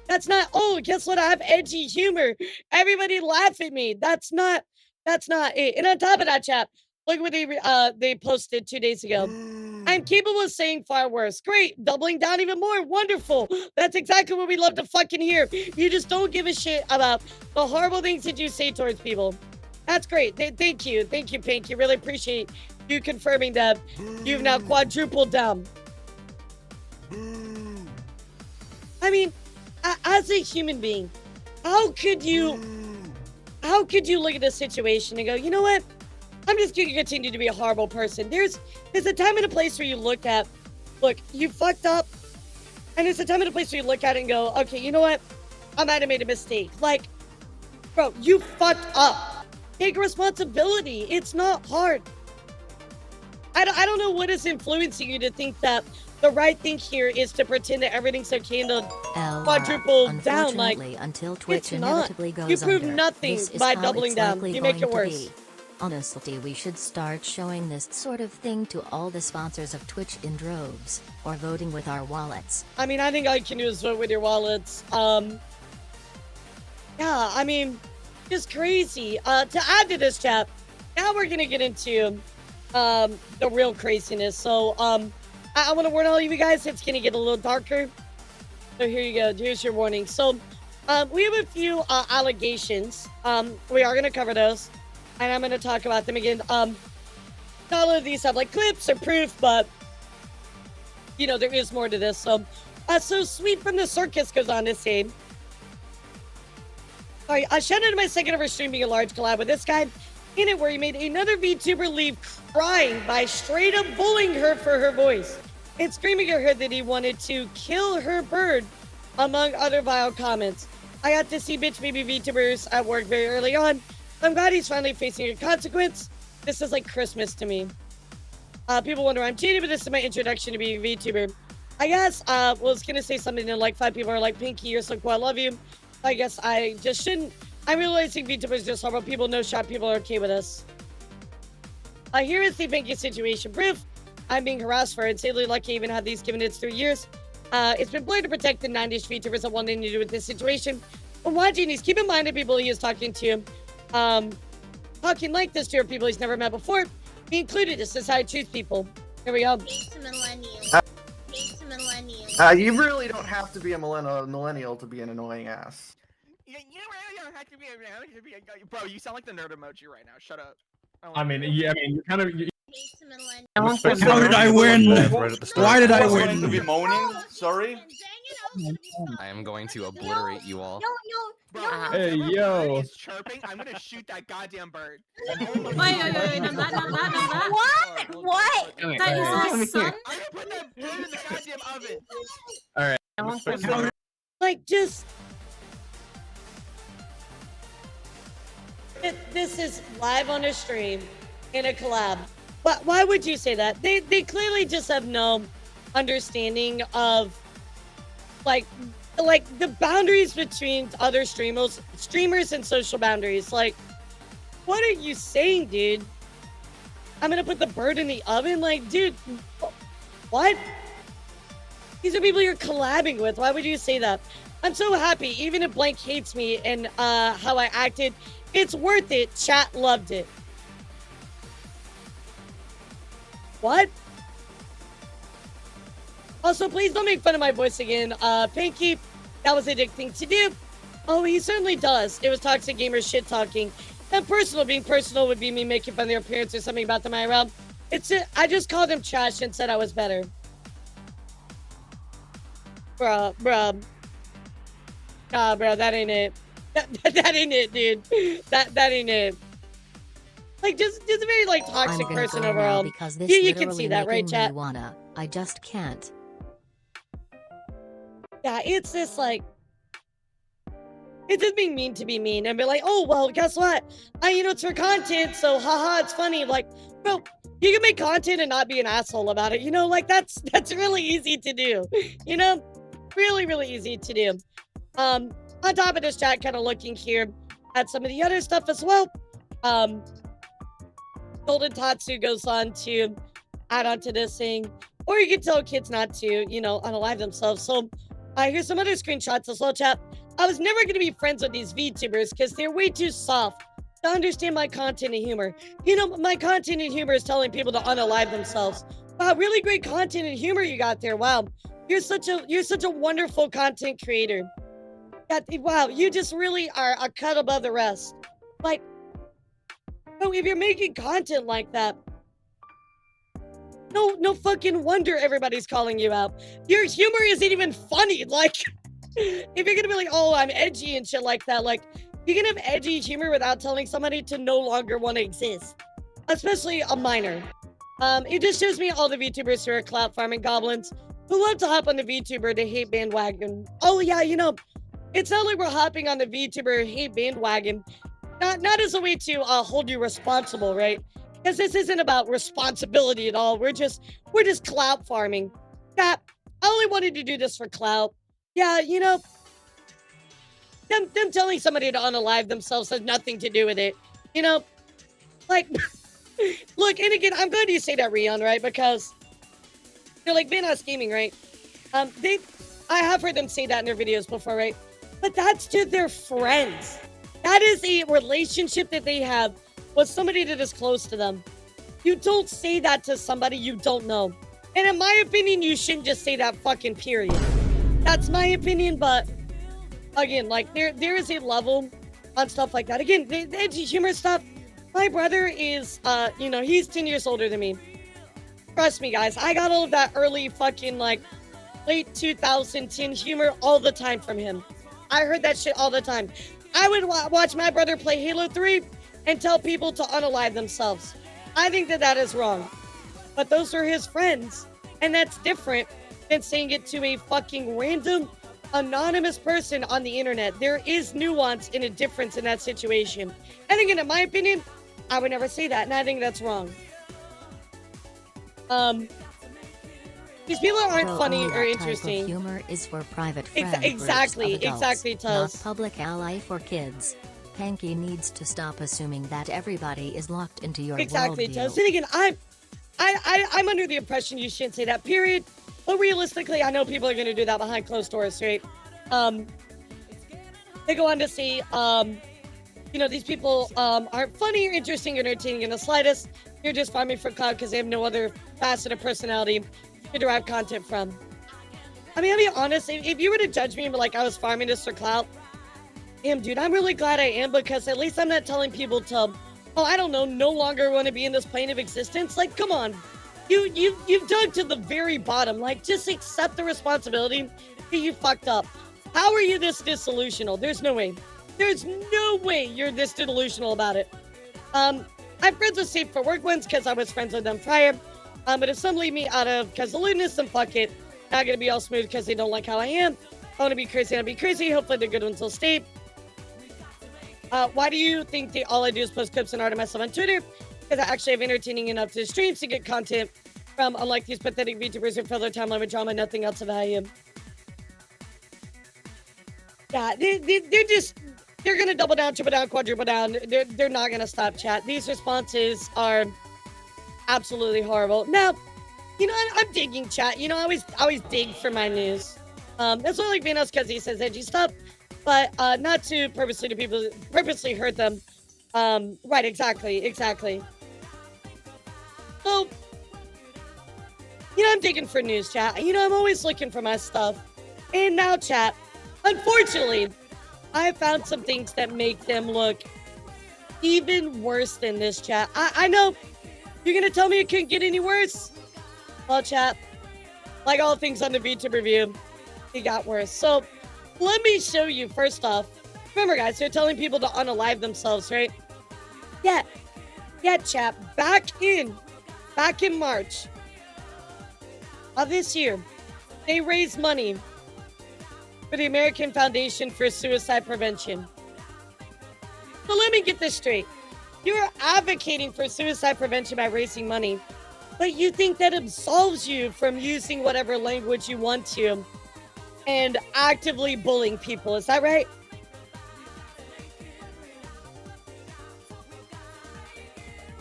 That's not, oh, guess what? I have edgy humor. Everybody laugh at me. That's not it. And on top of that, chat, look what they posted 2 days ago. I'm capable of saying far worse. Great. Doubling down even more. Wonderful. That's exactly what we love to fucking hear. You just don't give a shit about the horrible things that you say towards people. That's great. Thank you. Thank you, Pink. You really appreciate you confirming that you've now quadrupled down. I mean, as a human being, how could you look at this situation and go, you know what? I'm just going to continue to be a horrible person. There's a time and a place where you look, you fucked up. And there's a time and a place where you look at it and go, okay, you know what? I might have made a mistake. Like, bro, you fucked up. Take responsibility. It's not hard. I don't know what is influencing you to think that the right thing here is to pretend that everything's okay and to quadruple down. Like, until Twitch it's not. inevitably goes You prove under, nothing this is by how doubling it's down. likely You make it going to worse. be. Honestly, we should start showing this sort of thing to all the sponsors of Twitch in droves, or voting with our wallets. I mean, I think all you can do is vote with your wallets. Yeah, I mean, just crazy. To add to this, chat, now we're gonna get into the real craziness. So, I want to warn all of you guys, it's gonna get a little darker. So here you go. Here's your warning. So, we have a few allegations. We are gonna cover those, and I'm gonna talk about them again. Not all of these have like clips or proof, but you know there is more to this. So, so Sweet from the Circus goes on to say. Sorry, I shout out to my second ever stream being a large collab with this guy in it where he made another VTuber leave crying by straight up bullying her for her voice and screaming at her that he wanted to kill her bird, among other vile comments. I got to see bitch baby VTubers at work very early on. I'm glad he's finally facing a consequence. This is like Christmas to me. People wonder I'm cheating, but this is my introduction to being a VTuber. I guess, was gonna say something and like 5 people are like, Pinky, you're so cool, I love you. I guess I just shouldn't. I'm realizing VTubers just horrible people, no shot, people are okay with us. Here is the Pinky situation proof. I'm being harassed for insanely lucky I even had these given its 3 years. It's been blurred to protect the 90s VTubers that want anything to do with this situation. When watching these, keep in mind the people he is talking to, talking like this to are people he's never met before. Be included, this is how I choose people. Here we go. You really don't have to be a millennial to be an annoying ass. You really don't have to be a bro. You sound like the nerd emoji right now. Shut up. I mean, yeah, I mean, you kind of. How did I win? Why did I win? To be moaning? Sorry. I am going to obliterate you all. Hey, yo. Is chirping. I'm gonna shoot that goddamn bird. Wait, not that. What? That is my son? I'm gonna put that bird in the goddamn oven. All right. Like, just... This is live on a stream in a collab. But why would you say that? They clearly just have no understanding of like the boundaries between other streamers and social boundaries. Like, what are you saying, dude? I'm gonna put the bird in the oven? Like, dude, what? These are people you're collabing with. Why would you say that? I'm so happy. Even if Blank hates me and how I acted, it's worth it. Chat loved it. What? Also, please don't make fun of my voice again. Pinky, that was a dick thing to do. Oh, he certainly does. It was toxic gamers shit talking. And personal, being personal would be me making fun of their appearance or something about them IRL. I just called him trash and said I was better. Bruh. Nah, bro, that ain't it. That ain't it, dude. That ain't it. Like, just a very, like, toxic person overall. Because this you can see that, right, chat? I just can't. Yeah, it's just, like... It's just being mean to be mean. And be like, oh, well, guess what? It's for content, so haha, it's funny. Like, bro, you can make content and not be an asshole about it. Like, that's really easy to do. Really, really easy to do. On top of this chat, kind of looking here at some of the other stuff as well. Golden Tatsu goes on to add on to this thing, or you can tell kids not to, unalive themselves. So, here's some other screenshots as well, chat. I was never going to be friends with these VTubers because they're way too soft to understand my content and humor. My content and humor is telling people to unalive themselves. Wow, really great content and humor you got there. Wow, you're such a wonderful content creator. Wow, you just really are a cut above the rest. Like, if you're making content like that, no fucking wonder everybody's calling you out. Your humor isn't even funny. Like, if you're gonna be like, oh, I'm edgy and shit like that, like, you can have edgy humor without telling somebody to no longer want to exist, especially a minor. It just shows me all the VTubers who are clout farming goblins who love to hop on the VTuber to hate bandwagon. Oh yeah, it's not like we're hopping on the VTuber hate bandwagon, not as a way to hold you responsible, right? Because this isn't about responsibility at all. We're just clout farming. Yeah, I only wanted to do this for clout. Yeah, you know, them telling somebody to unalive themselves has nothing to do with it. You know, like, look, and again, I'm glad you say that, Rion, right? Because they're like Vanos Gaming, right? I have heard them say that in their videos before, right? But that's to their friends. That is a relationship that they have with somebody that is close to them. You don't say that to somebody you don't know. And in my opinion, you shouldn't just say that fucking period. That's my opinion, but again, like there is a level on stuff like that. Again, the edgy humor stuff. My brother is, you know, he's 10 years older than me. Trust me, guys. I got all of that early fucking, like, late 2010 humor all the time from him. I heard that shit all the time. I would watch my brother play Halo 3 and tell people to unalive themselves. I think that that is wrong. But those are his friends. And that's different than saying it to a fucking random, anonymous person on the internet. There is nuance and a difference in that situation. And again, in my opinion, I would never say that. And I think that's wrong. These people aren't funny or interesting. Type of humor is for private friends. Exactly, Not Tuz. public ally for kids. Hanky needs to stop assuming that everybody is locked into your Exactly, worldview. Tuz. And again, I'm under the impression you shouldn't say that, period. But realistically, I know people are going to do that behind closed doors, right? They go on to say, you know, these people aren't funny or interesting or entertaining in the slightest. You're just farming for clout because they have no other facet of personality to derive content from. I mean, I'll be honest, if you were to judge me like I was farming this for clout, damn, dude, I'm really glad I am, because at least I'm not telling people to, oh, I don't know, no longer want to be in this plane of existence. Like, come on. You've dug to the very bottom. Like, just accept the responsibility that you fucked up. How are you this disillusional? There's no way. There's no way you're this delusional about it. I'm friends with Safe for Work ones because I was friends with them prior. But if some leave me out of because of lewdness, then fuck it. Not gonna be all smooth because they don't like how I am. I wanna be crazy, I'll be crazy. Hopefully the good ones will stay. Why do you think all I do is post clips and art of myself on Twitter? Because I actually have entertaining enough to streams to get content from, unlike these pathetic VTubers who fill their timeline with drama, nothing else of value. Yeah, they're gonna double down, triple down, quadruple down. They're not gonna stop, chat. These responses are absolutely horrible. Now, you know, I'm digging, chat. You know, I always dig for my news. That's why I like Vanos, because he says edgy stuff, but not to purposely hurt them. Right, exactly. So, you know, I'm digging for news, chat. You know, I'm always looking for my stuff. And now, chat, unfortunately, I have found some things that make them look even worse than this, chat. I know you're gonna tell me it couldn't get any worse. Well, chat, like all things on the VTuber review, it got worse. So let me show you first off. Remember, guys, they're telling people to unalive themselves, right? Yeah, chat. Back in March of this year, they raised money for the American Foundation for Suicide Prevention. So let me get this straight. You're advocating for suicide prevention by raising money, but you think that absolves you from using whatever language you want to and actively bullying people. Is that right?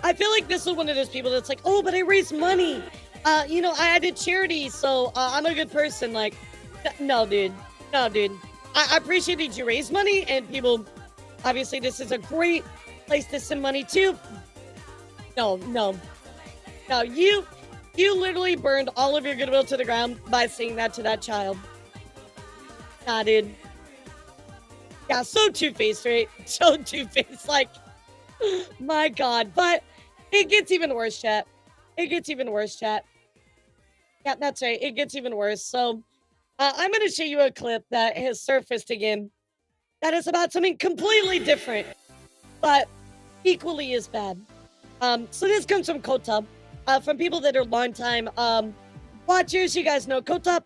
I feel like this is one of those people that's like, oh, but I raised money. You know, I did charity, so I'm a good person. Like, no, dude. I appreciated you raise money, and people, obviously, this is a great place to send money to. No, you literally burned all of your goodwill to the ground by saying that to that child. Nah, dude. Yeah, so two-faced, right? So two-faced, like, my God. But it gets even worse, chat. Yeah, that's right. It gets even worse. So, I'm going to show you a clip that has surfaced again that is about something completely different, but equally as bad. So this comes from Kota. From people that are longtime watchers, you guys know Kota.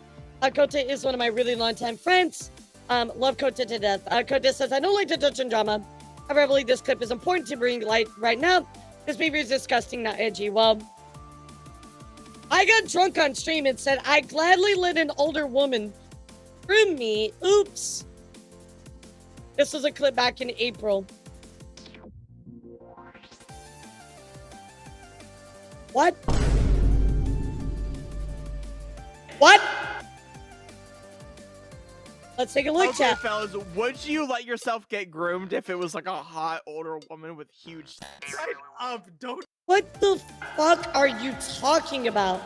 Kota is one of my really longtime friends. Love Kota to death. Kota says, I don't like to touch on drama. However, I believe this clip is important to bring light right now. This behavior is disgusting, not edgy. Well, I got drunk on stream and said, I gladly let an older woman groom me. Oops. This was a clip back in April. What? What? Let's take a look, okay, chat. fellas, would you let yourself get groomed if it was like a hot older woman with huge straight up? Don't. What the fuck are you talking about?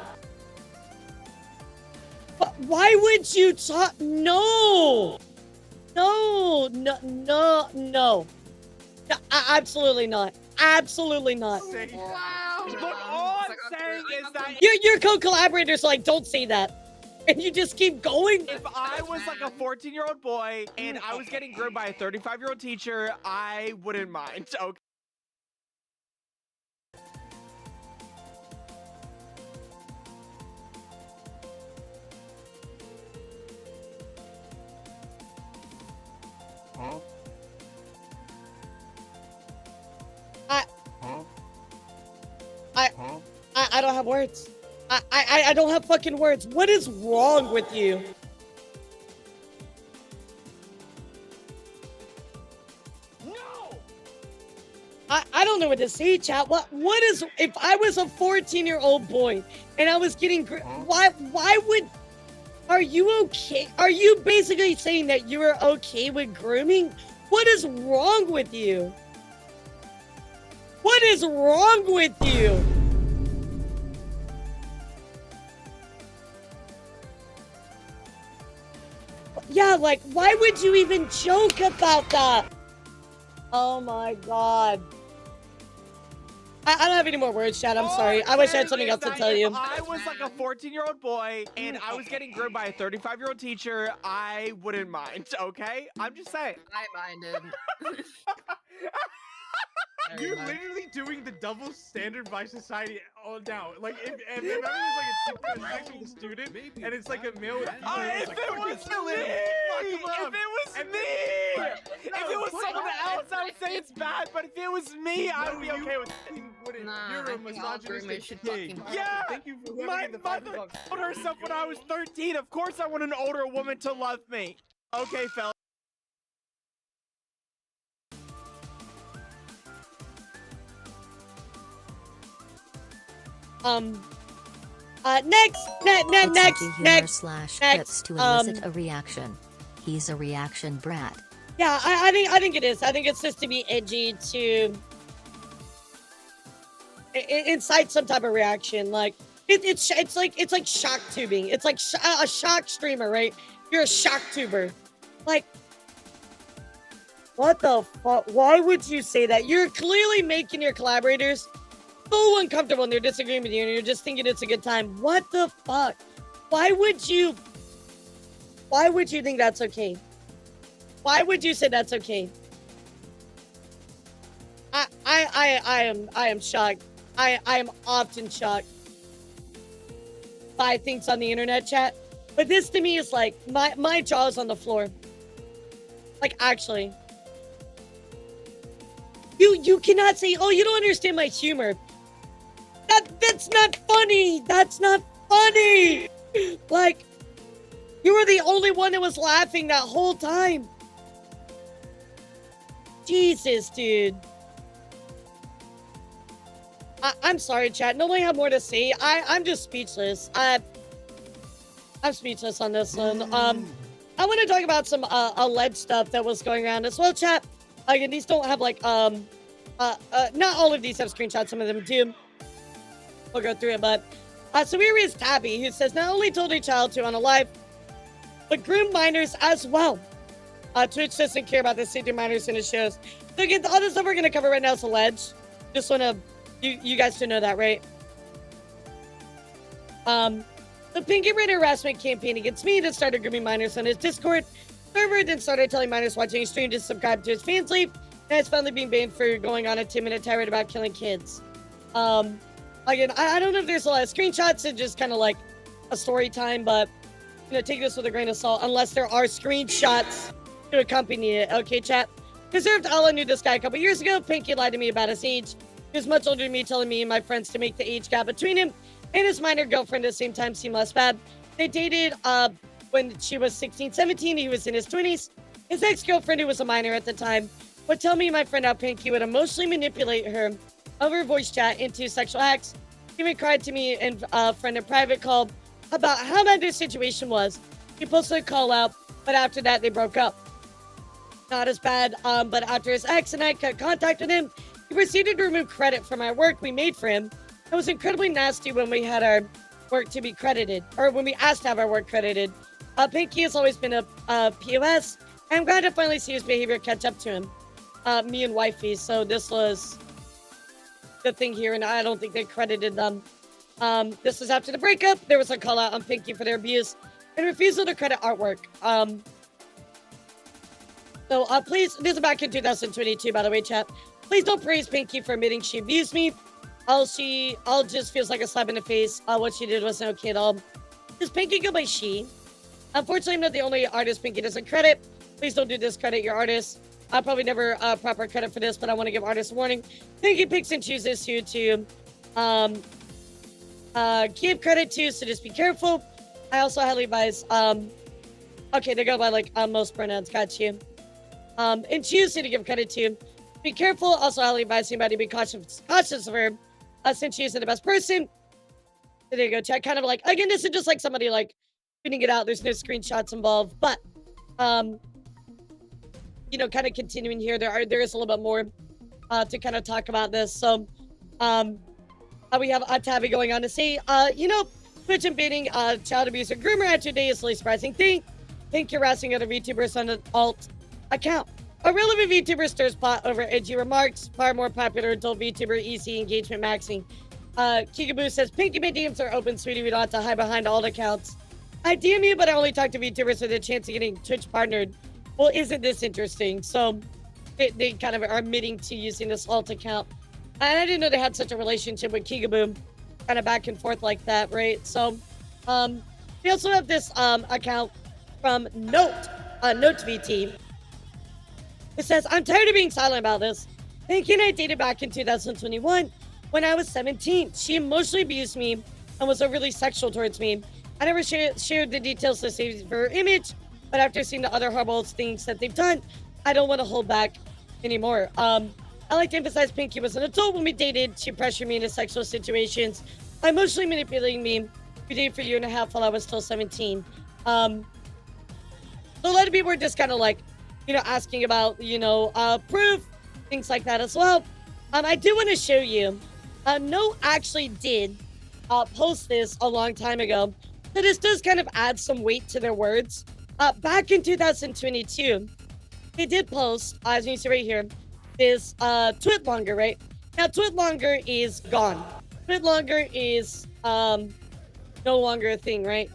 Why would you talk? No. No, no, no, no. Absolutely not. Absolutely not. Wow. Look, all I'm saying is that Your co-collaborators like, don't say that. And you just keep going. if I was like a 14-year-old boy and I was getting groomed by a 35-year-old teacher, I wouldn't mind. Okay. I don't have words. I don't have fucking words. What is wrong with you? No. I don't know what to say, chat. What is, if I was a 14-year-old boy and I was getting, why would, are you okay? Are you basically saying that you are okay with grooming? What is wrong with you? What is wrong with you? Yeah, like, why would you even joke about that? Oh my god. I don't have any more words, Chad. I'm sorry. I wish I had something else to tell you. If I was like a 14-year-old boy and I was getting groomed by a 35-year-old teacher, I wouldn't mind, okay? I'm just saying. I minded. You're literally doing the double standard by society all now. Like, if I was like a section with a student, and it's like a male with If it was someone else, I would say it's bad, but if it was me, I would be okay with it. Nah, You're a misogynistic pig. Yeah, Thank you for my giving me the mother told herself when I was 13. Of course I want an older woman to love me. Okay, fella. Next. Slash clips to elicit a reaction. He's a reaction brat. Yeah, I think it is. I think it's just to be edgy, to incite some type of reaction. Like it's like shock tubing. It's like a shock streamer, right? You're a shock tuber. Like, what the fuck? Why would you say that? You're clearly making your collaborators so uncomfortable and they're disagreeing with you and you're just thinking it's a good time. What the fuck? Why would you think that's okay? Why would you say that's okay? I am shocked. I am often shocked by things on the internet, chat. But this to me is like my jaw is on the floor. Like, actually. You cannot say, oh, you don't understand my humor. That's not funny. That's not funny. Like, you were the only one that was laughing that whole time. Jesus, dude. I'm sorry, chat. Nobody have more to say. I'm just speechless. I'm speechless on this one. I want to talk about some alleged stuff that was going around as well, chat. Again, these don't have like not all of these have screenshots. Some of them do. We'll go through it, but so here is Tabby, who says not only told a child to on a live, but groom minors as well. Twitch doesn't care about the safety minors in his shows. So again, the other stuff we're gonna cover right now is alleged. Just wanna you guys to know that, right? The Pinky Rain harassment campaign against me that started grooming minors on his Discord server, then started telling minors watching his stream to subscribe to his fan sleep, and it's finally being banned for going on a 10-minute tirade about killing kids. Again, I don't know if there's a lot of screenshots and just kind of like a story time, but take this with a grain of salt unless there are screenshots to accompany it. Okay, chat? Preserved Allah knew this guy a couple years ago. Pinky lied to me about his age. He was much older than me, telling me and my friends to make the age gap between him and his minor girlfriend at the same time seem less bad. They dated when she was 16, 17. He was in his 20s. His ex-girlfriend, who was a minor at the time, would tell me and my friend how Pinky would emotionally manipulate her over voice chat into sexual acts. He even cried to me and a friend in private call about how bad their situation was. He posted a call out, but after that, they broke up. Not as bad, but after his ex and I cut contact with him, he proceeded to remove credit from our work we made for him. It was incredibly nasty when we had our work to be credited, or when we asked to have our work credited. Pinky has always been a POS, and I'm glad to finally see his behavior catch up to him. Me and wifey, so this was the thing here, and I don't think they credited them. This was after the breakup. There was a call out on Pinky for their abuse and refusal to credit artwork. So please, this is back in 2022, by the way, chat. Please don't praise Pinky for admitting she abused me. All just feels like a slap in the face. What she did wasn't okay at all. Does Pinky go by she? Unfortunately, I'm not the only artist Pinky doesn't credit. Please don't do this, credit your artist. I'll probably never proper credit for this, but I want to give artists a warning. Pinky picks and chooses who to give credit to, so just be careful. I also highly advise, okay, they go by like most pronouns, got you. And choose who to give credit to. Be careful. Also, highly advise anybody to be cautious of her, since she isn't the best person. So there you go, chat. Kind of like, again, this is just like somebody like putting it out. There's no screenshots involved, but you know, kind of continuing here, there is a little bit more to kind of talk about this. So we have a Tabby going on to say, you know, Twitch and baiting child abuse or groomer at today is the least surprising thing. Think you're harassing other VTubers on an alt account. A relevant VTuber stirs pot over edgy remarks. Far more popular adult VTuber EC engagement maxing. Kikaboo says, Pinky, my DMs are open, sweetie. We don't have to hide behind alt accounts. I DM you, but I only talk to VTubers with a chance of getting Twitch partnered. Well, isn't this interesting? So they kind of are admitting to using this alt account. And I didn't know they had such a relationship with Kikaboo. Kind of back and forth like that, right? So we also have this account from Note VT. It says, I'm tired of being silent about this. Pinky and I dated back in 2021 when I was 17. She emotionally abused me and was overly sexual towards me. I never shared the details to save her image, but after seeing the other horrible things that they've done, I don't want to hold back anymore. I like to emphasize Pinky was an adult when we dated. She pressured me into sexual situations, emotionally manipulating me. We dated for a year and a half while I was still 17. So a lot of people were just kind of like, you know, asking about, you know, proof, things like that as well. I do want to show you. No actually did post this a long time ago. So this does kind of add some weight to their words. Back in 2022, they did post, as you see right here, this Twitlonger, right? Now, Twitlonger is gone. Twitlonger is no longer a thing, right?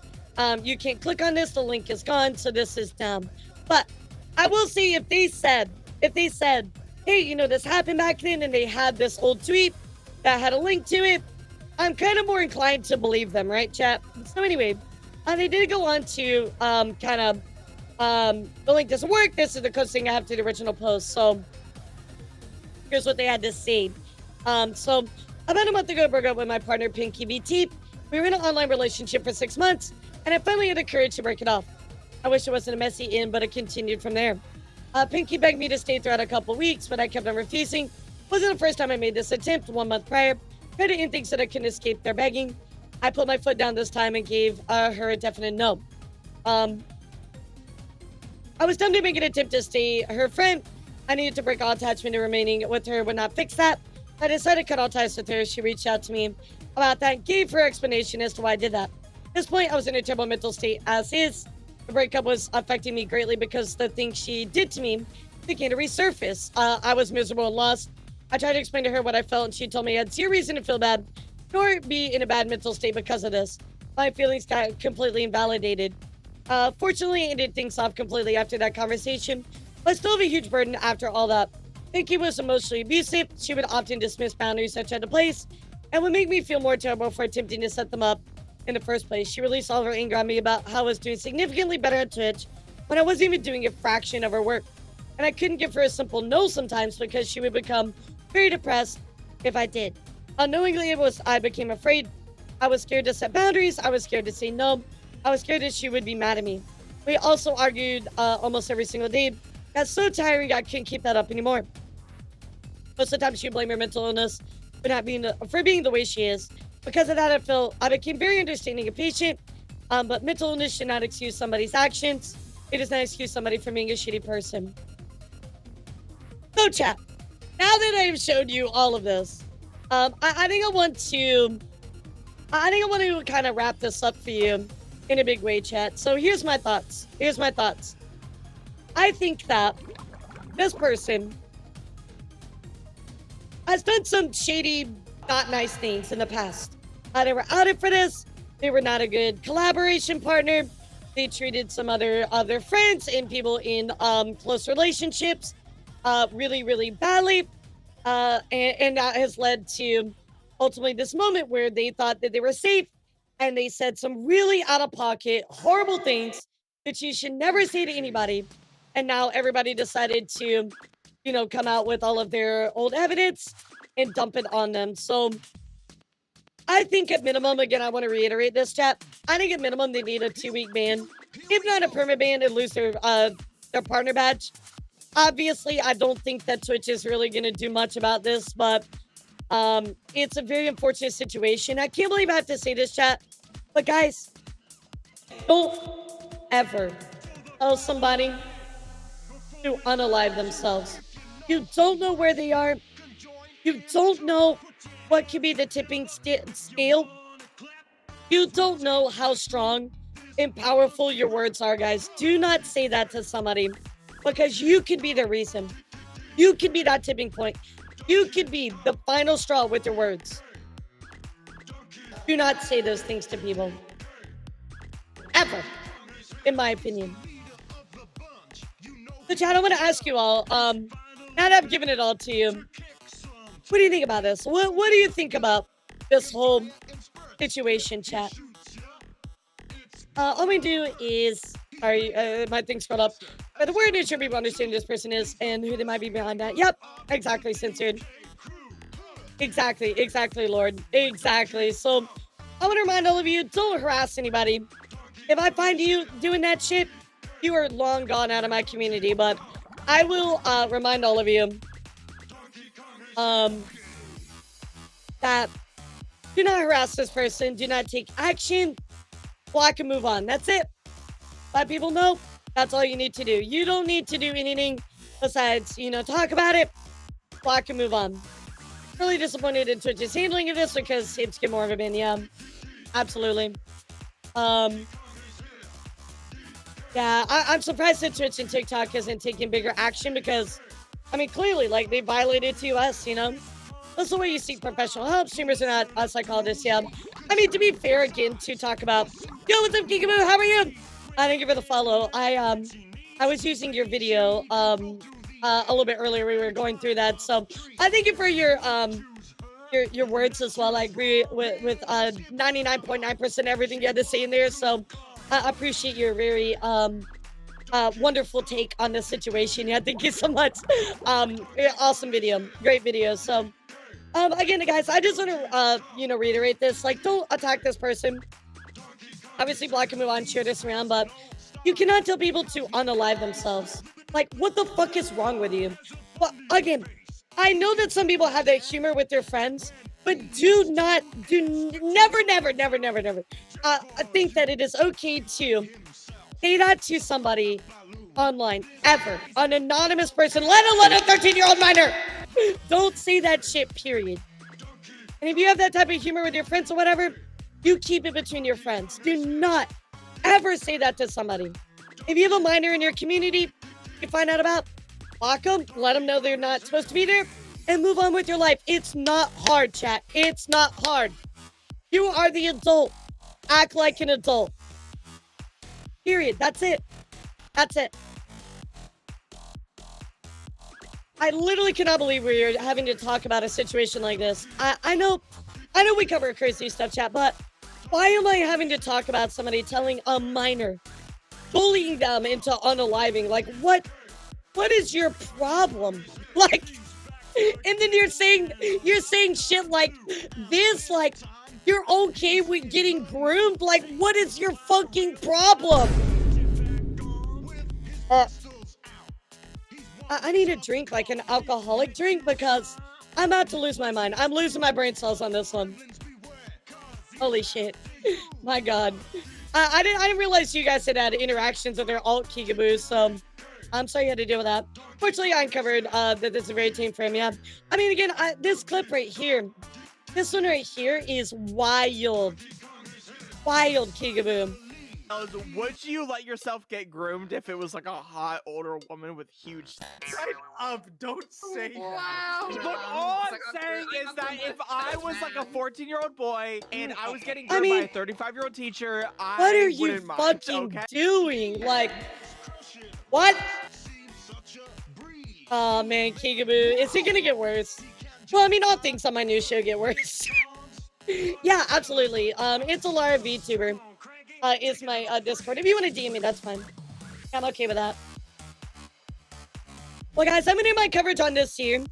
You can't click on this. The link is gone, so this is dumb. But I will say if they said, hey, you know, this happened back then and they had this old tweet that had a link to it, I'm kind of more inclined to believe them, right, chat? So anyway, they did go on to the link doesn't work. This is the closest thing I have to the original post. So here's what they had to say. So about a month ago, I broke up with my partner, Pinky VT. We were in an online relationship for 6 months, and I finally had the courage to break it off. I wish it wasn't a messy end, but it continued from there. Pinky begged me to stay throughout a couple weeks, but I kept on refusing. Wasn't the first time I made this attempt. 1 month prior, tried to end things so that I couldn't escape their begging. I put my foot down this time and gave her a definite no. I was tempted to make an attempt to stay her friend. I needed to break all attachment, and remaining with her would not fix that. I decided to cut all ties with her. She reached out to me about that and gave her explanation as to why I did that. At this point, I was in a terrible mental state as is. The breakup was affecting me greatly because the things she did to me began to resurface. I was miserable and lost. I tried to explain to her what I felt, and she told me I had zero reason to feel bad, nor be in a bad mental state because of this. My feelings got completely invalidated. Fortunately, I ended things off completely after that conversation, but I still have a huge burden after all that. Pinky was emotionally abusive. She would often dismiss boundaries I tried to place and would make me feel more terrible for attempting to set them up. in the first place. She released all of her anger on me about how I was doing significantly better on Twitch when I wasn't even doing a fraction of her work. And I couldn't give her a simple no sometimes because she would become very depressed if I did. Unknowingly, I became afraid. I was scared to set boundaries. I was scared to say no. I was scared that she would be mad at me. We also argued almost every single day. Got so tiring, I couldn't keep that up anymore. Most of the time, she would blame her mental illness for being the way she is. Because of that, I became very understanding and patient. But mental illness should not excuse somebody's actions. It does not excuse somebody from being a shitty person. So, chat. Now that I've showed you all of this, I think I want to kind of wrap this up for you in a big way, chat. So here's my thoughts. I think that this person has done some shady, not nice things in the past. They were outed for this. They were not a good collaboration partner. They treated some other friends and people in close relationships really, really badly. And that has led to ultimately this moment where they thought that they were safe and they said some really out-of-pocket, horrible things that you should never say to anybody. And now everybody decided to, come out with all of their old evidence and dump it on them. So I think at minimum, again, I want to reiterate this, chat. I think at minimum they need a 2-week ban, if not a permanent ban, and lose their partner badge. Obviously, I don't think that Twitch is really going to do much about this, but it's a very unfortunate situation. I can't believe I have to say this, chat, but guys, don't ever tell somebody to unalive themselves. You don't know where they are. You don't know what could be the tipping scale. You don't know how strong and powerful your words are, guys. Do not say that to somebody because you could be the reason. You could be that tipping point. You could be the final straw with your words. Do not say those things to people. Ever. In my opinion. So, chat, I want to ask you all, now that I've given it all to you, what do you think about this? What do you think about this whole situation, chat? All we do is, sorry, my thing scrolled up. But the word is sure people understand who this person is and who they might be behind that. Yep, exactly, censored. Exactly, Lord. Exactly. So, I want to remind all of you, don't harass anybody. If I find you doing that shit, you are long gone out of my community. But I will remind all of you that do not harass this person. Do not take action. Block and move on. That's it. Let people know. That's all you need to do. You don't need to do anything besides, talk about it. Block and move on. Really disappointed in Twitch's handling of this because it's get more of a ban. Yeah, absolutely. Yeah, I'm surprised that Twitch and TikTok isn't taking bigger action because, clearly, they violated TOS, That's the way you seek professional help. Streamers are not psychologists, yeah. To be fair, again, to talk about, yo, what's up, Geekaboo? How are you? Thank you for the follow. I was using your video a little bit earlier. We were going through that, so I thank you for your words as well. I agree with 99.9% everything you had to say in there. So I appreciate your very wonderful take on this situation. Yeah, thank you so much. Awesome video, great video. So again, guys, I just want to reiterate this. Don't attack this person. Obviously, block and move on, share this around, but you cannot tell people to unalive themselves. What the fuck is wrong with you? Well, again, I know that some people have that humor with their friends, but never think that it is okay to say that to somebody online, ever. An anonymous person, let alone a 13-year-old minor. Don't say that shit, period. And if you have that type of humor with your friends or whatever, you keep it between your friends. Do not ever say that to somebody. If you have a minor in your community you find out about, block them, let them know they're not supposed to be there, and move on with your life. It's not hard, chat. It's not hard. You are the adult. Act like an adult. Period. That's it. That's it. I literally cannot believe we're having to talk about a situation like this. I know we cover crazy stuff, chat, but Why am I having to talk about somebody telling a minor, bullying them into unaliving? Like, what is your problem? Like, and then you're saying shit like this, like, you're okay with getting groomed? Like, what is your fucking problem? I need a drink, like an alcoholic drink, because I'm about to lose my mind. I'm losing my brain cells on this one. Holy shit. My god. I didn't realize you guys had interactions with their alt Kigaboos, so I'm sorry you had to deal with that. Fortunately, I uncovered that this is a very tame frame, yeah. I mean, again, this clip right here, this one right here is wild. Wild, Kigaboo. Would you let yourself get groomed if it was like a hot older woman with huge? Shut up! Don't say that. Wow. Look, all I'm saying is that if I was like a 14-year-old boy and I was getting groomed by a 35-year-old teacher, What are you fucking doing? Like, what? Oh man, Kigaboo, is it gonna get worse? Well, I mean, all things on my new show get worse. Yeah, absolutely. It's a Lara VTuber. Is my Discord. If you want to DM me, that's fine. I'm okay with that. Well, guys, I'm gonna do my coverage on this here.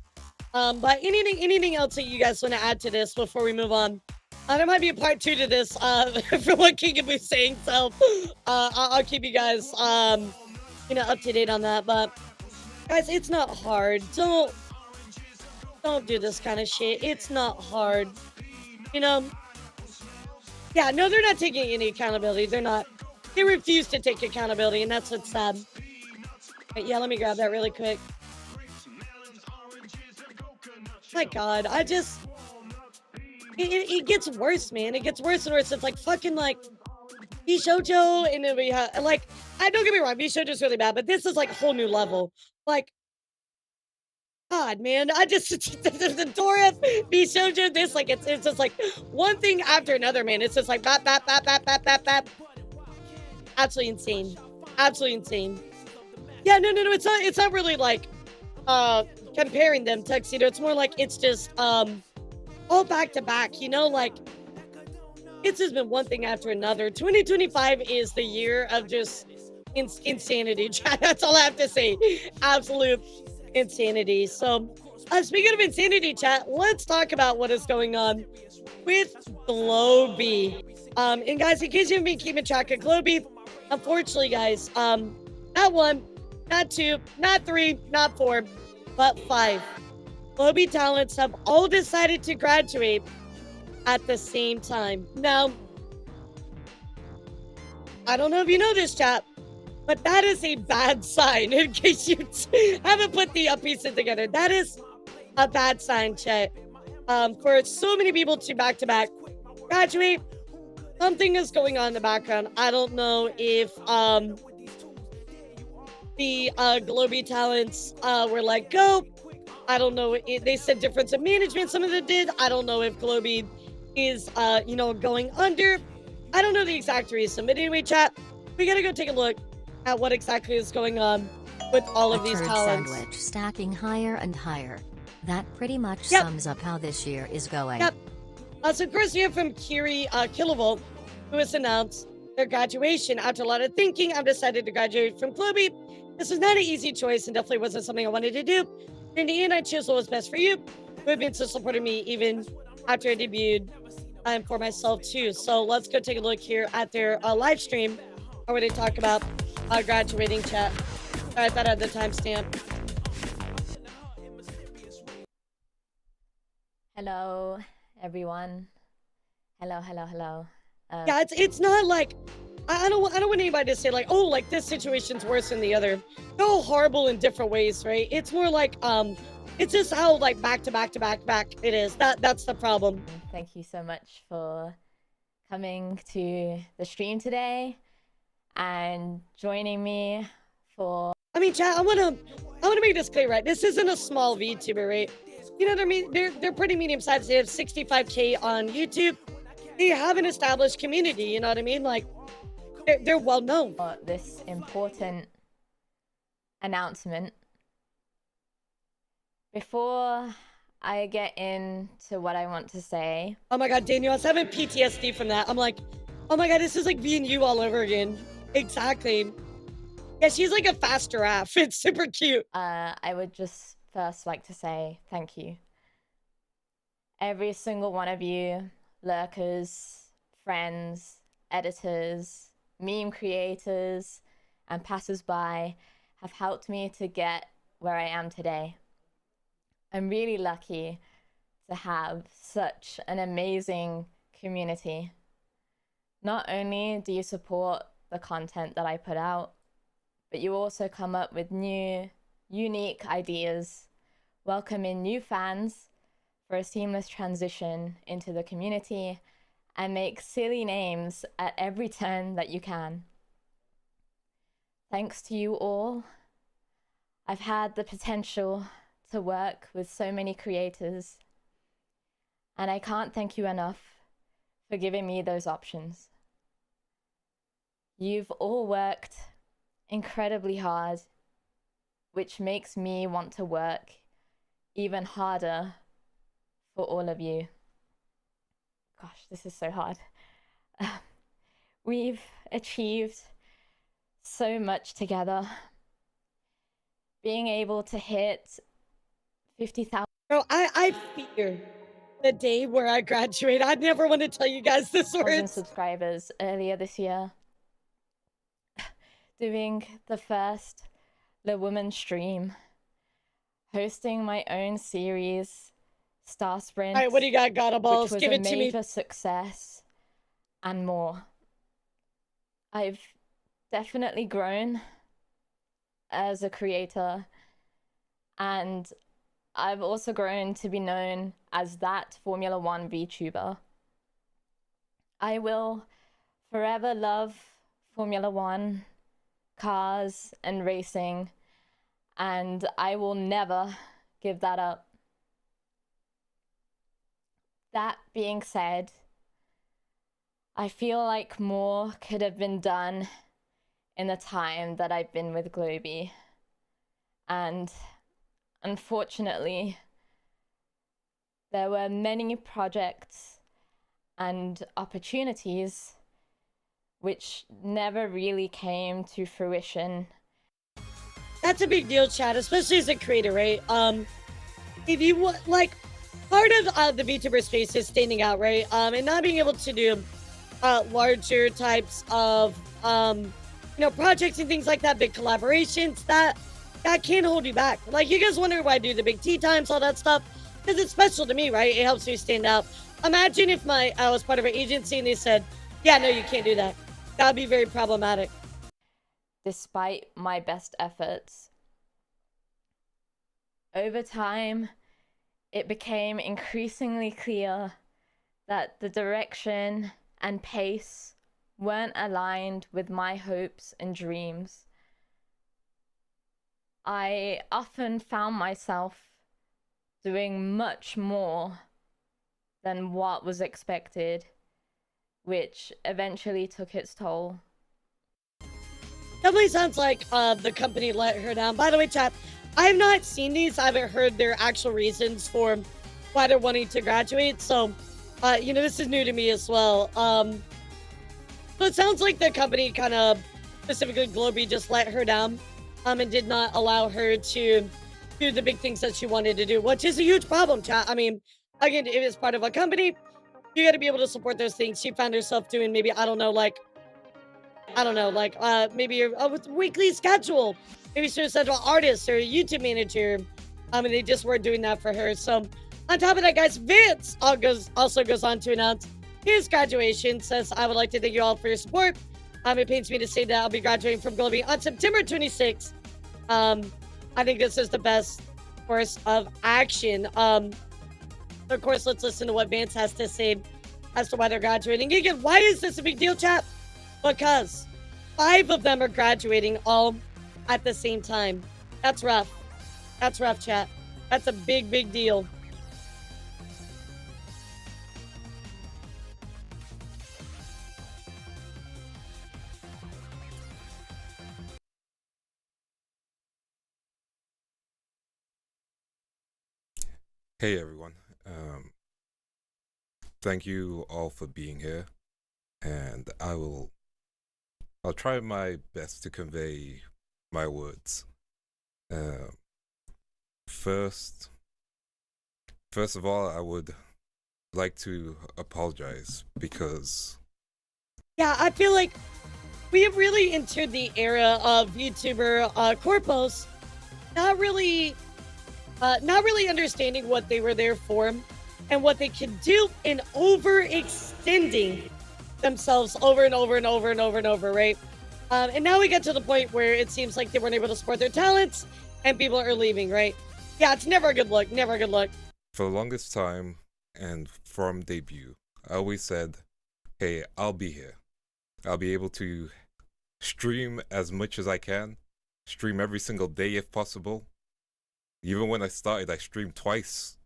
But anything else that you guys want to add to this before we move on? There might be a part 2 to this, from what Kigaboo's saying. So, I'll keep you guys, you know, up to date on that. But guys, it's not hard. Don't do this kind of shit. It's not hard. You know. Yeah, no, they're not taking any accountability. They're not. They refuse to take accountability, and that's what's sad. But yeah, let me grab that really quick. My God, I just... It gets worse, man. It gets worse and worse. It's like fucking like VShojo, and then we have like... don't get me wrong, VShojo's really bad, but this is like a whole new level. Like... God, man, I just the Dora, VShojo, this, like, it's just like one thing after another, man. It's just like bap, bap, bap, bap, bap, bap, bap. Absolutely insane. Absolutely insane. Yeah, no, it's not really like comparing them, Tuxedo. It's more like it's just all back to back, you know, like it's just been one thing after another. 2025 is the year of just insanity. That's all I have to say. Absolute insanity. So, speaking of insanity, chat, let's talk about what is going on with Globy. And guys, in case you haven't been keeping track of Globy, unfortunately, guys, not 1, not 2, not 3, not 4, but 5 Globy talents have all decided to graduate at the same time. Now, I don't know if you know this, chat, but that is a bad sign, in case you haven't put the pieces together. That is a bad sign, chat. For so many people to back-to-back graduate, something is going on in the background. I don't know if the Globy talents were let go. I don't know. They said difference of management, some of them did. I don't know if Globy is, you know, going under. I don't know the exact reason. But anyway, chat, we gotta go take a look at what exactly is going on with all of these talents. Sandwich stacking higher and higher. That pretty much sums up how this year is going. Yep. So of course we have from Kiri Kilovolt, who has announced their graduation. After a lot of thinking, I've decided to graduate from Globy. This was not an easy choice and definitely wasn't something I wanted to do. In the end, I chose what was best for you, who have been so supporting me even after I debuted and for myself too. So let's go take a look here at their live stream where they talk about graduating, chat. I thought I had the timestamp. Hello, everyone. Hello. Yeah, it's not like I don't want anybody to say like, oh, like this situation's worse than the other. They're all horrible in different ways, right? It's more like it's just how like back to back it is. That's the problem. Thank you so much for coming to the stream today and joining me for... I mean, chat, I wanna make this clear, right? This isn't a small VTuber, right? You know what I mean? They're pretty medium sized. They have 65K on YouTube. They have an established community, you know what I mean? Like they're well known. This important announcement. Before I get into what I want to say. Oh my god, Daniel, I was having PTSD from that. I'm like, oh my god, this is like being you all over again. Exactly. Yeah, she's like a fast giraffe. It's super cute. I would just first like to say thank you. Every single one of you, lurkers, friends, editors, meme creators, and passers-by have helped me to get where I am today. I'm really lucky to have such an amazing community. Not only do you support the content that I put out, but you also come up with new, unique ideas, welcome in new fans for a seamless transition into the community, and make silly names at every turn that you can. Thanks to you all, I've had the potential to work with so many creators, and I can't thank you enough for giving me those options. You've all worked incredibly hard, which makes me want to work even harder for all of you. Gosh, this is so hard. We've achieved so much together. Being able to hit 50,000. Bro, I fear the day where I graduate. I never want to tell you guys this words. Subscribers earlier this year. Doing the first The Woman stream. Hosting my own series, Star Sprint. All right, what do you got, Gotta Balls? Which was Give a it to me. major success, and more. I've definitely grown as a creator, and I've also grown to be known as that Formula 1 VTuber. I will forever love Formula 1, cars, and racing, and I will never give that up. That being said, I feel like more could have been done in the time that I've been with Globy. And unfortunately, there were many projects and opportunities which never really came to fruition. That's a big deal, chat, especially as a creator, right? If you want, like, part of the VTuber space is standing out, right? And not being able to do larger types of, projects and things like that, big collaborations, that can hold you back. Like, you guys wonder why I do the big tea times, all that stuff, because it's special to me, right? It helps me stand out. Imagine if I was part of an agency and they said, yeah, no, you can't do that. That would be very problematic. Despite my best efforts, over time, it became increasingly clear that the direction and pace weren't aligned with my hopes and dreams. I often found myself doing much more than what was expected, which eventually took its toll. Definitely sounds like the company let her down. By the way, chat, I have not seen these. I haven't heard their actual reasons for why they're wanting to graduate. So, this is new to me as well. So it sounds like the company kind of, specifically Globy, just let her down and did not allow her to do the big things that she wanted to do, which is a huge problem, chat. I mean, again, if it's part of a company, you got to be able to support those things. She found herself doing maybe, maybe a weekly schedule. Maybe she was an artist or a YouTube manager. And they just weren't doing that for her. So on top of that, guys, Vince also goes on to announce his graduation. Says, I would like to thank you all for your support. It pains me to say that I'll be graduating from Globy on September 26th. I think this is the best course of action. Of course, let's listen to what Vance has to say as to why they're graduating. Again, why is this a big deal, chat? Because 5 of them are graduating all at the same time. That's rough. That's rough, chat. That's a big, big deal. Hey everyone. Thank you all for being here, and I'll try my best to convey my words. First of all, I would like to apologize because Yeah, I feel like we have really entered the era of VTuber corpos, not really understanding what they were there for and what they can do, and overextending themselves over and over and over and over and over, right? And now we get to the point where it seems like they weren't able to support their talents and people are leaving, right? Yeah, it's never a good look, never a good look. for the longest time and from debut, I always said, hey, I'll be here. I'll be able to stream as much as I can, stream every single day if possible. Even when I started, I streamed twice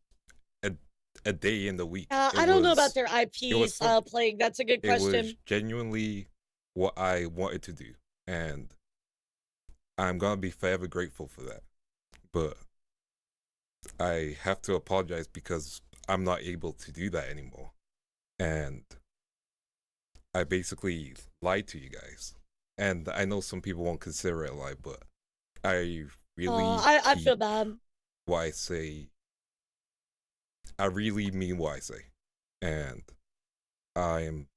a day in the week. I don't know about their IPs playing. That's a good question. It was genuinely what I wanted to do, and I'm gonna be forever grateful for that. But I have to apologize because I'm not able to do that anymore, and I basically lied to you guys. And I know some people won't consider it a lie, but I really I feel bad. What I say, I really mean what I say, and I'm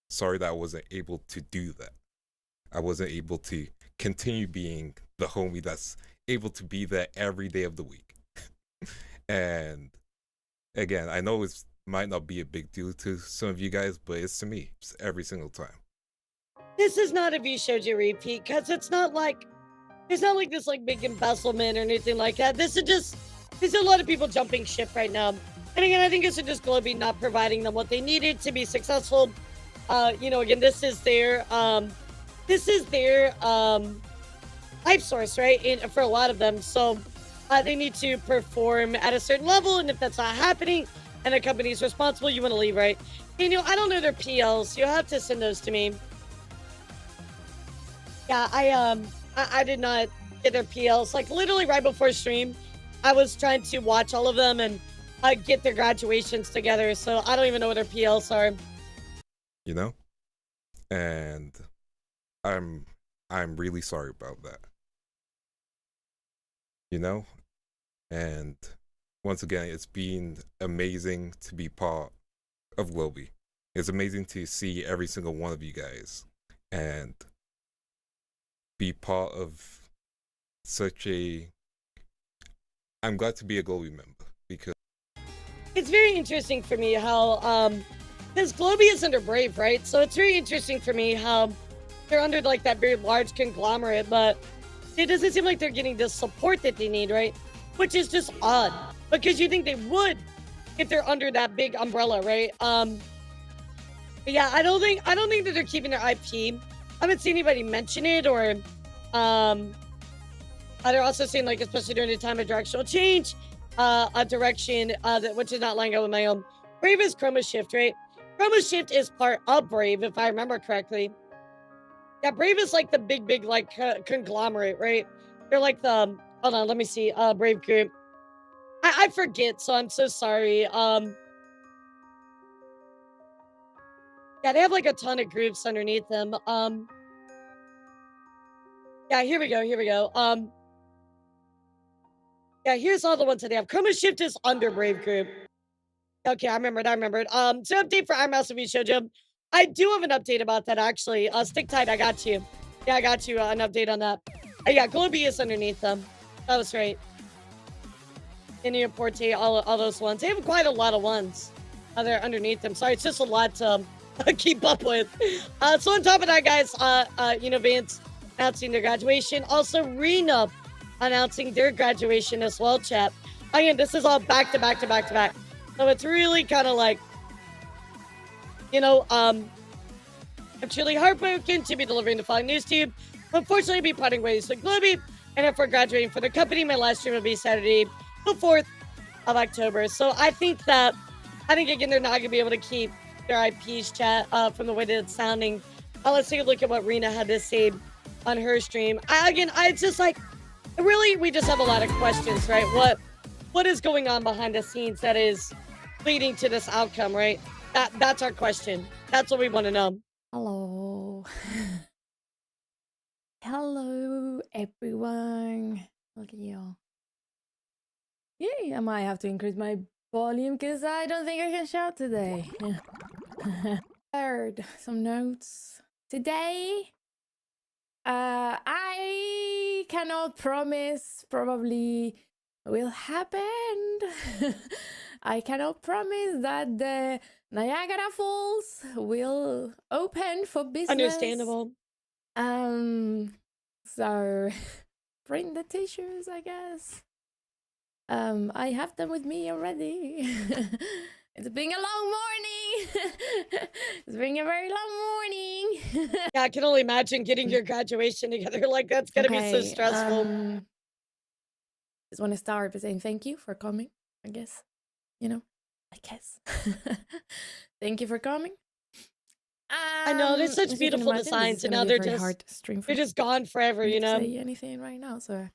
sorry that I wasn't able to do that. I wasn't able to continue being the homie that's able to be there every day of the week. And again, I know it might not be a big deal to some of you guys, but it's to me. It's every single time. This is not a VShojo repeat because it's not like this like big embezzlement or anything like that. There's a lot of people jumping ship right now. And again, I think it's just Globy not providing them what they needed to be successful. Again, this is their hype source, right? For a lot of them. So they need to perform at a certain level, and if that's not happening and the company's responsible, you want to leave, right? And, I don't know their PLs. You'll have to send those to me. Yeah, I did not get their PLs. Like, literally right before stream, I was trying to watch all of them and get their graduations together, so I don't even know what their PLs are. And I'm really sorry about that. And once again, it's been amazing to be part of Globy. It's amazing to see every single one of you guys and be part of I'm glad to be a Globy member because it's very interesting for me how because Globy is under Brave, right? So it's very interesting for me how they're under like that very large conglomerate, but it doesn't seem like they're getting the support that they need, right? Which is just odd because you think they would if they're under that big umbrella, right? But yeah, I don't think that they're keeping their IP. I haven't seen anybody mention it, or they're also saying, like, especially during the time of directional change, a direction which is not lining up with my own. Brave is Chroma Shift, right? Chroma Shift is part of Brave, if I remember correctly. Yeah, Brave is like the big like conglomerate, right? They're like the hold on, let me see. Brave group. I forget, so I'm so sorry. Yeah, they have like a ton of groups underneath them. Yeah, here we go. Yeah, here's all the ones that they have. Chroma Shift is under Brave Group. Okay, I remembered. So update for Iron Mouse and VShojo. I do have an update about that, actually. Stick tight, I got you. Yeah, I got you an update on that. Yeah, Globy is underneath them. That was right. Indian Porte, all those ones. They have quite a lot of ones. They're underneath them. Sorry, it's just a lot to keep up with. So on top of that, guys, Vance announcing their graduation. Also, Rena announcing their graduation as well, chat. Again, this is all back to back. So it's really kind of like, I'm truly heartbroken to be delivering the following news to you. Unfortunately, I'll be parting ways with Globy, and if we're graduating for the company, my last stream will be Saturday, the 4th of October. So I think again, they're not going to be able to keep their IPs, chat, from the way that it's sounding. Let's take a look at what Rena had to say on her stream. It's just like, really, we just have a lot of questions, right? what is going on behind the scenes that is leading to this outcome, right? That's our question. That's what we want to know. Hello. Hello, everyone. Look at you. Yay, I might have to increase my volume because I don't think I can shout today. Heard some notes. Today, I cannot promise probably will happen. I cannot promise that the Niagara Falls will open for business. Understandable. So bring the tissues, I guess. I have them with me already. It's been a long morning. It's been a very long morning. Yeah, I can only imagine getting your graduation together. Like, that's gonna be so stressful. Just want to start by saying thank you for coming, I guess. You know, I guess. Thank you for coming. I know, there's such beautiful designs, and now they're just gone forever, you know? Say anything right now, so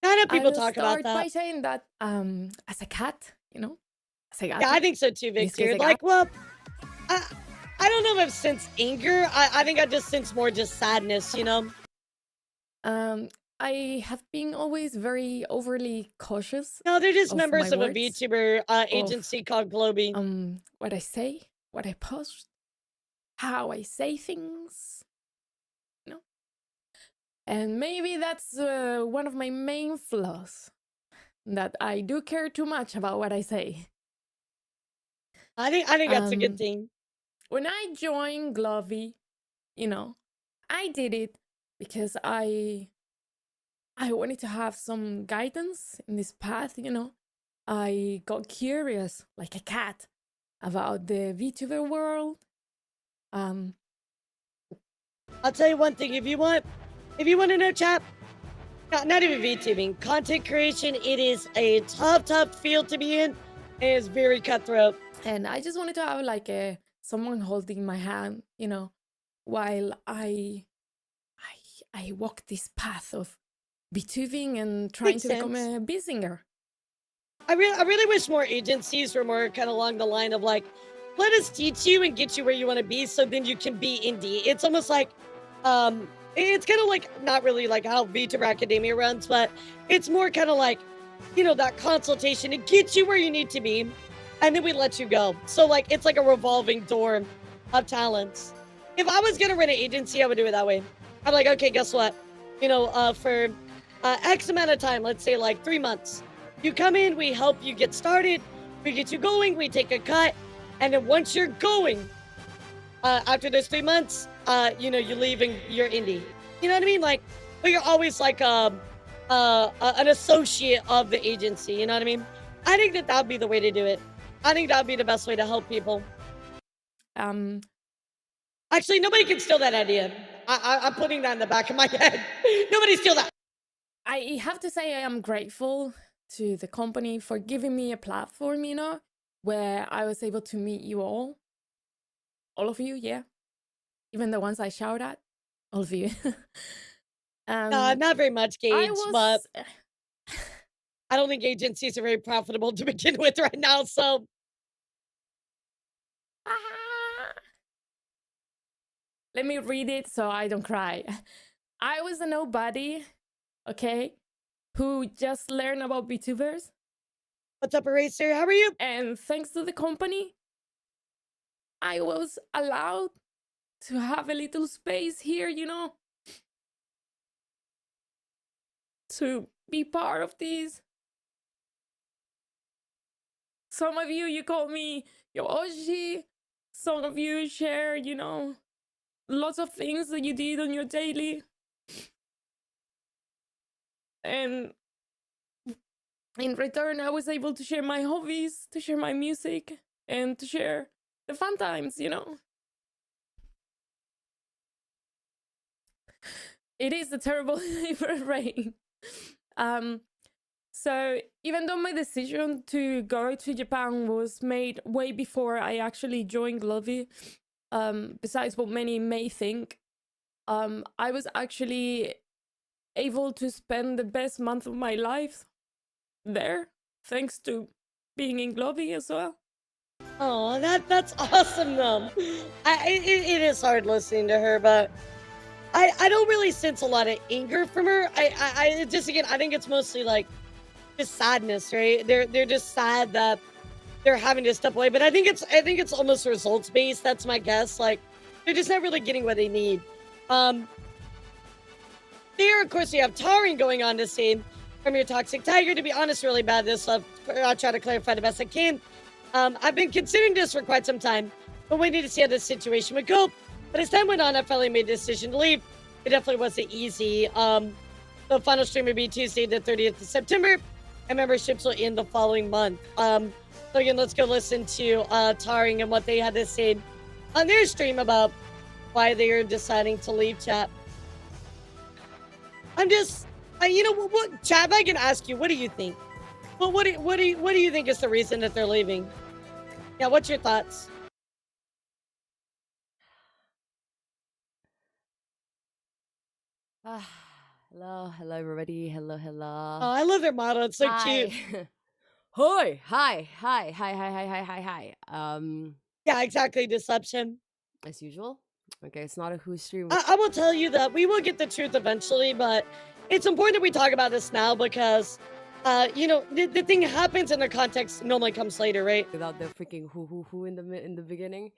I know people I will talk about start that. by saying that as a cat, you know, as a cat. Yeah, I think so too, Victor. Like, well, I don't know if I've sensed anger. I think I just sense more just sadness, you know? I have been always very overly cautious. No, they're just of members my of a words, VTuber of, agency called Globy. What I say, what I post, how I say things, you know? And maybe that's one of my main flaws, that I do care too much about what I say. I think that's a good thing. When I joined Globy, you know, I did it because I wanted to have some guidance in this path, you know. I got curious, like a cat, about the VTuber world. I'll tell you one thing, if you want to know, chap, not even VTubing, content creation, it is a tough field to be in. It is very cutthroat. And I just wanted to have like someone holding my hand, you know, while I walk this path of VTubing and trying Makes to become sense. a bee singer. I really wish more agencies were more kind of along the line of like, let us teach you and get you where you want to be, so then you can be indie. It's almost like, it's kind of like, not really like how VTuber Academia runs, but it's more kind of like, you know, that consultation to get you where you need to be, and then we let you go. So like, it's like a revolving door of talents. If I was gonna run an agency, I would do it that way. I'm like, okay, guess what? You know, for X amount of time, let's say like 3 months, you come in, we help you get started, we get you going, we take a cut, and then once you're going, after those 3 months, you know, you leave and you're indie. You know what I mean? Like, but you're always like an associate of the agency. You know what I mean? I think that would be the way to do it. I think that would be the best way to help people. Actually, nobody can steal that idea. I'm putting that in the back of my head. Nobody steal that. I have to say I am grateful to the company for giving me a platform, you know, where I was able to meet you all of you, yeah, even the ones I shout at, all of you. Not very much, Gage, but I don't think agencies are very profitable to begin with right now, so. Let me read it so I don't cry. I was a nobody, okay, who just learned about VTubers. What's up, Eraser? How are you? And thanks to the company, I was allowed to have a little space here, you know, to be part of this. Some of you call me Yoshi. Some of you share, you know, lots of things that you did on your daily. And in return, I was able to share my hobbies, to share my music, and to share the fun times, you know. It is a terrible April rain. So even though my decision to go to Japan was made way before I actually joined Globy, besides what many may think, I was actually able to spend the best month of my life there thanks to being in Globy as well. Oh, that's awesome though. It is hard listening to her, but I don't really sense a lot of anger from her. I just again I think it's mostly like just sadness, right? They're just sad that they're having to step away. But I think it's almost results based. That's my guess. Like they're just not really getting what they need. There, of course, you have tarring going on this scene from your toxic tiger. To be honest, really bad. This I'll try to clarify the best I can. I've been considering this for quite some time, but waiting to see how this situation would go. But as time went on, I finally made the decision to leave. It definitely wasn't easy. The final stream would be Tuesday, the 30th of September, and memberships will end the following month. So again, let's go listen to Tarring and what they had to say on their stream about why they are deciding to leave chat. I'm just, you know what, chat, if I can ask you, what do you think? Well, what do you think is the reason that they're leaving? Yeah, what's your thoughts? Hello everybody. Hello. Oh, I love their motto. It's so cute. Hoi, hi. Yeah, exactly. Deception. As usual. Okay, it's not a who stream. I will tell you that we will get the truth eventually, but it's important that we talk about this now because, you know, the thing happens and the context normally comes later, right? Without the freaking who in the beginning.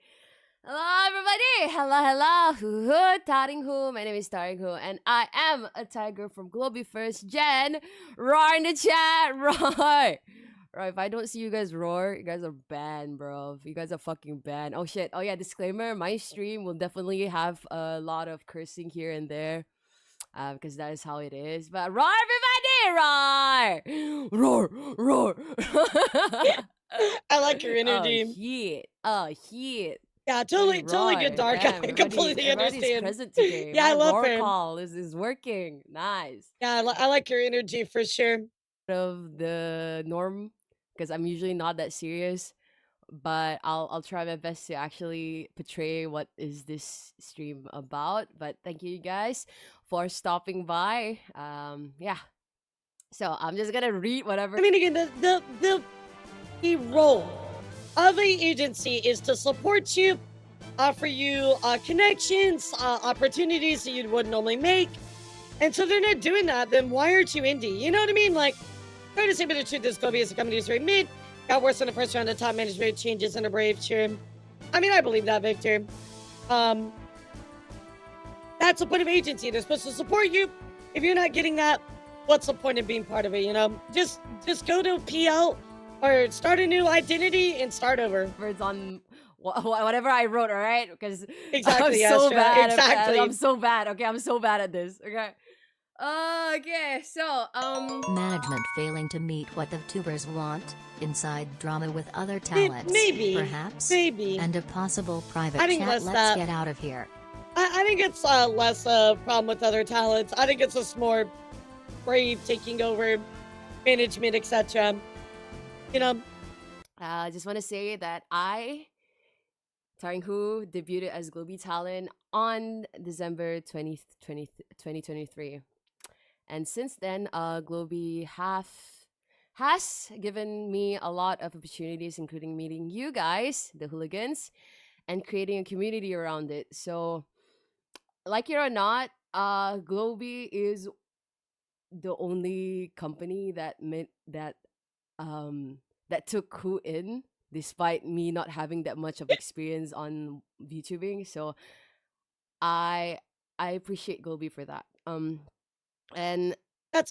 Hello everybody! Hello! Hoo Taring Who. My name is Taring Who, and I am a tiger from Globy First Gen. Roar in the chat! Roar! Right, if I don't see you guys roar, you guys are banned, bro. You guys are fucking banned. Oh shit. Oh yeah, disclaimer, my stream will definitely have a lot of cursing here and there. Because that is how it is. But roar everybody! Roar! Roar! I like your energy. Oh shit. Yeah, totally get dark. Damn, I completely understand. Present today. Yeah, I love roar him. call is working. Nice. Yeah, I like your energy for sure. Of the norm, because I'm usually not that serious, but I'll try my best to actually portray what is this stream about. But thank you guys for stopping by. Yeah. So I'm just gonna read whatever. I mean, again, the role of the agency is to support you, offer you connections, opportunities that you wouldn't normally make. And so they're not doing that, then why aren't you indie? You know what I mean? Like, trying to say but the truth is Globy as a company is very mid. Got worse in the first round of top management changes in a brave cheer. I mean, I believe that, Victor. That's the point of agency. They're supposed to support you. If you're not getting that, what's the point of being part of it, you know? Just go to PL or start a new identity and start over. Words on whatever I wrote, all right? Because exactly, I'm so bad. Exactly. I'm so bad. Okay, I'm so bad at this. Okay. Okay, so management failing to meet what the VTubers want, inside drama with other talents, maybe, and a possible private I think chat. Let's get out of here. I think it's less a problem with other talents. I think it's just more Brave taking over management, etc. You know, I just want to say that Taring Who debuted as Globy talent on December 2023. And since then, Globy has given me a lot of opportunities, including meeting you guys, the hooligans, and creating a community around it. So, like it or not, Globy is the only company that took Who in, despite me not having that much of experience on VTubing. So, I appreciate Globy for that. And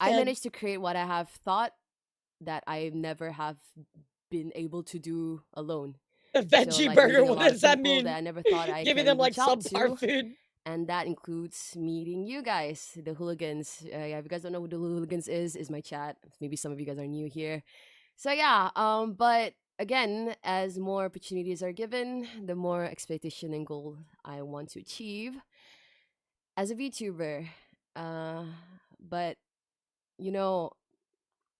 I managed to create what I have thought that I never have been able to do alone. A veggie burger, what does that mean? That I never thought I giving them like subpar food. And that includes meeting you guys, the hooligans. Yeah, if you guys don't know who the hooligans is my chat. Maybe some of you guys are new here. So yeah, but again, as more opportunities are given, the more expectation and goal I want to achieve as a VTuber. But you know,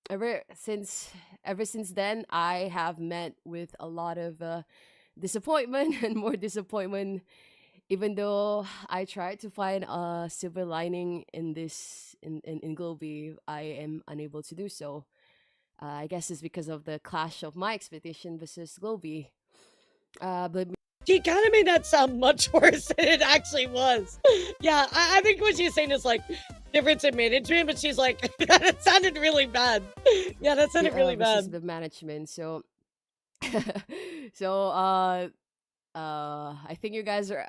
ever since then, I have met with a lot of disappointment and more disappointment. Even though I tried to find a silver lining in this in Globy, I am unable to do so. I guess it's because of the clash of my expectation versus Globy. But she kind of made that sound much worse than it actually was. Yeah, I think what she's saying is like difference in management, but she's like, that sounded really bad. Yeah, that sounded really versus bad. the management. So, I think you guys are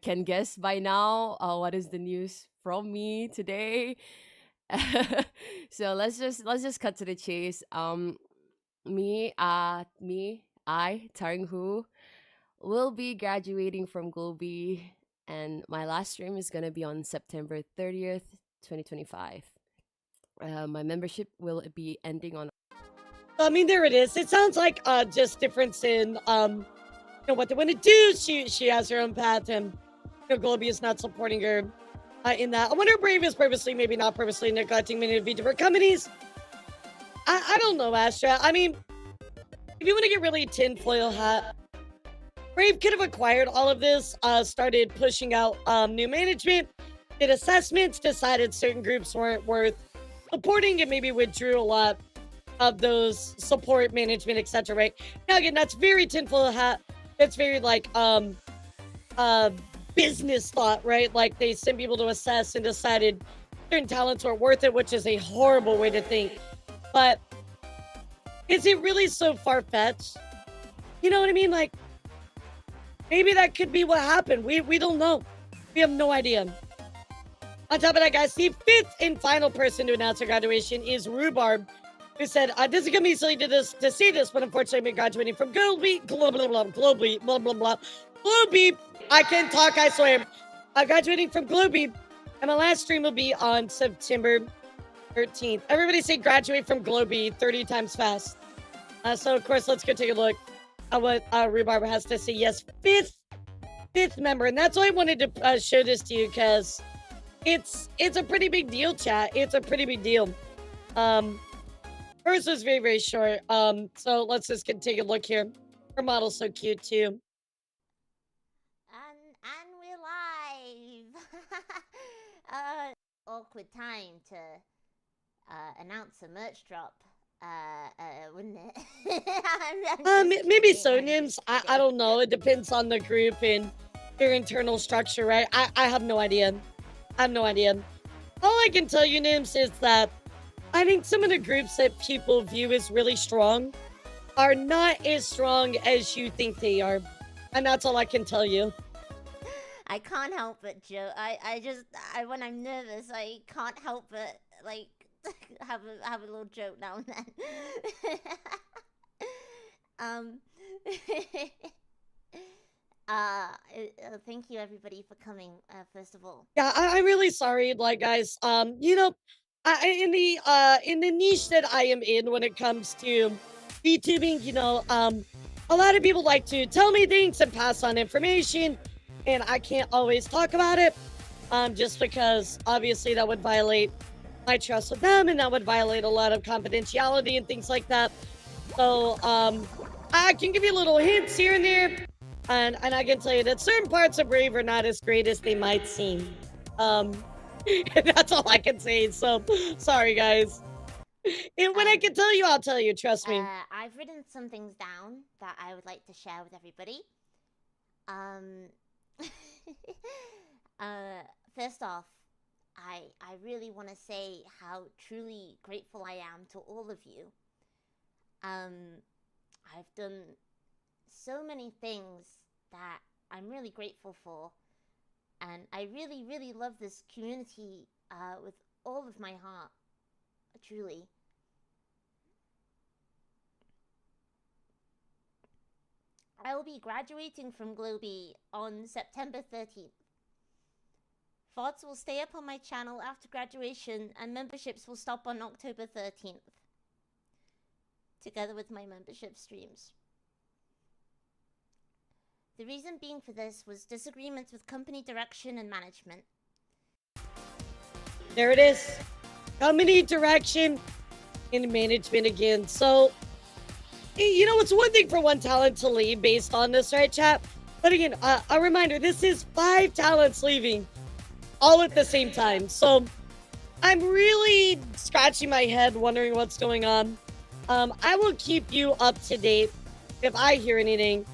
can guess by now what is the news from me today. So let's just cut to the chase. I, Taring Hu, will be graduating from Globy, and my last stream is gonna be on September 30th, 2025. My membership will be ending on. I mean, there it is. It sounds like just difference in you know what they want to do. She has her own path, and you know, Globy is not supporting her in that. I wonder if Brave is purposely, maybe not purposely, neglecting many of the VTuber companies. I don't know, Astra. I mean, if you want to get really tinfoil hat, Brave could have acquired all of this, started pushing out new management, did assessments, decided certain groups weren't worth supporting, and maybe withdrew a lot of those support management, etc. Right now, again, that's very tinfoil hat. It's very like business thought, right? Like they sent people to assess and decided certain talents weren't worth it, which is a horrible way to think. But is it really so far-fetched? You know what I mean? Like maybe that could be what happened. We don't know. We have no idea. On top of that, guys, the fifth and final person to announce her graduation is Rhubarb, who said, this is going to be silly to see this, but unfortunately I've been graduating from Globy, Globy. I can't talk, I swear. I'm graduating from Globy, and my last stream will be on September 13th. Everybody say graduate from Globy 30 times fast. So, of course, let's go take a look at what Rhubarb has to say. Yes, fifth member, and that's why I wanted to show this to you, because it's a pretty big deal, chat. It's a pretty big deal. Hers was very, very short. So let's just take a look here. Her model's so cute too. And we're live. Awkward time to announce a merch drop. Wouldn't it? Maybe so, Nims. I don't know. It depends on the group and their internal structure, right? I have no idea. I have no idea. All I can tell you, Nims, is that I think some of the groups that people view as really strong are not as strong as you think they are. And that's all I can tell you. I can't help but joke. I when I'm nervous, I can't help but like have a little joke now and then. Thank you everybody for coming, first of all. Yeah, I'm really sorry, like guys. You know, in the niche that I am in when it comes to VTubing, you know, a lot of people like to tell me things and pass on information, and I can't always talk about it, just because obviously that would violate my trust with them, and that would violate a lot of confidentiality and things like that. So, I can give you little hints here and there, and I can tell you that certain parts of Brave are not as great as they might seem. And that's all I can say. So, sorry guys. And when I can tell you, I'll tell you. Trust me. I've written some things down that I would like to share with everybody. First off, I really want to say how truly grateful I am to all of you. I've done so many things that I'm really grateful for, and I really, really love this community with all of my heart, truly. I will be graduating from Globy on September 13th. VODs will stay up on my channel after graduation, and memberships will stop on October 13th, together with my membership streams. The reason being for this was disagreements with company direction and management. There it is. Company direction and management again. So, you know, it's one thing for one talent to leave based on this, right, chat? But again, a reminder, this is 5 talents leaving all at the same time. So I'm really scratching my head wondering what's going on. I will keep you up to date if I hear anything.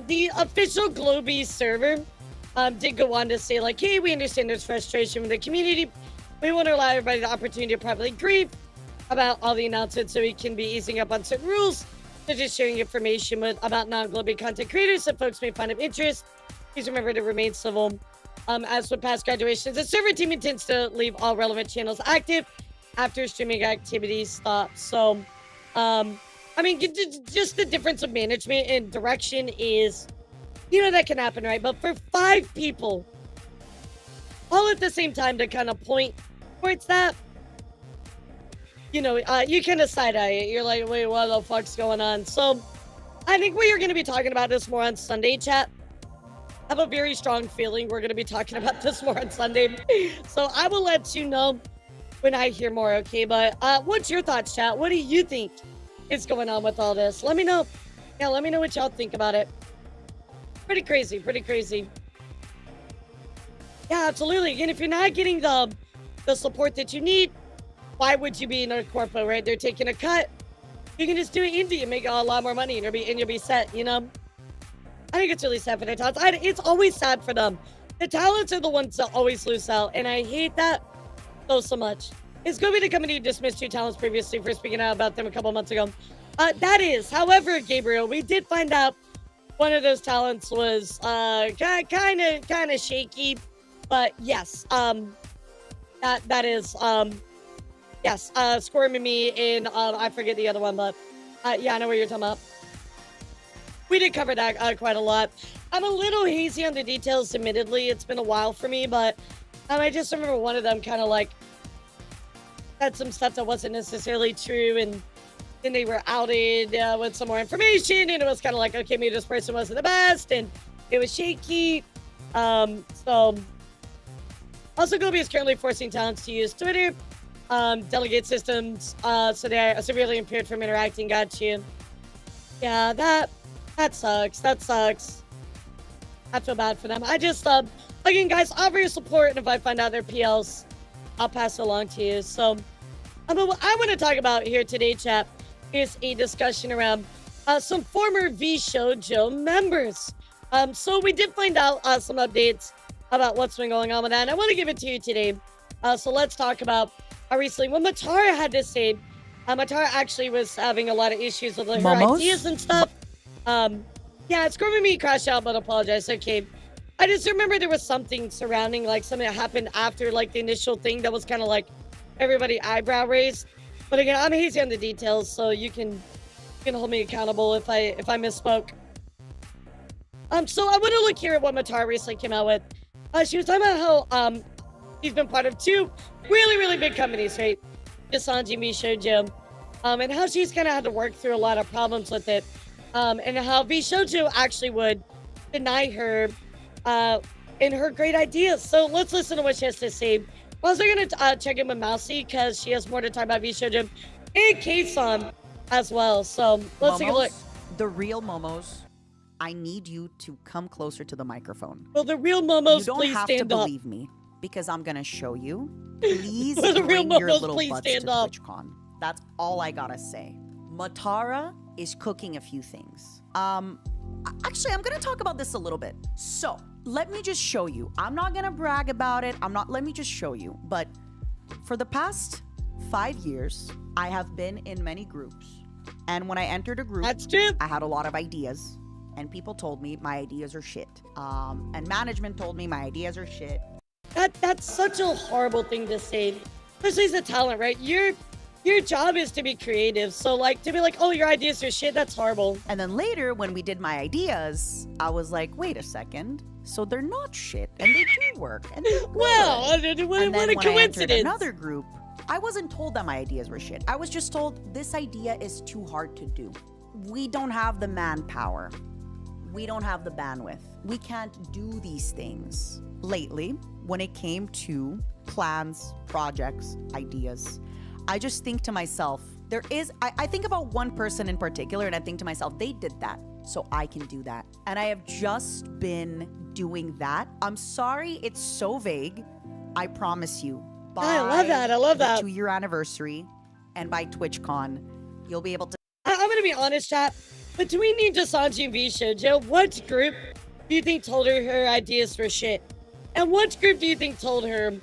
The official Globy server did go on to say, like, hey, we understand there's frustration with the community. We want to allow everybody the opportunity to properly grieve about all the announcements so we can be easing up on certain rules, such as sharing information about non-Globy content creators that folks may find of interest. Please remember to remain civil. As with past graduations, the server team intends to leave all relevant channels active after streaming activities stop. So, I mean, just the difference of management and direction is, you know, that can happen, right? But for 5 people, all at the same time to kind of point towards that, you know, you kind of side-eye it. You're like, wait, what the fuck's going on? So, I think we are going to be talking about this more on Sunday, chat. I have a very strong feeling we're going to be talking about this more on Sunday. So, I will let you know when I hear more, okay? But what's your thoughts, chat? What do you think is going on with all this? Let me know. Yeah, let me know what y'all think about it. Pretty crazy, pretty crazy. Yeah, absolutely. Again, if you're not getting the support that you need, why would you be in a corpo, right? They're taking a cut. You can just do it indie and make a lot more money, and you'll be set, you know? I think it's really sad for the talents. It's always sad for them. The talents are the ones that always lose out, and I hate that so much. Is Globy the company who dismissed 2 talents previously for speaking out about them a couple months ago? That is. However, Gabriel, we did find out one of those talents was kind of shaky, but yes, that is yes, Squirm and me and I forget the other one, but yeah, I know what you're talking about. We did cover that quite a lot. I'm a little hazy on the details, admittedly. It's been a while for me, but I just remember one of them kind of like had some stuff that wasn't necessarily true, and then they were outed with some more information, and it was kind of like, okay, maybe this person wasn't the best, and it was shaky. So also, Globy is currently forcing talents to use Twitter, delegate systems, so they are severely impaired from interacting. Got you. Yeah, that sucks. That sucks. I feel bad for them. I just, again, guys, offer your support, and if I find out their PLs, I'll pass it along to you. So, what I want to talk about here today, chat, is a discussion around some former VShojo members. So we did find out some updates about what's been going on with that, and I want to give it to you today. So let's talk about recently what Matara had to say. Matara actually was having a lot of issues with her ideas and stuff. Yeah, it's going to me crash out, but apologize. Okay. I just remember there was something surrounding, like, something that happened after, like, the initial thing that was kind of like everybody eyebrow raised. But again, I'm hazy on the details, so you can hold me accountable if I misspoke. So I want to look here at what Matara recently came out with. She was talking about how he's been part of 2 really big companies, right? Sanji and VShojo, and how she's kind of had to work through a lot of problems with it, and how VShojo actually would deny her and her great ideas. So let's listen to what she has to say. We're also going to check in with Mousy because she has more to talk about VShojo and K-san as well. So let's take a look. The real Momos, I need you to come closer to the microphone. Well, the real Momos, You please stand up. don't have to believe me because I'm going to show you. Please bring your little butts to TwitchCon. That's all I got to say. Matara is cooking a few things. Actually, I'm going to talk about this a little bit. So, let me just show you. I'm not going to brag about it. Let me just show you. But for the past 5 years, I have been in many groups. And when I entered a group, I had a lot of ideas. And people told me my ideas are shit. And management told me my ideas are shit. That's such a horrible thing to say. Especially as a talent, right? Your job is to be creative. So, like, to be like, oh, your ideas are shit, that's horrible. And then later, when we did my ideas, I was like, wait a second. So they're not shit, and they do work. And wow, what a coincidence. I entered another group, I wasn't told that my ideas were shit. I was just told this idea is too hard to do. We don't have the manpower. We don't have the bandwidth. We can't do these things. Lately, when it came to plans, projects, ideas, I just think to myself, I think about one person in particular, and I think to myself, they did that, so I can do that. And I have just been doing that. I'm sorry it's so vague. I promise you. I love that. I love that. The 2-year anniversary and by TwitchCon, You'll be able to. I'm gonna be honest, chat. Between Ninja Sanji and VShojo, what group do you think told her ideas for shit? And what group do you think told her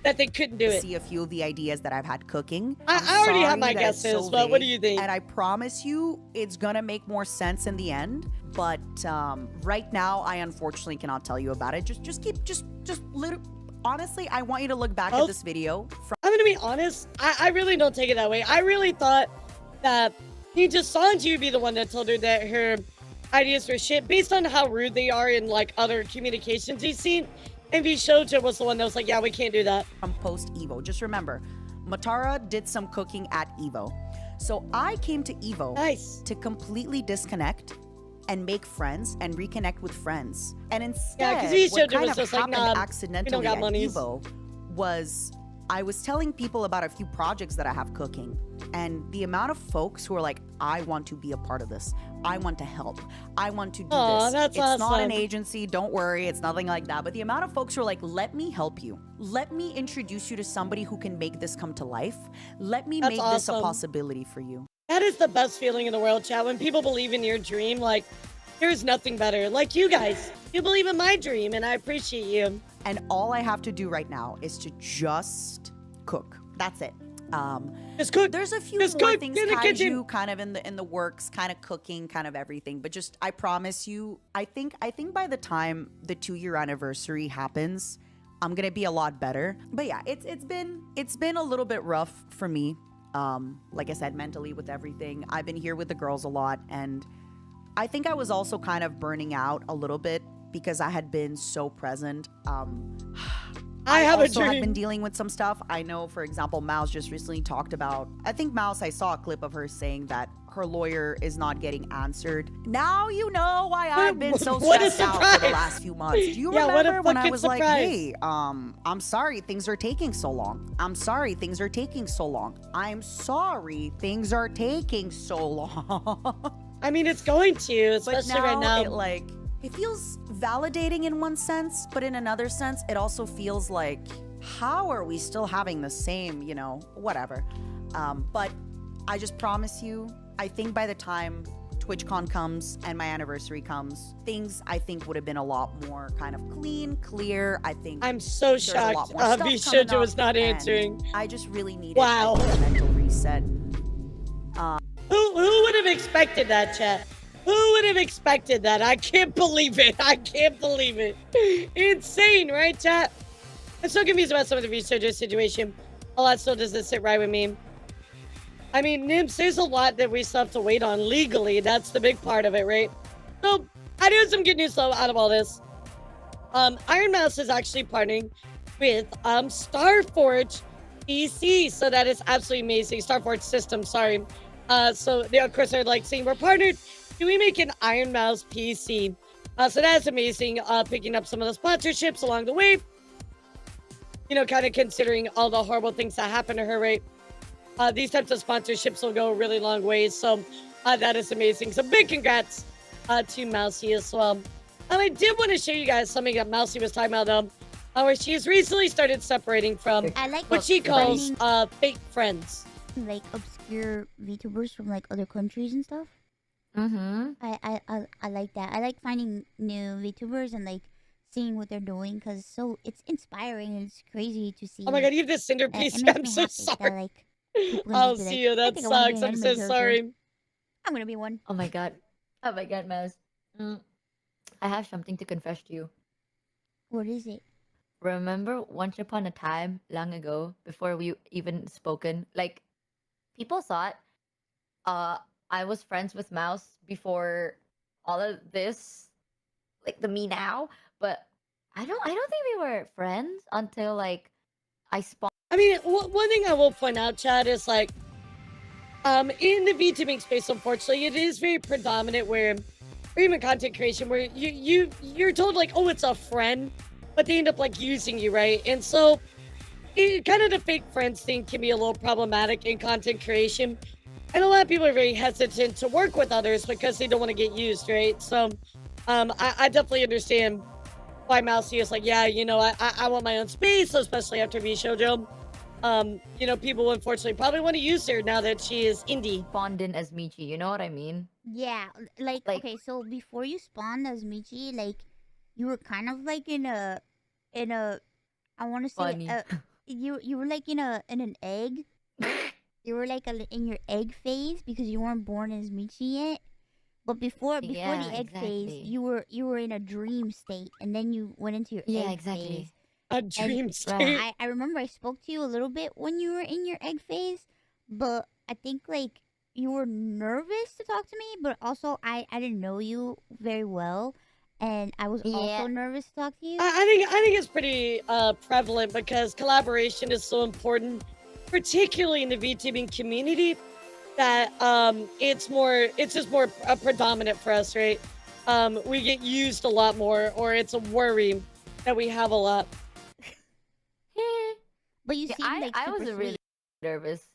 that they couldn't do it? See a few of the ideas that I've had cooking. I already have my sorry that it's guesses, so but what do vague, you think? And I promise you, it's gonna make more sense in the end. But right now, I unfortunately cannot tell you about it. Honestly, I want you to look back at this video. I'm gonna be honest. I really don't take it that way. I really thought that Ninja Sanji would be the one that told her that her ideas were shit based on how rude they are in like other communications he's seen. And VShojo was the one that was like, yeah, we can't do that. From post Evo. Just remember, Matara did some cooking at Evo. So I came to Evo to completely disconnect and make friends and reconnect with friends. And instead, what kind of happened accidentally at Evo was I was telling people about a few projects that I have cooking, and the amount of folks who are like, I want to be a part of this. I want to help. I want to do this. That's it's not an awesome. agency. Don't worry. It's nothing like that. But the amount of folks who are like, let me help you. Let me introduce you to somebody who can make this come to life. Let me That's make this a awesome. possibility for you. That is the best feeling in the world, chat. When people believe in your dream, like, there's nothing better. Like you guys, you believe in my dream, and I appreciate you. And all I have to do right now is to just cook. That's it. Just cook. There's a few Just more cook things in the kitchen. kaiju kind of in the works, kind of cooking, kind of everything. But just I promise you, I think by the time the 2-year anniversary happens, I'm gonna be a lot better. But yeah, it's been a little bit rough for me. Like I said, mentally with everything. I've been here with the girls a lot, and I think I was also kind of burning out a little bit because I had been so present. I have a also have dream. been dealing with some stuff. I know, for example, Mouse just recently talked about, I think Mouse, I saw a clip of her saying that her lawyer is not getting answered. Now you know why I've been so What a stressed out for the surprise. last few months. Do you Yeah, what a remember when I fucking was like, surprise. hey, I'm sorry things are taking so long. I'm sorry things are taking so long. I'm sorry things are taking so long. I mean, it's going to, especially but right now. It feels validating in one sense, but in another sense, it also feels like, how are we still having the same, whatever. But I just promise you, I think by the time TwitchCon comes and my anniversary comes, things I think would have been a lot more kind of clean, clear. I think I'm so there's a lot shocked. more stuff coming VShojo is up, not and answering. I just really needed Wow. a mental reset. Who would have expected that, chat? Who would have expected that? I can't believe it. I can't believe it. Insane, right, chat? I'm so confused about some of the VShojo situation. A lot still doesn't sit right with me. I mean, Nims, there's a lot that we still have to wait on legally. That's the big part of it, right? So, I do have some good news, though, out of all this. Iron Mouse is actually partnering with Starforge PC, so that is absolutely amazing. Starforge System, sorry. So they, of course, are like saying we're partnered. Can we make an Iron Mouse PC? So that's amazing. Picking up some of the sponsorships along the way. Kind of considering all the horrible things that happened to her, right? These types of sponsorships will go a really long ways. So that is amazing. So big congrats to Mousy as well. I did want to show you guys something that Mousy was talking about, though, where she's recently started separating from what she calls fake friends. Like obscure VTubers from like other countries and stuff. Mm-hmm. I like that. I like finding new VTubers and like seeing what they're doing because it's inspiring and it's crazy to see. Oh my god, you have this centerpiece. It makes I'm me so happy sorry. that, like, people Oh, just be see like, you. "I That think I wanna be sucks. an I'm anime so character." sorry. I'm gonna be one. Oh my god, Mouse. I have something to confess to you. What is it? Remember once upon a time, long ago, before we even spoken, like, people thought I was friends with Mouse before all of this, like the me now, but I don't think we were friends until like I spawned. I mean, one thing I will point out, Chad, is like, in the VTubing space, unfortunately, it is very predominant where, or even content creation, where you're told like, oh, it's a friend, but they end up like using you, right? And so, kind of the fake friends thing can be a little problematic in content creation, and a lot of people are very hesitant to work with others because they don't want to get used, right? So, I definitely understand why Mousy is like, yeah, I want my own space, especially after VShojo. you know, people unfortunately probably want to use her now that she is indie. Fondant as Michi, you know what I mean? Yeah, like okay, so before you spawned as Michi, like you were kind of like in a I want to say Funny. you were like in an egg. You were like in your egg phase because you weren't born as Michi yet. But before the Yeah, egg phase, exactly. you were in a dream state, and then you went into your Yeah, egg exactly. phase. A And dream state. I remember I spoke to you a little bit when you were in your egg phase, but I think like you were nervous to talk to me, but also I didn't know you very well, and I was also nervous to talk to you. I think it's pretty prevalent because collaboration is so important, particularly in the VTubing community, that it's just more predominant for us, right? We get used a lot more, or it's a worry that we have a lot. But you Yeah, seem like I super was sweet. really nervous.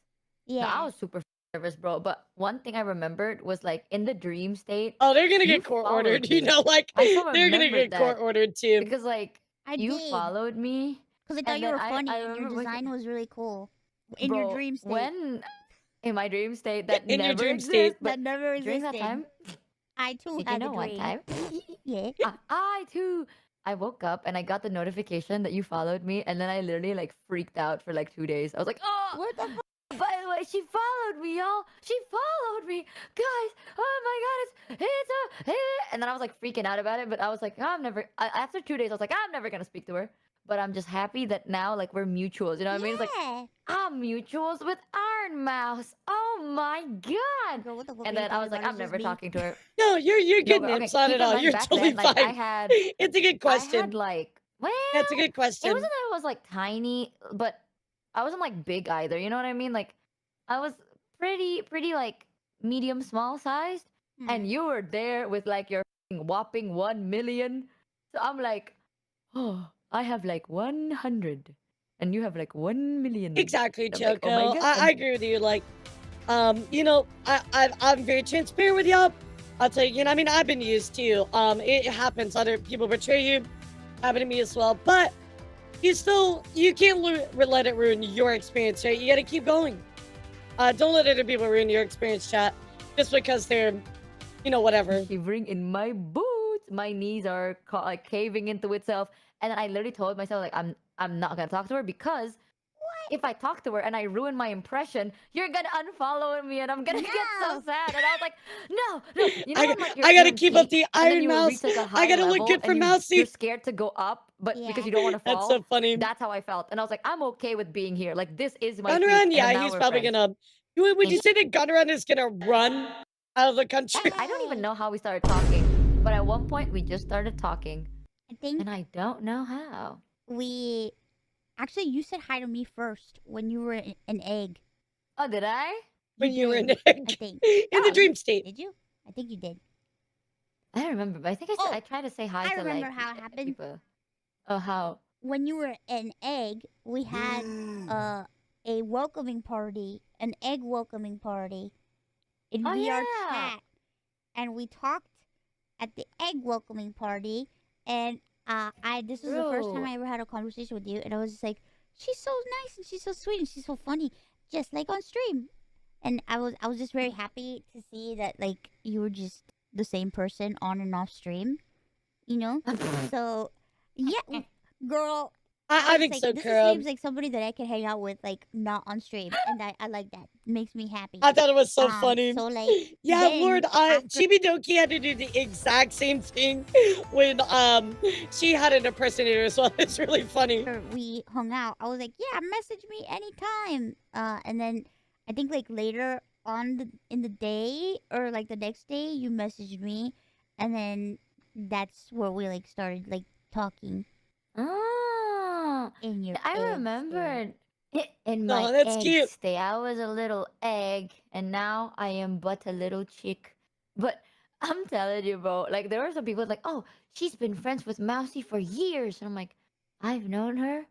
No, Yeah. I was super nervous, bro. But one thing I remembered was like in the dream state. Oh, they're gonna you get court followed ordered, you me. know, like I still they're gonna remembered get court that ordered too. because like I you did. followed me. Because I thought and you then were funny I and your remember when- design was really cool. In Bro, your dream state. when in my dream state that In your never dream exists, state. but That never during that existed. time, I too did you had know a one dream. time? Yeah. I too. I woke up and I got the notification that you followed me, and then I literally like freaked out for like 2 days. I was like, oh, What the fuck? by the way, she followed me, y'all. She followed me, guys. Oh my god, it's a. And then I was like freaking out about it, but I was like, I'm never. After 2 days, I was like, I'm never gonna speak to her. But I'm just happy that now, like, we're mutuals. You know what I mean? It's like I'm mutuals with Iron Mouse. Oh my god! Girl, what the fuck And are you then I was talking like, about? I'm It's just never me. talking to her. No, you're No, good, but okay, Nips. Not keep at in all. mind, You're back totally then, like, I fine. had. It's a good I question. had like, well, That's a good question. it wasn't that I was like tiny, but I wasn't like big either. You know what I mean? Like, I was pretty like medium small sized, and you were there with like your whopping 1 million. So I'm like, oh, I have like 100, and you have like 1 million. Exactly, And I'm like, Choco. oh my god. I agree with you. Like, you know, I'm very transparent with y'all. I'll tell you, you know, I mean, I've been used too. It happens. Other people betray you. Happened to me as well. But you can't let it ruin your experience, right? You got to keep going. Don't let other people ruin your experience, chat, just because they're, you know, whatever. Shivering in my boots. My knees are like caving into itself. And then I literally told myself, like, I'm not gonna talk to her because if I talk to her and I ruin my impression, you're gonna unfollow me and I'm gonna get so sad. And I was like, no. You know, when, like, I gotta you're in keep up peak, the and then Iron you Mouse. reach, like, a I high gotta look level, good for and Mousy. you're scared to go up, but because you don't want to fall. That's so funny. That's how I felt. And I was like, I'm okay with being here. Like, this is my Gunrun, peak. And yeah, then now he's we're probably friends. gonna. Would you say that Gunrun is gonna run out of the country? I don't even know how we started talking, but at one point we just started talking. I think. And I don't know how. We actually, you said hi to me first when you were an egg. Oh, did I? When you were an did, egg. I think. In the dream state. Did you? I think you did. I don't remember, but I think I tried to say hi I to remember like how it happened. people. Oh, how? When you were an egg, we had a welcoming party, an egg welcoming party in Oh, VR yeah. chat, and we talked at the egg welcoming party, and this was the first time Bro. I ever had a conversation with you, and I was just like, she's so nice and she's so sweet and she's so funny, just like on stream, and I was just very happy to see that like you were just the same person on and off stream, you know. So yeah, girl. I was think like, so, this Kara. seems like somebody that I can hang out with, like not on stream, and I like that. It makes me happy. I thought it was so funny. So like, Yeah, then Lord, after- Chibidoki had to do the exact same thing when she had an impersonator as well. It's really funny. we hung out, I was like, yeah, message me anytime. And then I think like later on in the day or like the next day, you messaged me, and then that's where we like started like talking. Oh, In your I egg remembered in Oh, my that's egg cute. stay. I was a little egg, and now I am but a little chick. But I'm telling you, bro, like there were some people like, oh, she's been friends with Mousy for years, and I'm like, I've known her.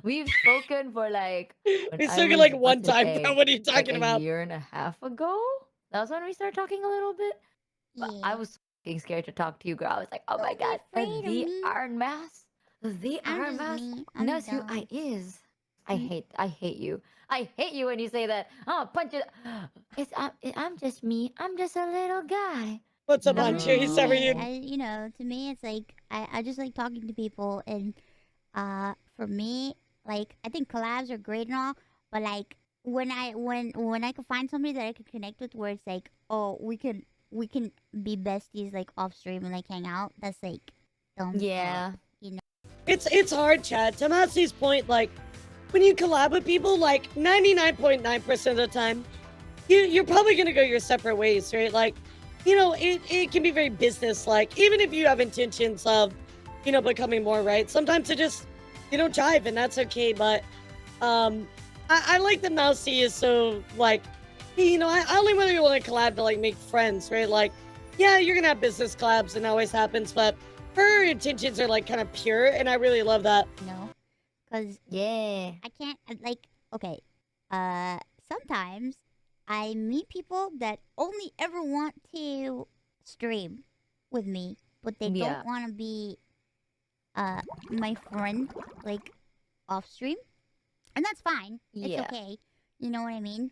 We've spoken for like when We I spoke was like but one an time. egg, What are you like talking a about? year and a half ago. That was when we started talking a little bit. But I was fucking scared to talk to you, girl. I was like, oh my god, afraid of the me. Iron Mouse, the I'm Iron just Mouse me. I'm knows who dumb. I is. I hate you. I hate you when you say that. Oh, punch it. I'm just me. I'm just a little guy. What's up, on Chase? How are you? You know, to me, it's like I just like talking to people, and for me, like I think collabs are great and all, but like when I can find somebody that I can connect with, where it's like, oh, we can be besties like off stream and like hang out. That's like, yeah, you know. It's hard, Chad. To Mattsy's point, like when you collab with people, like 99.9% of the time, you're probably gonna go your separate ways, right? Like, you know, it can be very business-like, even if you have intentions of, you know, becoming more, right? Sometimes it just, you don't jive, and that's okay. But I like that Mousy is so like, you know, I only really want to collab to like make friends, right? Like, yeah, you're gonna have business collabs, and it always happens, but her intentions are like kind of pure, and I really love that. No, because yeah, I can't like. Okay, sometimes I meet people that only ever want to stream with me, but they don't want to be my friend like off stream, and that's fine. It's okay. You know what I mean?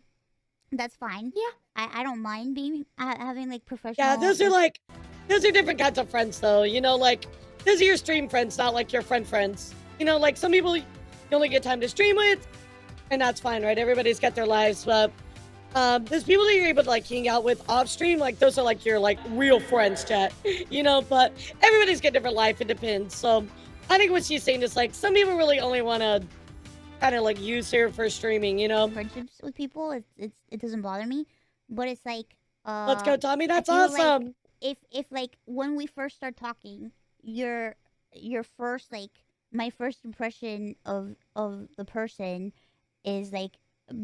That's fine. Yeah. I don't mind being having like professional. Yeah, those are different kinds of friends, though. You know, like those are your stream friends, not like your friends. You know, like some people you only get time to stream with, and that's fine, right? Everybody's got their lives, but there's people that you're able to like hang out with off stream. Like those are like your like real friends, chat. You know, but everybody's got different life. It depends. So I think what she's saying is like some people really only want to kind of like use her for streaming. You know, friendships with people, it doesn't bother me, but it's like let's go, Tommy. That's I feel awesome. Like if like when we first start talking, your first like my first impression of the person is like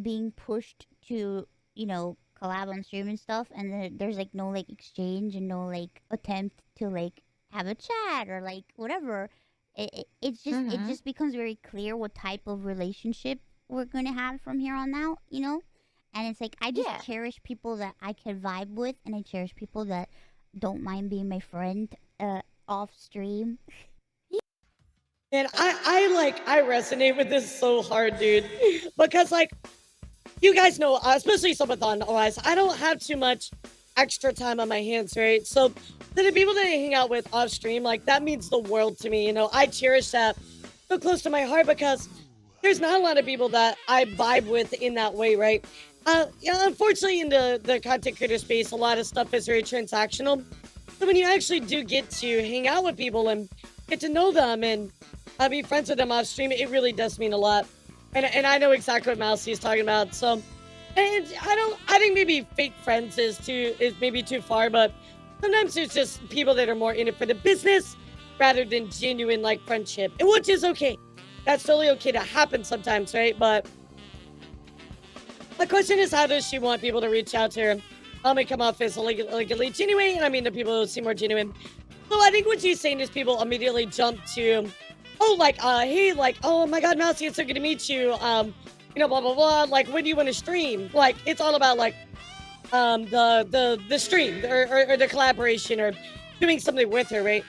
being pushed to, you know, collab on stream and stuff, and there's like no like exchange and no like attempt to like have a chat or like whatever. It's just it just becomes very clear what type of relationship we're gonna have from here on out, you know. And it's like I just cherish people that I can vibe with, and I cherish people that don't mind being my friend off stream. And I resonate with this so hard, dude, because like you guys know, especially Subathon wise, I don't have too much extra time on my hands, right? So the people that I hang out with off stream, like that means the world to me. You know, I cherish that so close to my heart because there's not a lot of people that I vibe with in that way, right? Yeah, unfortunately, in the content creator space, a lot of stuff is very transactional. So when you actually do get to hang out with people and get to know them and be friends with them off stream, it really does mean a lot. And I know exactly what Mousy is talking about. So, and I think maybe fake friends is maybe too far, but sometimes there's just people that are more in it for the business rather than genuine like friendship, which is okay. That's totally okay to happen sometimes, right? But the question is, how does she want people to reach out to her? I'll make come off as like a leech anyway, and I mean the people who seem more genuine. So I think what she's saying is people immediately jump to, oh, like, hey, like, oh my God, Mousy, it's so good to meet you. You know, blah blah blah. Like, when do you want to stream? Like, it's all about like, the stream or the collaboration or doing something with her, right?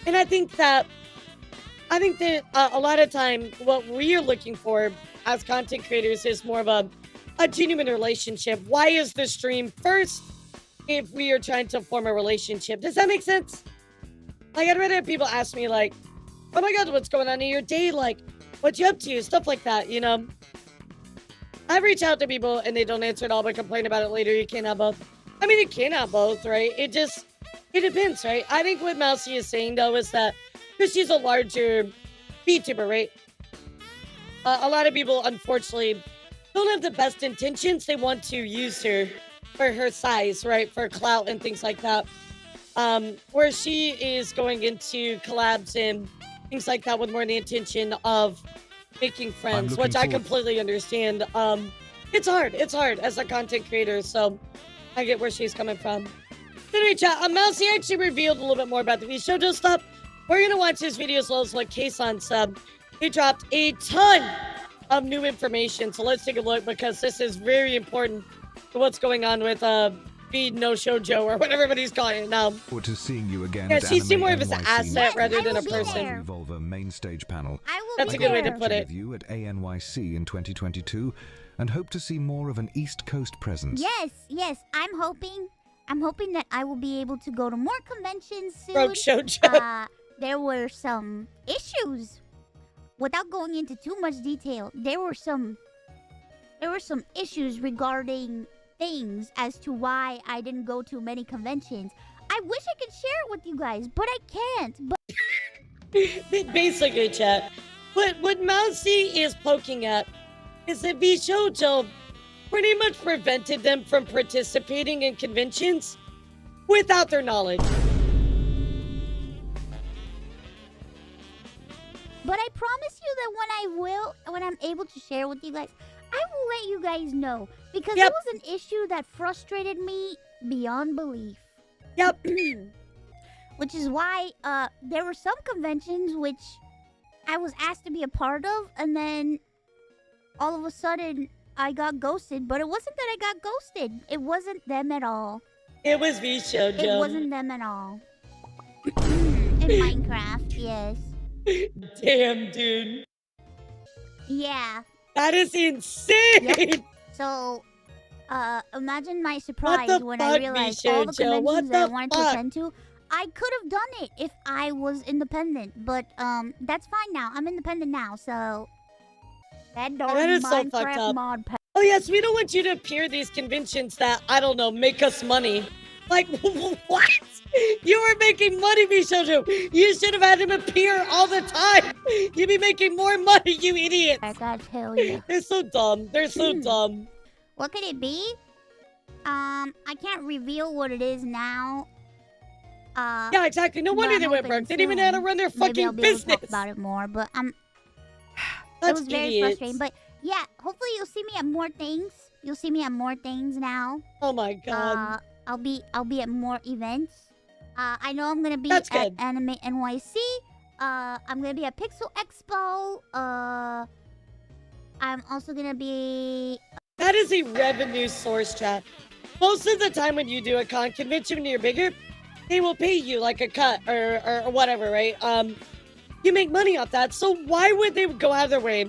And I think that a lot of time what we are looking for as content creators is more of a genuine relationship. Why is the stream first if we are trying to form a relationship? Does that make sense? Like, I'd rather have people ask me like, oh my God, what's going on in your day? Like, what you up to? Stuff like that, you know? I reach out to people and they don't answer at all but complain about it later. You can't have both. I mean, you can have both, right? It depends, right? I think what Mousy is saying though is that because she's a larger VTuber, right? A lot of people, unfortunately, don't have the best intentions. They want to use her for her size, right? For clout and things like that. Where she is going into collabs and things like that with more the intention of making friends, which I completely understand. It's hard as a content creator, so I get where she's coming from. Anyway, chat, Mousy actually revealed a little bit more about the VShojo stuff. We're gonna watch this video as well as what Kason said. He dropped a ton of new information, so let's take a look because this is very important to what's going on with speed no shoujo or whatever everybody's calling it now. Forward to seeing you again. Yeah, at she's seen Anime more of as an NYC asset rather next than a week. person. Revolver main stage panel. That's a good way to put it. Review at ANYC in 2022, and hope to see more of an East Coast presence. Yes. I'm hoping that I will be able to go to more conventions soon. Broke shoujo. There were some issues. Without going into too much detail, there were some issues regarding things as to why I didn't go to many conventions. I wish I could share it with you guys, but I can't. But basically, chat, what Mousy is poking at is that VShojo pretty much prevented them from participating in conventions without their knowledge. But I promise you that when I'm able to share with you guys, I will let you guys know. Because it was an issue that frustrated me beyond belief. Yep. Which is why there were some conventions which I was asked to be a part of, and then all of a sudden I got ghosted. But it wasn't that I got ghosted. It wasn't them at all. It was VShojo. It wasn't them at all. In Minecraft, yes. Damn, dude. Yeah. That is insane. Yep. So, imagine my surprise when I realized all the VShojo? conventions that I wanted to attend to. I could have done it if I was independent, but that's fine now. I'm independent now, so that is so fucked up. mod pack. Oh yes, we don't want you to appear at these conventions that, I don't know, make us money. Like, what? You were making money, VShojo. You should have had him appear all the time. You'd be making more money, you idiots. I gotta tell you. They're so dumb. They're so dumb. What could it be? I can't reveal what it is now. Yeah, exactly. No wonder they went broke. They didn't even know how to run their fucking I'll be able to business. talk about it more, but it That's was very idiots. frustrating. But yeah, hopefully you'll see me at more things. You'll see me at more things now. Oh my god. I'll be at more events. I know I'm gonna be That's at good. Anime NYC. I'm gonna be at Pixel Expo. I'm also gonna be. That is a revenue source, chat. Most of the time when you do a con convention when you're bigger, they will pay you like a cut or whatever, right? You make money off that. So why would they go out of their way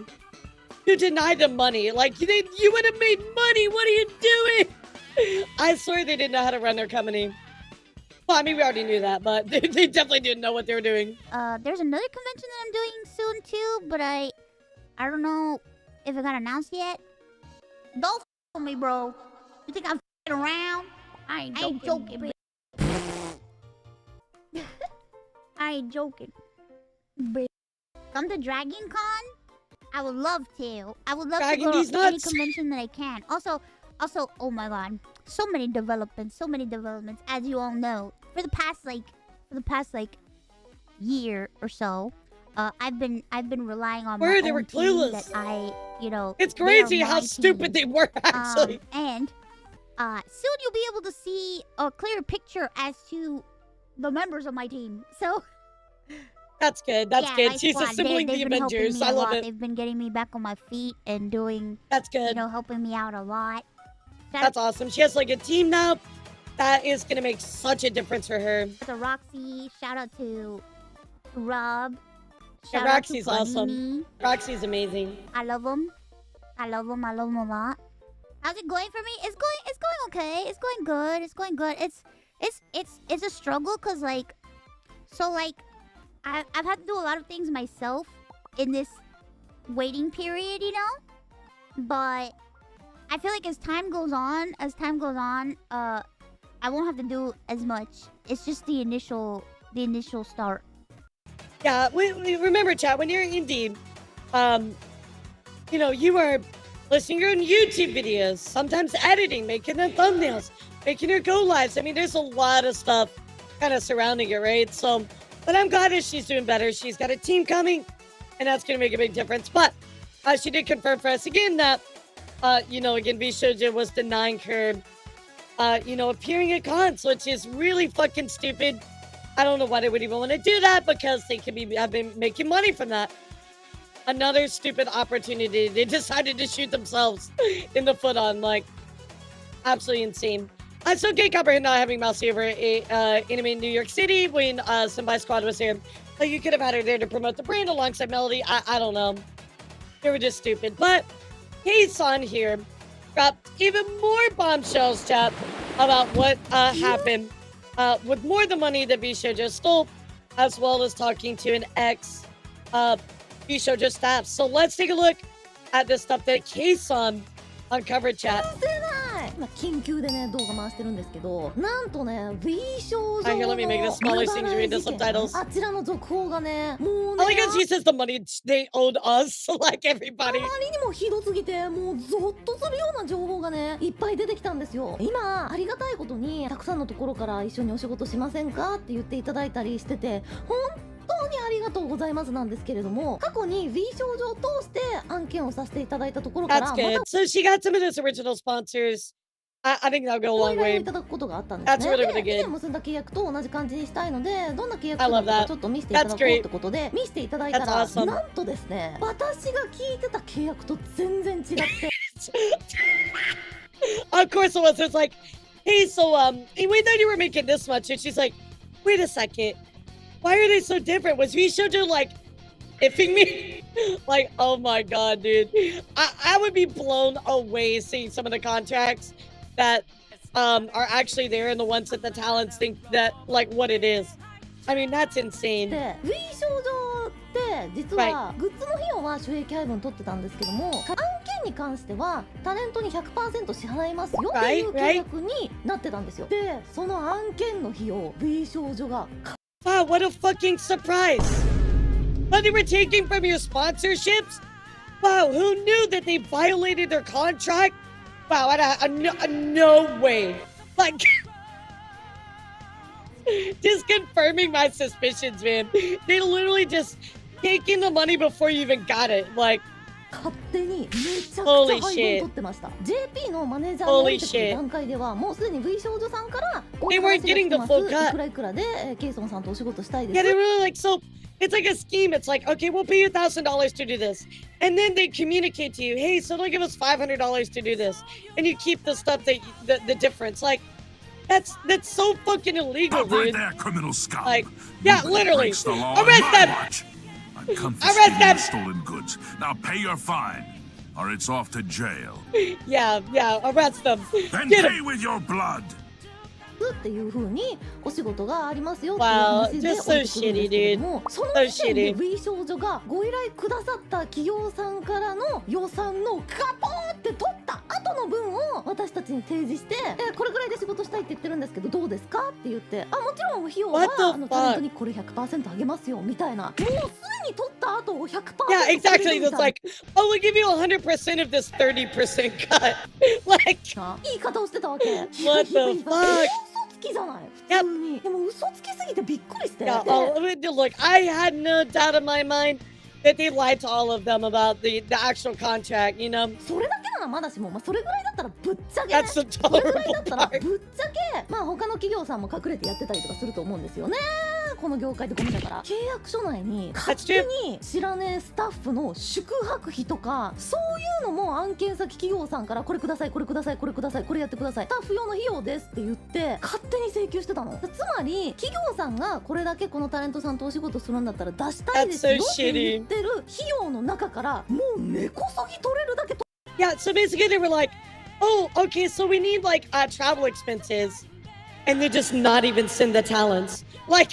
to deny them money? Like, you would have made money. What are you doing? I swear they didn't know how to run their company. Well, I mean, we already knew that, but they definitely didn't know what they were doing. There's another convention that I'm doing soon too, but I don't know if it got announced yet. Don't f me, bro. You think I'm f***ing around? I ain't joking. I ain't joking. Come to Dragon Con? I would love to. I would love to go to any convention that I can. Also, oh my god, so many developments. As you all know, for the past year or so, I've been relying on my own team that I, It's crazy how stupid they were actually. And soon you'll be able to see a clear picture as to the members of my team. So that's good. That's good. She's squad, assembling the Avengers. I love it. They've been getting me back on my feet and doing. That's good. Helping me out a lot. That's awesome. She has like a team now. That is gonna make such a difference for her. To Roxy, shout out to Rob. Yeah, Roxy's awesome. Roxy's amazing. I love him. I love him a lot. How's it going for me? It's going okay. It's going good. It's a struggle because I've had to do a lot of things myself in this waiting period, But I feel like as time goes on, I won't have to do as much. It's just the initial start. Yeah, we remember, chat, when you're indie, you are listening to your own YouTube videos, sometimes editing, making the thumbnails, making your go lives. I mean, there's a lot of stuff kind of surrounding it, right? So, but I'm glad that she's doing better. She's got a team coming, and that's going to make a big difference. But she did confirm for us again that, again, VShojo was denying her, appearing at cons, which is really fucking stupid. I don't know why they would even want to do that, because they could have been making money from that. Another stupid opportunity. They decided to shoot themselves in the foot on, like, absolutely insane. I still can't comprehend not having Mousy over anime in New York City when Senpai Squad was here. Like, you could have had her there to promote the brand alongside Melody. I don't know. They were just stupid. But Kei-san here dropped even more bombshells, chat, about what happened with more of the money that VShojo stole, as well as talking to an ex VShojo staff. So let's take a look at the stuff that Kei-san uncovered, chat. 今緊急でね動画回してるんですけど、なんとね V 少女 Here, let me make this smaller so you can read the subtitles. あちらの続報がねもうね I guess she says the money they owed us, like everybody. あまりにもひどすぎてもうゾッとするような情報がねいっぱい出てきたんですよ。今ありがたいことにたくさんのところから一緒にお仕事しませんかって言っていただいたりしてて、本当にありがとうございますなんですけれども、過去に V 少女を通して案件をさせていただいたところから That's good. So she got some of those original sponsors. I think that'll go a long way. いただくことがあったんですね。 That's really, really で、以 good. 前結んだ契約と同じ感じにしたいので、どんな契約 I 書だ love ったか that. ちょっと見せていただこう That's great. ってことで見せていただいた That's ら、 awesome. なんとですね、私が聞いてた契約と全然違って。Of course it was. It's like, hey, so we thought you were making this much, and she's like, wait a second, why are they so different? Was VShojo like iffing me? Like, oh my god, dude, I would be blown away seeing some of the contracts that are actually there and the ones that the talents think that like what it is. I mean, that's insane. で、V 少女って実はグッズの費用は収益配分取ってたんですけども、案件に関してはタレントに 100% 支払いますよっていう契約になってたんですよ。で、その案件の費用 V 少女が Wow, what a fucking surprise! But they were taking from your sponsorships? Wow, who knew that they violated their contract? Wow, no way. Like, just confirming my suspicions, man. They literally just taking the money before you even got it. Like, 勝手にめちゃくちゃ Holy 配分 shit. 取ってました。JP のマネージャーに Holy 降りてくる shit. 段階ではもうすでに V 少女さんから They weren't getting the full い cut. くらいくらでケイソンさんとお仕事したいです。 Yeah, they really like, so it's like a scheme. It's like, okay, we'll pay you $1,000 to do this. And then they communicate to you, hey, so they'll give us $500 to do this. And you keep the stuff that, the difference. Like, that's so fucking illegal, Stop right dude. there, criminal scum. Like, yeah, literally. Breaks the law Arrest on my them. watch. I'm Arrest confiscating them. your stolen goods. Now pay your fine, or it's off to jail. Yeah, arrest them. Then Get pay him. with your blood. っていう風にお仕事がありますよっていう Wow, 話で just 降り so てくるんですけれども、 shitty, dude. その So 時点で shitty. V 少女がご依頼くださった企業さんからの予算のガポーって取った後の分を私たちに提示して、これぐらいで仕事したいって言ってるんですけどどうですかって言って、あ、もちろん費用は What the タレントにこれ 100% あげますよみたいな、もうすでに取った後を 100% Yeah, exactly. あげるみ It's たい like, oh, we'll give you 100% of this 30% cut. Like, な言い方をしてたわけ。 what the fuck? 嘘つきじゃない。普通に。でも嘘つきすぎてびっくりして。 Yeah, oh, look, I had no doubt in my mind that they lied to all of them about the actual contract, you know? それだけならまだしも、まあ、それぐらいだったらぶっちゃけ、 That's the それぐらい tolerable だったら part. ぶっちゃけ、まあ他の企業さんも隠れてやってたりとかすると思うんですよね。この業界でゴミだから。契約書内に勝手に知らねえスタッフの宿泊費とか、そういうのも案件先企業さんからこれください、これください、これください、これやってください、スタッフ用の費用ですって言って勝手に請求してたの。つまり企業さんがこれだけこのタレントさんとお仕事するんだったら出したいですよ That's so って言ってる費用の中からもう根こそぎ取れるだけと。 Yeah, so basically they were like, oh, okay, so we need like travel expenses. And they just not even send the talents. Like,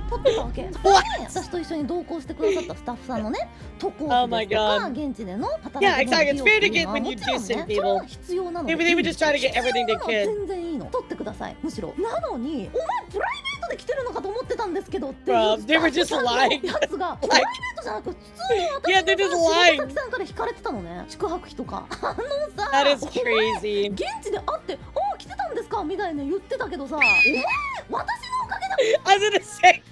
取ってたわけ。そこに私と一緒に同行してくださったスタッフさんのね、渡航 Oh 費 my ですとか god. 現地での Yeah, 働きの exactly. 費 It's 用 fair って to いう get のは when も you ち do ろん send ね、それ people. は必要なので Maybe they would just try to get everything they 必要な could. の全然いいの。取ってください。むしろ。なのに、お前プライベートで来てるのかと思ってたんですけどっていう Bro, ス they タ were ッフ just さんの lying. やつがプライベートじゃなく普通に Yeah, they're 私 just の lying. 仕事先さんから引かれてたのね。宿泊費とか。あのさ、 That is お前 crazy. 現地で会って「ああ来てたんですか?」みたいな言ってたけどさ、お前私のおかげだ。 I was gonna say,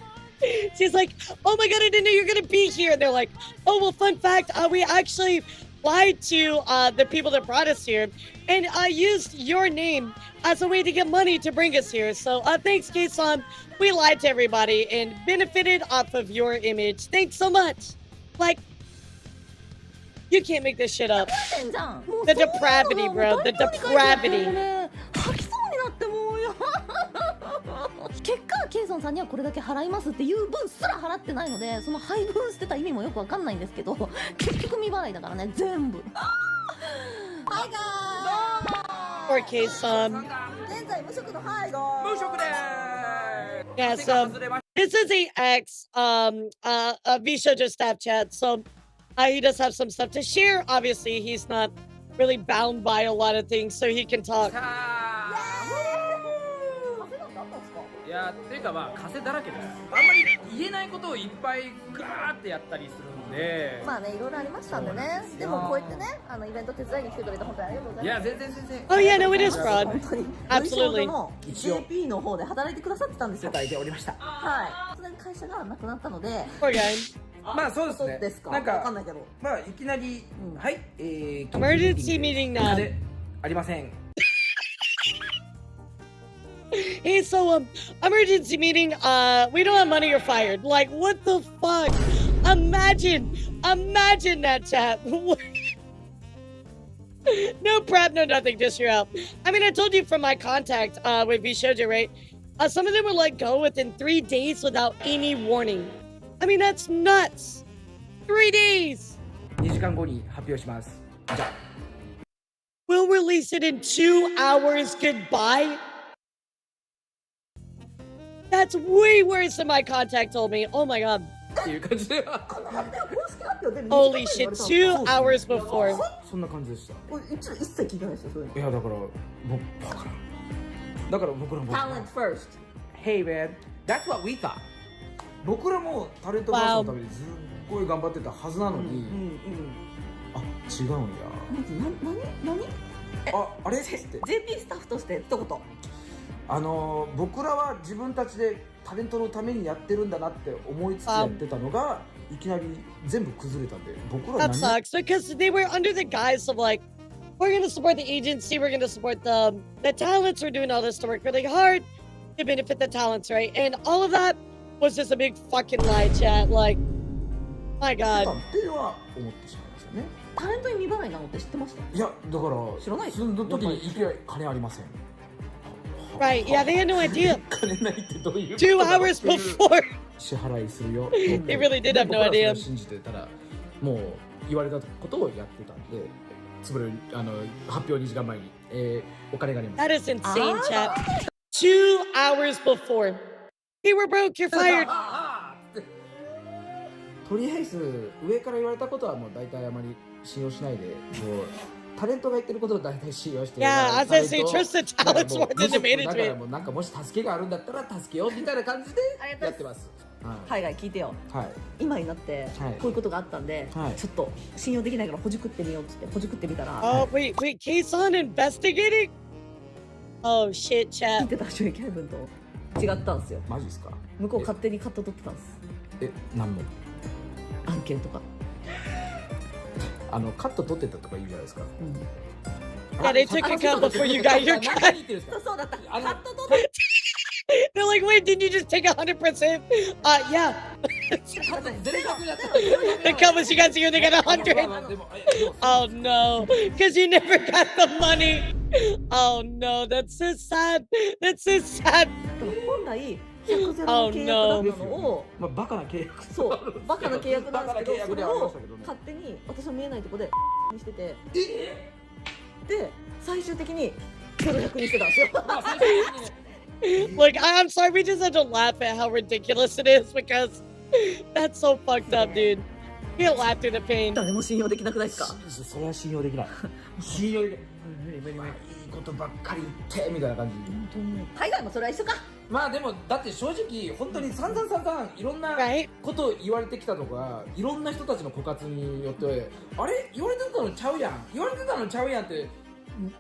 she's like, oh my god, I didn't know you're gonna be here. And they're like, oh, well, fun fact, we actually lied to the people that brought us here and used your name as a way to get money to bring us here. So thanks, Kei-san. We lied to everybody and benefited off of your image. Thanks so much. Like, You can't make this shit up. てんじゃん。もう The そんなのが depravity, もう bro. 大 The 量に書いてあって depravity. ね吐きそうになってもうよ。結果ケイソンさんにはこれだけ払いますっていう分すら払ってないので、その配分してた意味もよくわかんないんですけど、結局未払いだからね全部。はいが Poor K-Sun. 現在無職のはいが無職で Yeah, so this is a ex VShojo staff chat, so he does have some stuff to share. Obviously, he's not really bound by a lot of things, so he can talk. いやっていうかまあ風だらけです。あんまり言えないことをいっぱいガーってやったりするんで。まあね、いろいろありましたんでね。でもこうやってね、イベント手伝いに来てくれて本当にありがとうございます。いや全然全然。 Oh yeah, no, it is fraud. 本当に Absolutely. の JP の方で働いてくださってたんですよ。働いておりました。はい。突然会社がなくなったので。 Poor guy. まあそうですね。そうですか。なんかわかんないけど。まあいきなり、はい、Emergency meeting now. ありません。 Hey, so emergency meeting. We don't have money. You're fired. Like, what the fuck? Imagine that chat. No prep, no nothing. Just you're out. I mean, I told you from my contact with VShojo, right? Some of them were let go within 3 days without any warning. I mean, that's nuts. 3 days. 2時間後に発表します。じゃあ。 We'll release it in 2 hours. Goodbye. That's way worse than my contact told me. Oh my god. Holy shit, 2 hours before. そんな感じでした。一切聞いてないですよ、そういうの。いやだから僕わからん。だから僕らも。Talent first. Hey man, that's what we thought. 僕らもタレントバースのためにすっごい頑張ってたはずなのに、あ、違うんや。何？あれって。JP スタッフとして一言。僕らは自分たちでタレントのためにやってるんだなって思いつつやってたのが、いきなり全部崩れたんで、僕ら That sucks because they were under the guise of like, we're gonna support the agency, we're gonna support the talents, we're doing all this to work really hard to benefit the talents, right? And all of that was just a big fucking lie, chat. Like, my god. っては思ってしまいますよね。タレントに未払いなのって知ってました？いや、だから知らない。その時にいきなり金ありません。 Right, yeah, they had no idea. 金ないってどういう 2 hours before. 支払いするよ。 They really did have no idea. 信じてたらもう言われたことをやってたんで、潰れる発表2時間前にお金があります。 That is insane, chat. 2 hours before. Hey, we're broke, you're fired. とりあえず上から言われたことはもう大体あまり信用しないで、もうタレントが言ってることを大体信用して。Yeah, as I say, trust the talents more than the だから management. もうなんかもし助けがあるんだったら助けようみたいな感じでやってます。海外聞いてよ。はい。今になってこういうことがあったんで、ちょっと信用できないからほじくってみようっつってほじくってみたら。Oh, wait, case on investigating? Oh shit, 聞 chat. いてた収益配分と違ったんですよ。マジですか？向こう勝手にカット取ってたんです。何も案件とか。カット取ってたとか言うじゃないですか。Yeah, they took a cut before you got your cut. そうだった。カット取って。 They're like, wait, did you just take 100%? Yeah. The cut was you guys here, they got 100. Oh no, because you never got the money. Oh no, that's so sad. That's so sad. 本来100ゼロの契約だったのを、まあバカな契約。そうバカな契約なんですけど、それではありまをしたけどね。勝手に私の見えないところでにしてて、で最終的に0-100にしてたんですよ。Like, I'm sorry, we just had to laugh at how ridiculous it is because that's so fucked up, dude. You can't laugh through the pain. 誰も信用できなくないですか？それは信用できない。信用できない。無理いいことばっかり言ってみたいな感じ。海外もそれは一緒か。まあでもだって正直本当に散々いろんなことを言われてきたのが、いろんな人たちの枯渇によってあれ言われてたのちゃうやんって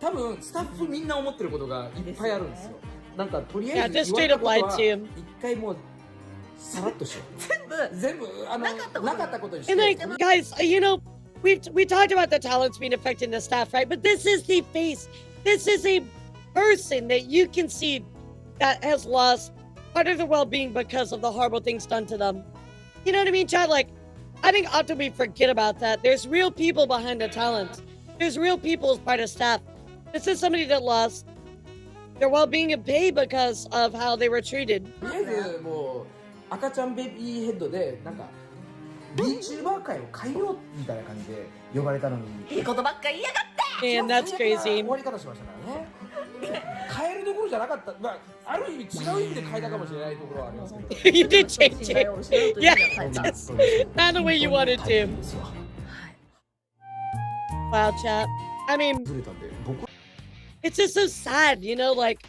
多分スタッフみんな思ってることがいっぱいあるんですよ。なんかとりあえず言われたことは一回もうさらっとしよう。全部なかったことにして。 And like, guys, you know, we talked about the talents being affecting the staff, right? But this is the face. This is a person that you can see that has lost part of their well-being because of the horrible things done to them. You know what I mean, Chad? Like, I think often we forget about that. There's real people behind the talent. There's real people as part of staff. This is somebody that lost their well-being and pay because of how they were treated. とりあえずもう赤ちゃんベビーヘッドでなんか VTuber 界を変えようみたいな感じで呼ばれたのにいいことばっか言いやがって Man, that's crazy. 終わり方しましたからね変えるどころじゃなかった、まあ、ある意味違う意味で変えたかもしれないところはありますけど You did change it. Yeah, just not the way you wanted to. Wow, chat. I mean, it's just so sad, you know, like,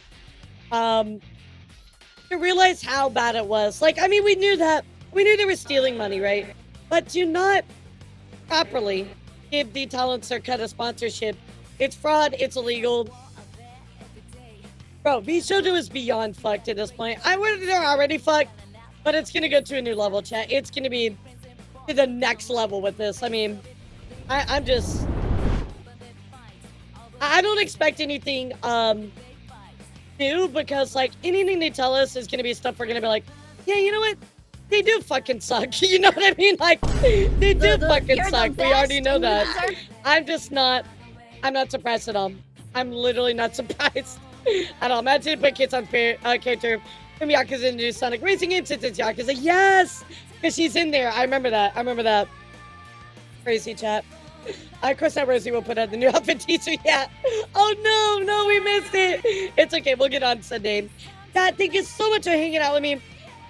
to realize how bad it was. Like, I mean, we knew they were stealing money, right? But to not properly give the talents their cut of sponsorship, it's fraud, it's illegal. Bro, VShojo is beyond fucked at this point. They're already fucked, but it's gonna go to a new level, chat. It's gonna be to the next level with this. I mean, I don't expect anything new because like anything they tell us is gonna be stuff we're gonna be like, yeah, you know what? They do fucking suck. You know what I mean? Like they do fucking suck. We already know that. I'm not surprised at all. I'm literally not surprised at all. Imagine put kids on character from Yakuza into Sonic Racing game since it's Yakuza. Yes! Because she's in there. I remember that. Crazy chat. Of course, that Rosie will put out the new outfit teaser. Yeah. Oh no, we missed it. It's okay. We'll get on Sunday. God, thank you so much for hanging out with me.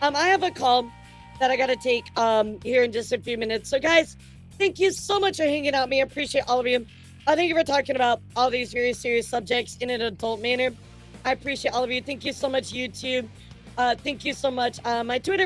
I have a call that I gotta take here in just a few minutes. So guys, thank you so much for hanging out with me. I appreciate all of you. Thank you for talking about all these very serious subjects in an adult manner. I appreciate all of you. Thank you so much, YouTube. Thank you so much. My Twitter